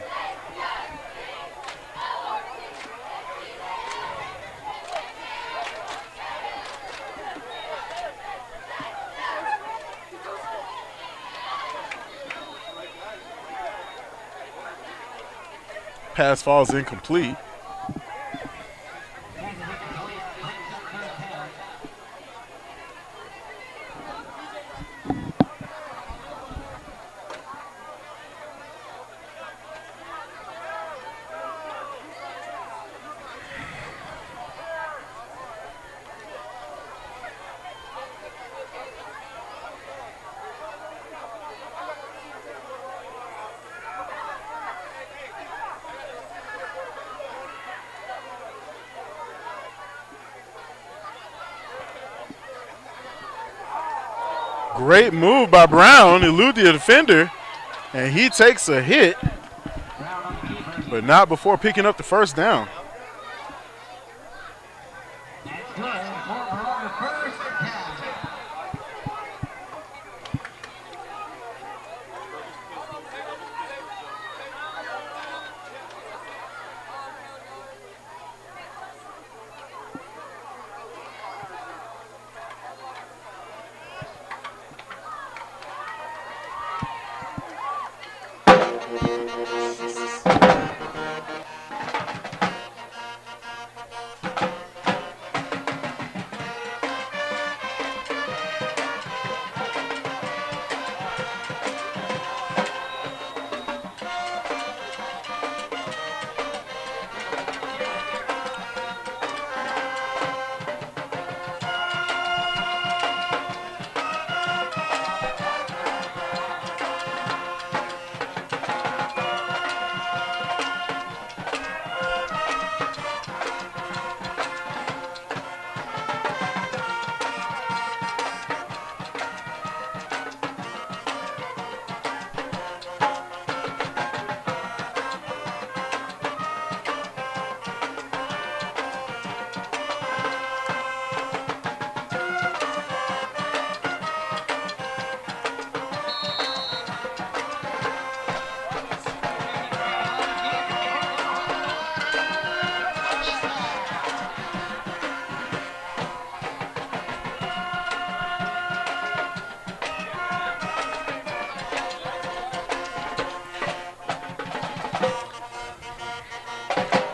Pass falls incomplete. Great move by Brown, elude the defender, and he takes a hit, but not before picking up the first down.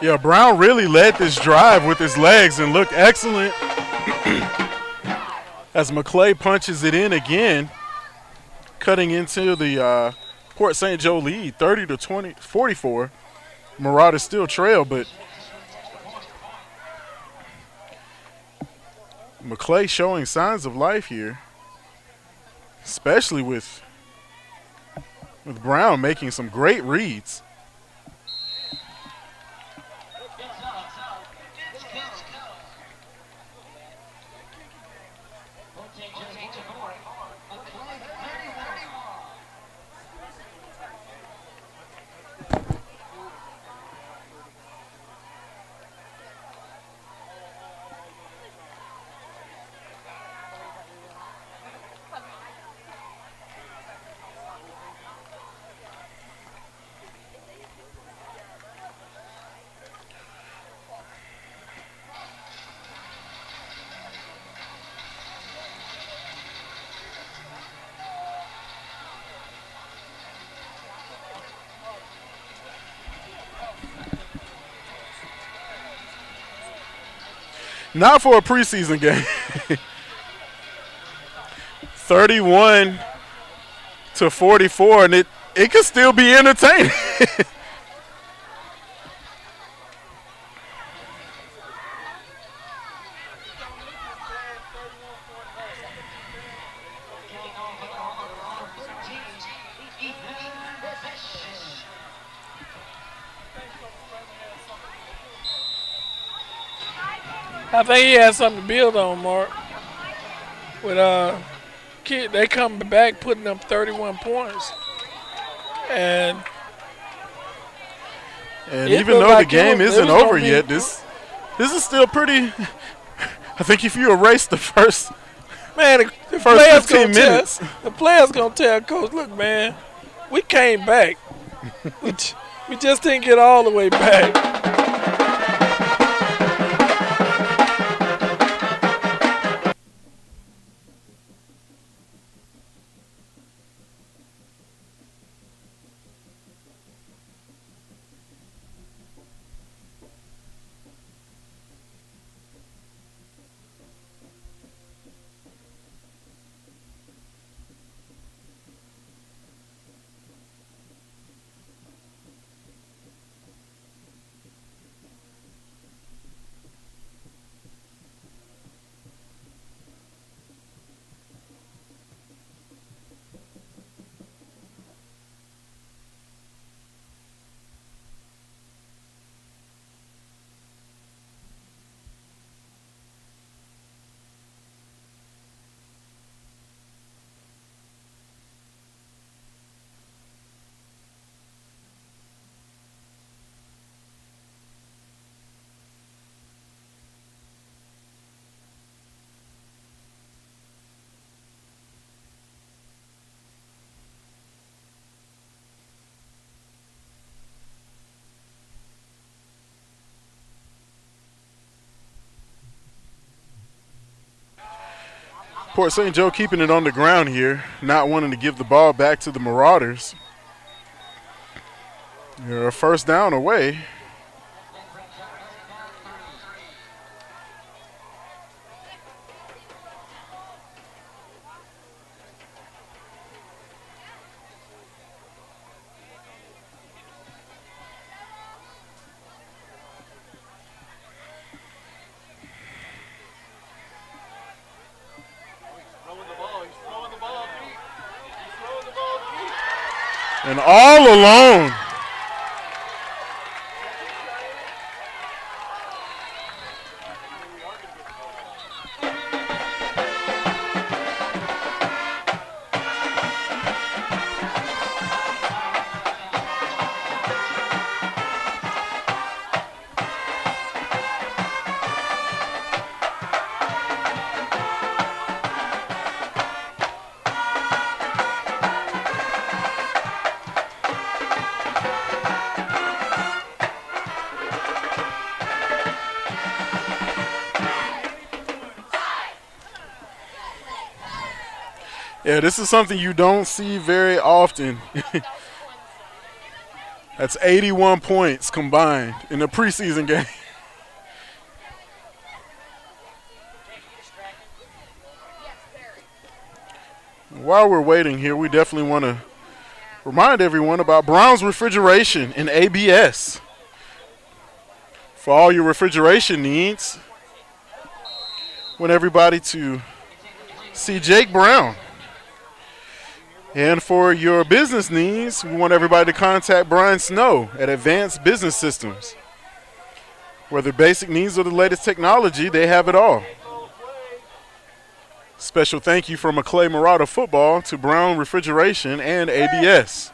Yeah, Brown really led this drive with his legs and looked excellent as McClay punches it in again, cutting into the Port St. Joe lead, 30-44. Marauders still trail, but McClay showing signs of life here, especially with Brown making some great reads. Not for a preseason game. 31-44, and it could still be entertaining. I think he has something to build on, Mark. With kid, they come back putting up 31 points, and even though the game isn't over yet, this is still pretty. I think if you erase the first, the first 15 minutes, the players gonna tell coach, look, man, we came back. we just didn't get all the way back. Port St. Joe keeping it on the ground here, not wanting to give the ball back to the Marauders. They're a first down away. And all alone. Yeah, this is something you don't see very often. That's 81 points combined in a preseason game. While we're waiting here, we definitely want to remind everyone about Brown's Refrigeration and ABS. For all your refrigeration needs, want everybody to see Jake Brown. And for your business needs, we want everybody to contact Brian Snow at Advanced Business Systems. Whether basic needs or the latest technology, they have it all. Special thank you from McClay Marauder Football to Brown Refrigeration and ABS.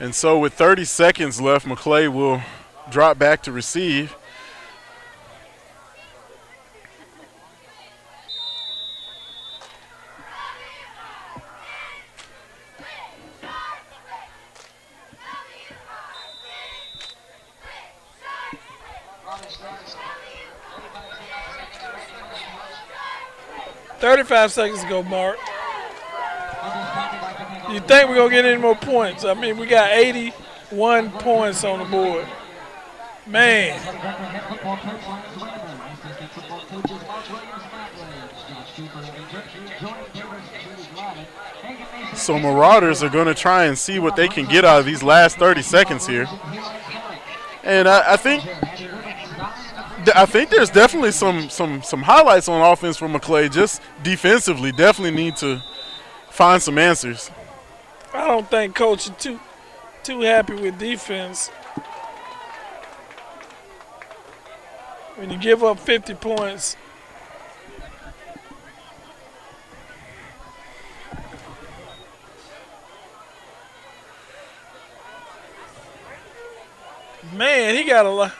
And so with 30 seconds left, McClay will drop back to receive. "35 seconds to go, Mark. You think we're going to get any more points? I mean, we got 81 points on the board. Man. So Marauders are going to try and see what they can get out of these last 30 seconds here. And I think there's definitely some highlights on offense for McClay. Just defensively, definitely need to find some answers. I don't think Coach is too happy with defense. When you give up 50 points, man, he got a lot.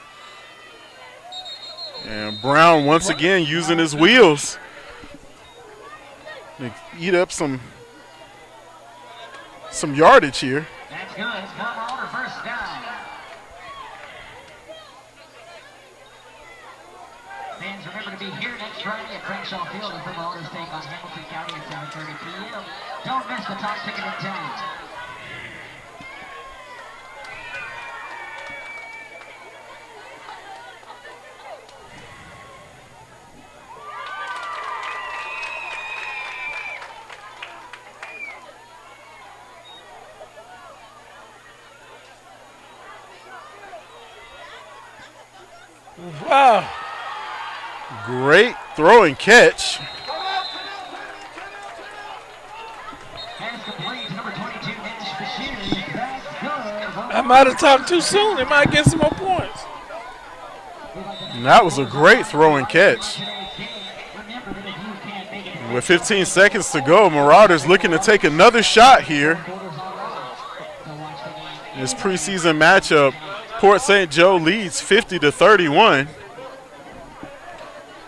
And Brown once again using his wheels to eat up some yardage here. That's good. It's Marauder first down. Fans, remember to be here next Friday at Crenshaw Field as the Marauders take on Hamilton County at 7:30 p.m. Don't miss the top ticket in town. Wow. Great throw and catch. Might have talked too soon. They might get some more points. And that was a great throw and catch. With 15 seconds to go, Marauders looking to take another shot here. This preseason matchup, Port St. Joe leads 50-31.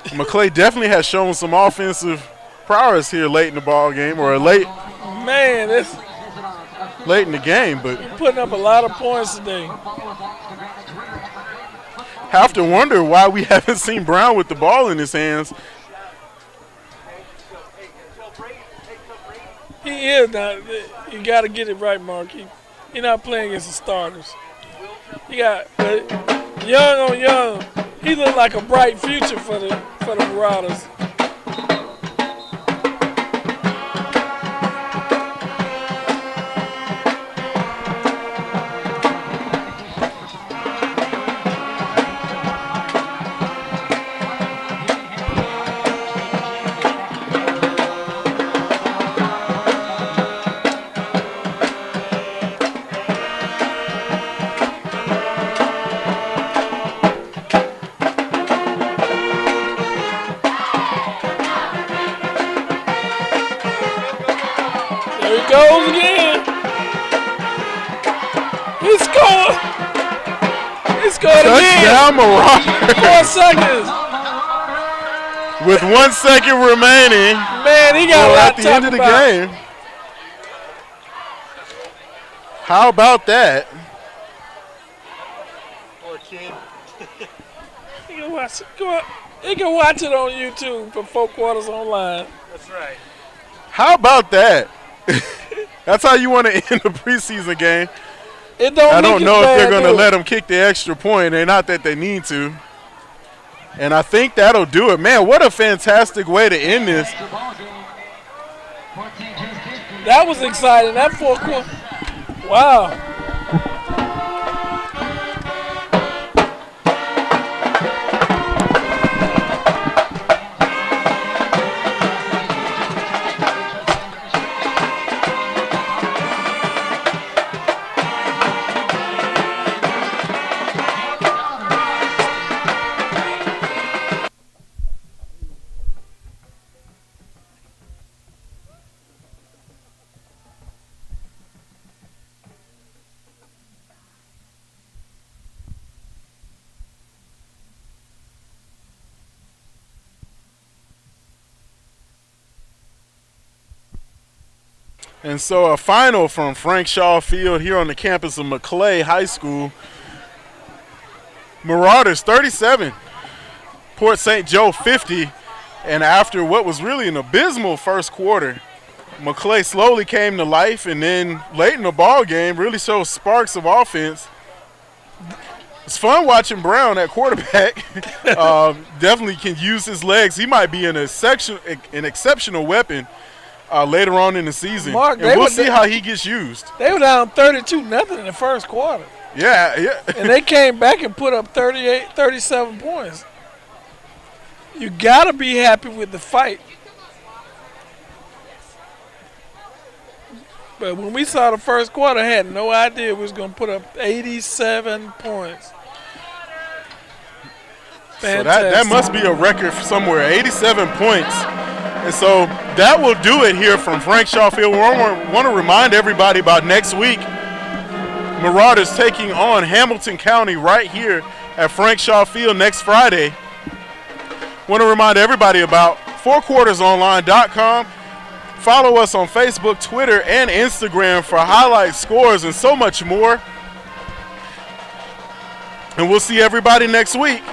McClay definitely has shown some offensive prowess here late in the ball game, or late in the game, but putting up a lot of points today. Have to wonder why we haven't seen Brown with the ball in his hands. He is not. You got to get it right, Mark. He's not playing against the starters. You got young on young. He looked like a bright future for the Marauders. Goes again. He scored. He scored again. Touchdown, Marauder. 4 seconds. With 1 second remaining. Man, he got a lot at the end of the game. How about that? Poor kid. He can watch it. He can watch it on YouTube for 4 quarters online. That's right. How about that? That's how you want to end the preseason game. I don't know if they're going to let them kick the extra point. And not that they need to. And I think that'll do it. Man, what a fantastic way to end this. That was exciting. That 4 quarter. Wow. And so a final from Frank Shaw Field here on the campus of McClay High School. Marauders 37, Port St. Joe 50. And after what was really an abysmal first quarter, McClay slowly came to life, and then late in the ball game really showed sparks of offense. It's fun watching Brown at quarterback. Definitely can use his legs. He might be an exceptional weapon later on in the season. Mark, and we'll see how he gets used. They were down 32-0 in the first quarter. Yeah. And they came back and put up 37 points. You got to be happy with the fight. But when we saw the first quarter, I had no idea we was going to put up 87 points. So that must be a record somewhere, 87 points. And so that will do it here from Frank Shaw Field. We want to remind everybody about next week. Marauders taking on Hamilton County right here at Frank Shaw Field next Friday. Want to remind everybody about fourquartersonline.com. Follow us on Facebook, Twitter, and Instagram for highlight scores and so much more. And we'll see everybody next week.